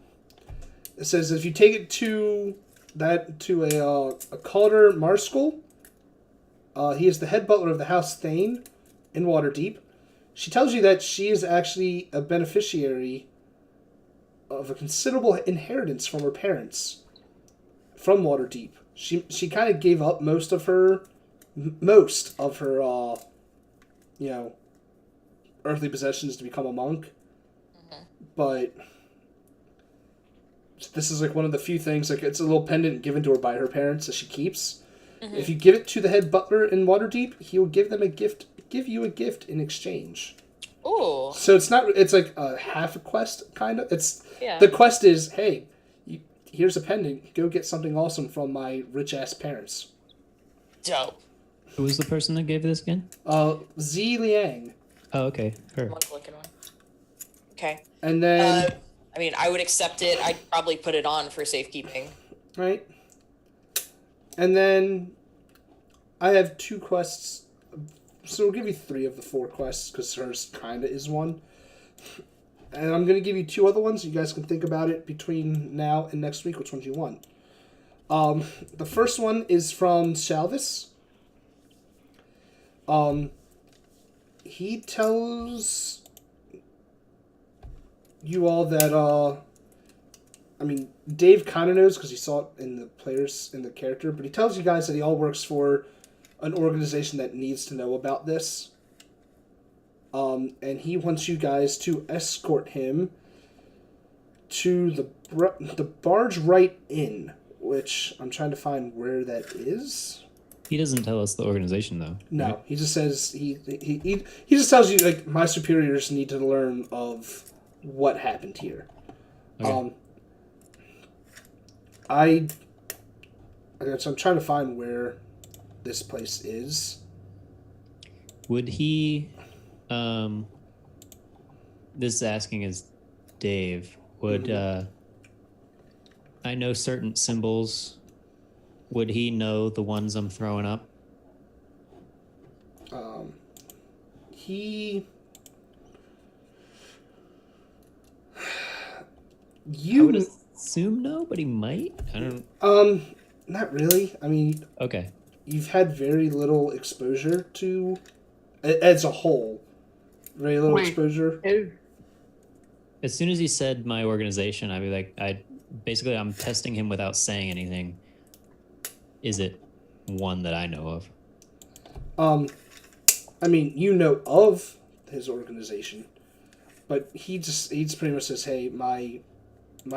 It says if you take it to a Calder Marskell, he is the head butler of the House Thane in Waterdeep. She tells you that she is actually a beneficiary of a considerable inheritance from her parents from Waterdeep. She kind of gave up most of her earthly possessions to become a monk. But this is like one of the few things, like it's a little pendant given to her by her parents that she keeps. If you give it to the head butler in Waterdeep, he'll give you a gift in exchange. Ooh. So it's not. It's like a half a quest, kind of. Yeah. The quest is, hey, here's a pendant. Go get something awesome from my rich ass parents. Dope. Who was the person that gave this again? Z Liang. Oh, okay. Her. One clicking one. Okay. And then I mean, I would accept it. I'd probably put it on for safekeeping. right. And then I have 2 quests. So we'll give you 3 of the 4 quests because hers kind of is one. And I'm going to give you 2 other ones. You guys can think about it between now and next week, which ones you want. The first one is from Salvis. He tells you all that, I mean, Dave kind of knows because he saw it in the character, but he tells you guys that he all works for an organization that needs to know about this. And he wants you guys to escort him to the Barge Right Inn, which I'm trying to find where that is. He doesn't tell us the organization though. No, right? he just says he just tells you like my superiors need to learn of what happened here. Okay. So I'm trying to find where this place is. Would he? This is asking is Dave. Would I know certain symbols? Would he know the ones I'm throwing up? He. I would assume no, but he might. I don't. Not really. I mean, Okay. you've had very little exposure to, as a whole, very little Wait. exposure. As soon as he said my organization, I'd be like, I'm testing him without saying anything. Is it one that I know of? I mean, you know of his organization, but he just pretty much says, "Hey, my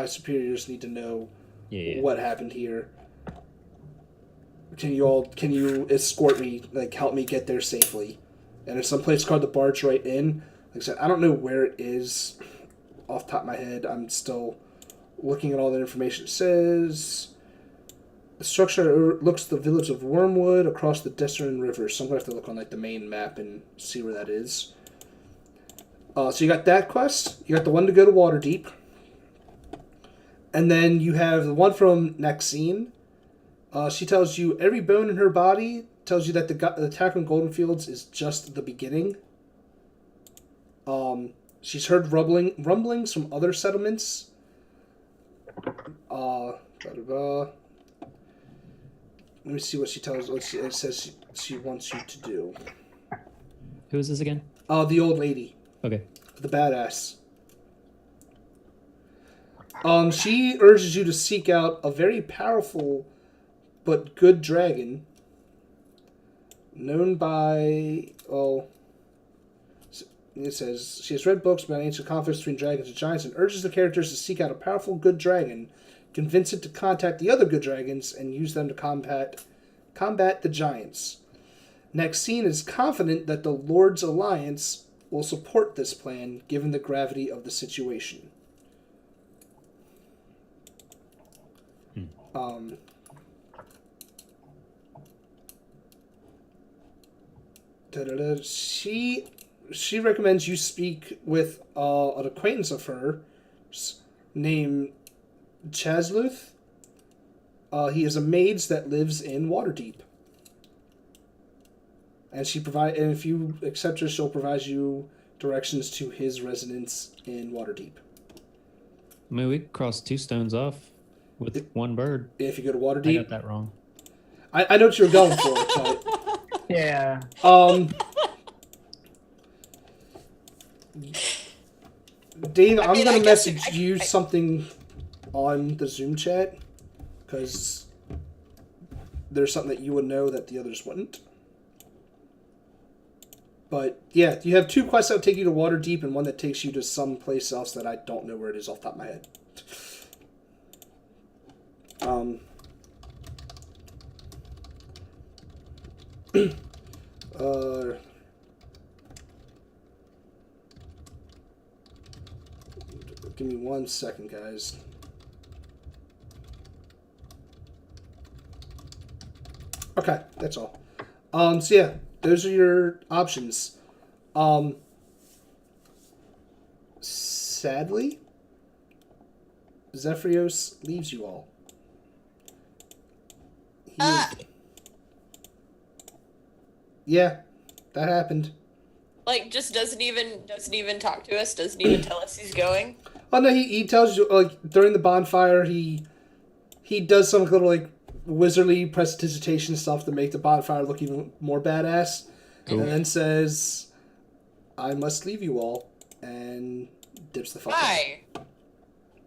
superiors need to know Yeah. what happened here. Can you escort me, like help me get there safely?" And it's some place called the Barge Right Inn. Like I said, I don't know where it is off the top of my head. I'm still looking at all that information. It says the structure looks the village of Wormwood across the Destern River. So I'm gonna have to look on like the main map and see where that is. So you got that quest. You got the one to go to Waterdeep. And then you have the one from Naxine. She tells you every bone in her body tells you that the attack on Goldenfields is just the beginning. She's heard rumblings from other settlements. Let me see what she tells. It says she wants you to do. Who is this again? The old lady, Okay. the badass. She urges you to seek out a very powerful but good dragon known by, it says, she has read books about ancient conflicts between dragons and giants and urges the characters to seek out a powerful good dragon, convince it to contact the other good dragons, and use them to combat the giants. Naxine is confident that the Lord's Alliance will support this plan given the gravity of the situation. She recommends you speak with an acquaintance of hers named Chasluth. He is a mage that lives in Waterdeep. And if you accept her, she'll provide you directions to his residence in Waterdeep. I mean, we crossed 2 stones off with one bird. If you go to I Waterdeep, got that wrong. I know what you're going for, but Yeah. Dave, I I'm mean, gonna I guess message you something on the Zoom chat because there's something that you would know that the others wouldn't. But yeah, you have 2 quests that will take you to Waterdeep and one that takes you to some place else that I don't know where it is off the top of my head. Give me 1 second, guys. Okay, that's all. So yeah, those are your options. Sadly, Zephyrios leaves you all. Yeah, that happened. Like, just doesn't even talk to us. Doesn't even tell us he's going. Oh no, he tells you like during the bonfire he does some little like wizardly prestidigitation stuff to make the bonfire look even more badass, and then says, "I must leave you all," and dips the fuck Why?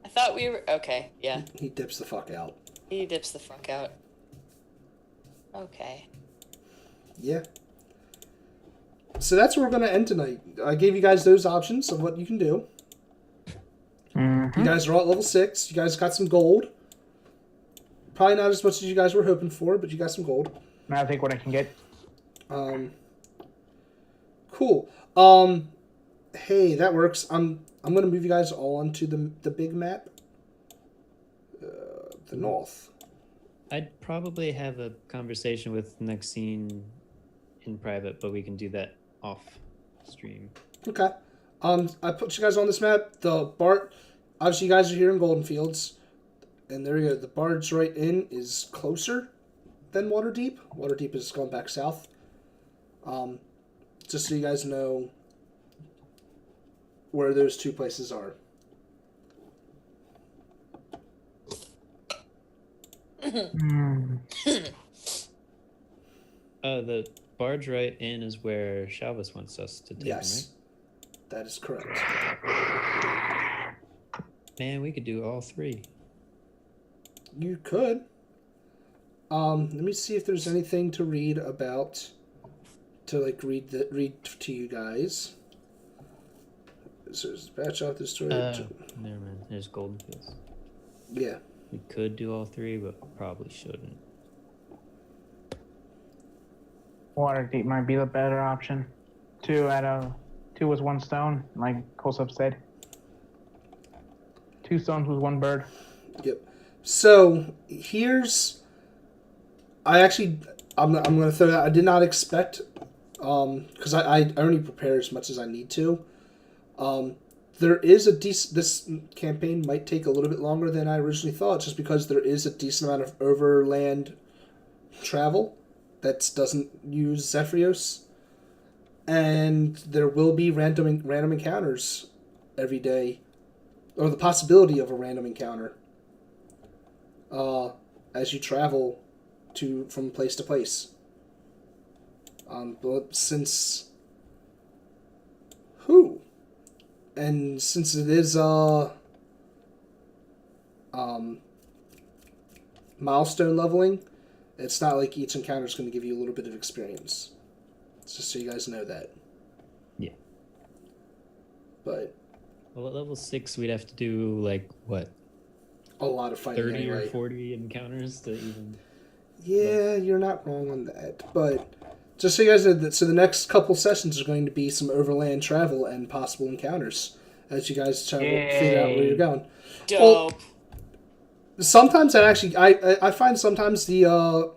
I thought we were okay. Yeah, out. He dips the fuck out. he dips the fuck out. Okay. Yeah. So that's where we're gonna end tonight. I gave you guys those options of what you can do. You guys are all at level 6. You guys got some gold. Probably not as much as you guys were hoping for, but you got some gold. I'll take what I can get. Cool. Hey, that works. I'm gonna move you guys all onto the big map. The north. I'd probably have a conversation with Nexine in private, but we can do that off stream. Okay. I put you guys on this map. The Bart, obviously you guys are here in Golden Fields, and there you go. The Bard's right in is closer than Waterdeep. Waterdeep is going back south. Just so you guys know where those two places are. The barge right in is where Shalvis wants us to take Yes, him, that is correct. right? Man, we could do all 3. You could. Let me see if there's anything to read about. To like read to you guys. So there's batch out this story. Never mind. There's Golden Fields. Yeah. We could do all 3, but probably shouldn't. Waterdeep might be the better option. 2 with 1 stone, like Kosub said. 2 stones with 1 bird. Yep. So here's, I'm gonna throw that. I did not expect, because I only prepare as much as I need to. There is a decent. This campaign might take a little bit longer than I originally thought, just because there is a decent amount of overland travel that doesn't use Zephyrios, and there will be random encounters every day, or the possibility of a random encounter. As you travel from place to place. But since it is milestone leveling, it's not like each encounter is going to give you a little bit of experience. It's just so you guys know that. Yeah. But Well, at level 6, we'd have to do, like, what? a lot of fighting 30 anyway. or 40 encounters to even... Yeah, you're not wrong on that. But just so you guys know, so the next couple sessions are going to be some overland travel and possible encounters as you guys try to figure out where you're going. Dope. Well, sometimes I find sometimes the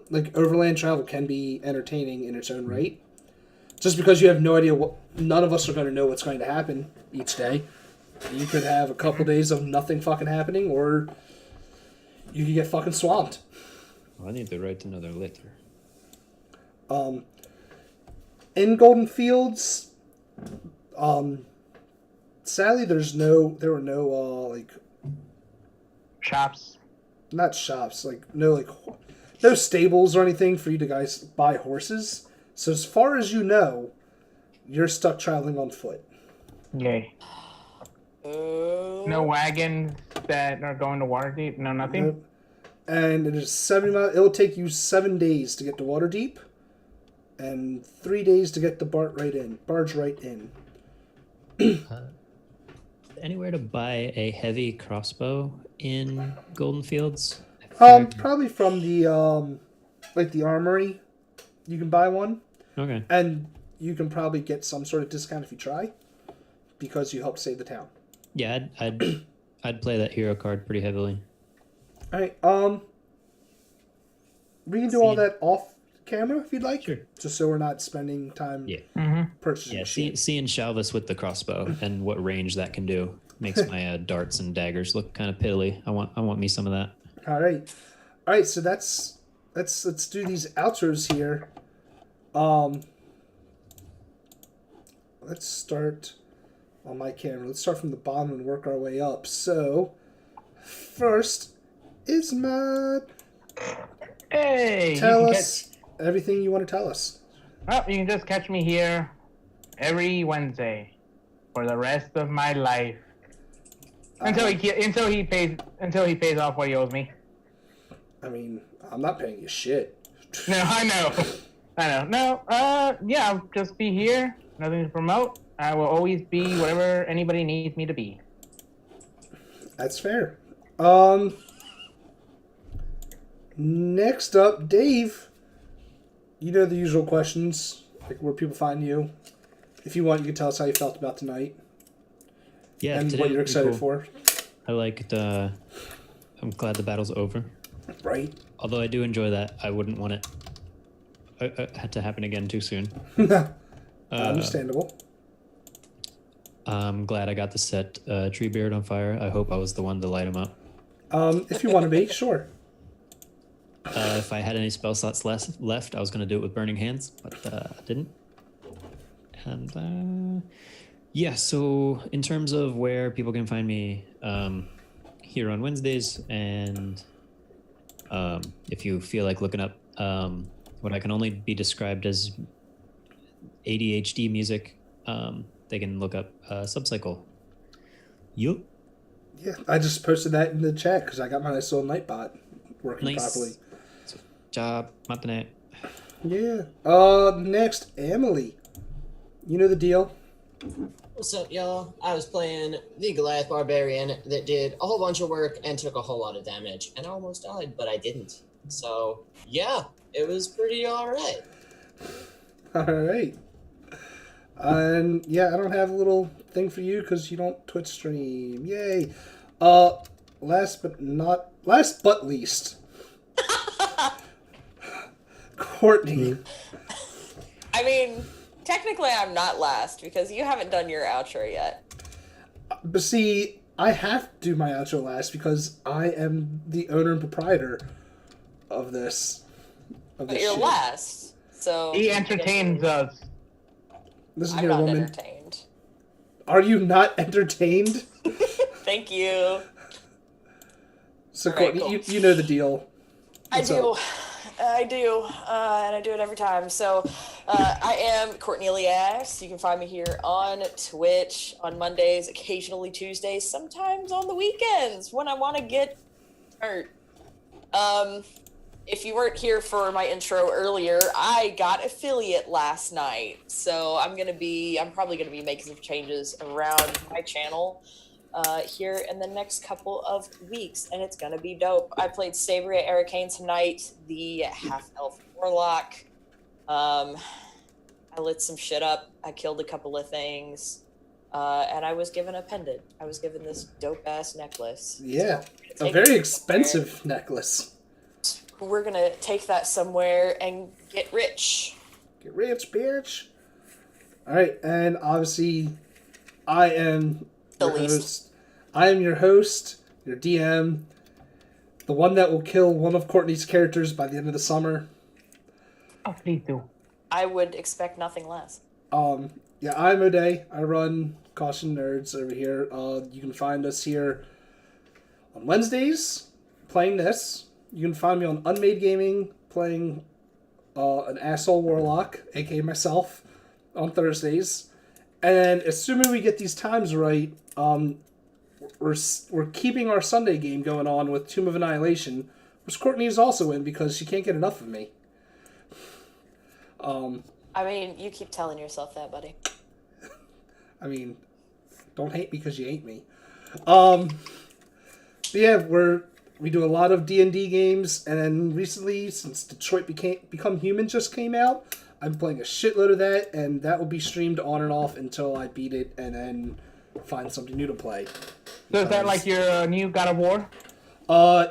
like overland travel can be entertaining in its own right. Just because you have no idea none of us are going to know what's going to happen each day. You could have a couple days of nothing fucking happening, or you could get fucking swamped. Well, I need to write another letter. In Golden Fields, sadly there were no like Shops. not shops, like no stables or anything for you to guys buy horses. So as far as you know, you're stuck traveling on foot. Yay. No wagons that are going to Waterdeep? No, nothing? Nope. And it is 70 miles. It will take you 7 days to get to Waterdeep, and 3 days to get the barge right in. Anywhere to buy a heavy crossbow in Golden Fields? Probably from the like the armory, you can buy one. Okay. And you can probably get some sort of discount if you try, because you helped save the town. Yeah, I'd play that hero card pretty heavily. All right. We can do all that off camera if you'd like. Sure. Just so we're not spending time Mm-hmm. purchasing Yeah, shit. seeing Shalvis with the crossbow and what range that can do makes my darts and daggers look kind of piddly. I want me some of that. All right. So let's do these outros here. Let's start on my camera. Let's start from the bottom and work our way up. So first is Matt. Hey, Tell you can us everything you want to tell us. you can just catch me here every Wednesday for the rest of my life until he pays off what he owes me. I mean, I'm not paying you shit. No, I know. No, yeah, I'll just be here. Nothing to promote. I will always be whatever anybody needs me to be. That's fair. Next up, Dave. You know the usual questions, like where people find you. If you want, you can tell us how you felt about tonight Yeah, and today what you're was pretty excited for. I liked. I'm glad the battle's over. Right? Although I do enjoy that, I wouldn't want it had to happen again too soon. Understandable. I'm glad I got to set Treebeard on fire. I hope I was the one to light him up. If you want to be, sure. If I had any spell slots left, I was going to do it with Burning Hands, but I didn't. And yeah, so in terms of where people can find me, here on Wednesdays, and if you feel like looking up what I can only be described as ADHD music, they can look up Subcycle. Yup. Yeah, I just posted that in the chat because I got my nice little Nightbot working properly. Job, matane. Yeah. Next, Emily. You know the deal. What's up, y'all? I was playing the Goliath Barbarian that did a whole bunch of work and took a whole lot of damage, and I almost died, but I didn't. So, yeah, it was pretty alright. All right. And yeah, I don't have a little thing for you because you don't Twitch stream. Yay. Last but least, Courtney. I mean, technically, I'm not last because you haven't done your outro yet. But see, I have to do my outro last because I am the owner and proprietor of this. But you're shit. last, so He entertains us. This is I'm your not woman. entertained. Are you not entertained? Thank you. So All right, Courtney, cool. you know the deal. I What's do. up? I do. And I do it every time. So I am Courtney Elias. You can find me here on Twitch on Mondays, occasionally Tuesdays, sometimes on the weekends when I want to get hurt. If you weren't here for my intro earlier, I got affiliate last night. So I'm probably gonna be making some changes around my channel here in the next couple of weeks, and it's gonna be dope. I played Sabria Arcane tonight, the half-elf warlock. I lit some shit up. I killed a couple of things, and I was given a pendant. I was given this dope-ass necklace. Yeah, So a very expensive necklace. we're gonna take that somewhere and get rich. Get rich, bitch. All right, and obviously, I am The your least. host. I am your host, your DM, the one that will kill one of Courtney's characters by the end of the summer. Oh, please do. I would expect nothing less. Yeah, I'm O'Day. I run Caution Nerds over here. You can find us here on Wednesdays playing this. You can find me on Unmade Gaming playing an asshole warlock, aka myself, on Thursdays. And assuming we get these times right, we're keeping our Sunday game going on with Tomb of Annihilation, which Courtney is also in because she can't get enough of me. I mean, you keep telling yourself that, buddy. I mean, don't hate me because you hate me. But yeah, we do a lot of D&D games, and then recently, since Detroit Become Human just came out, I'm playing a shitload of that, and that will be streamed on and off until I beat it, and then find something new to play. So is that like your new God of War?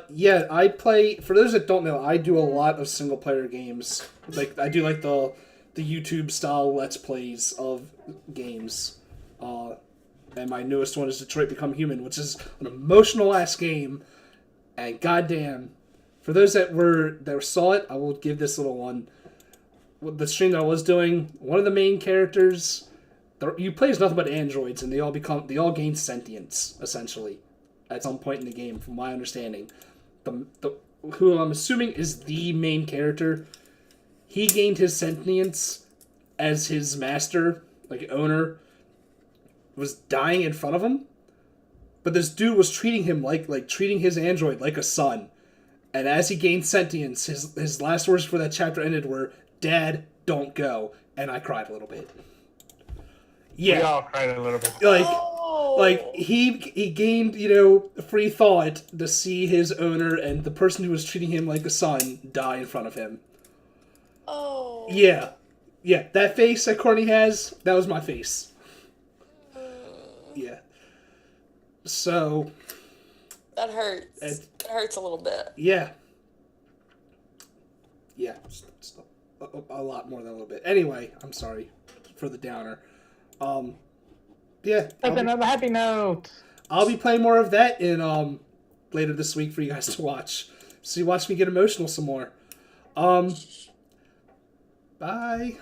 Yeah, I play. For those that don't know, I do a lot of single player games. Like I do like the YouTube style Let's Plays of games. And my newest one is Detroit Become Human, which is an emotional ass game. And goddamn, for those that saw it, I will give this little one. The stream that I was doing, one of the main characters, you play as nothing but androids, and they all gain sentience essentially at some point in the game, from my understanding. Who I'm assuming is the main character, he gained his sentience as his master, like owner, was dying in front of him, but this dude was treating him like treating his android like a son. And as he gained sentience, his last words for that chapter ended were, "Dad, don't go." And I cried a little bit. Yeah, We all cried a little bit. Like he gained, free thought to see his owner and the person who was treating him like a son die in front of him. Oh. Yeah, that face that Courtney has, that was my face. Yeah. So. That hurts. It hurts a little bit. Yeah. Yeah, it's a lot more than a little bit. Anyway, I'm sorry for the downer. Yeah. That's another happy note. I'll be playing more of that in later this week for you guys to watch. So you watch me get emotional some more. Bye.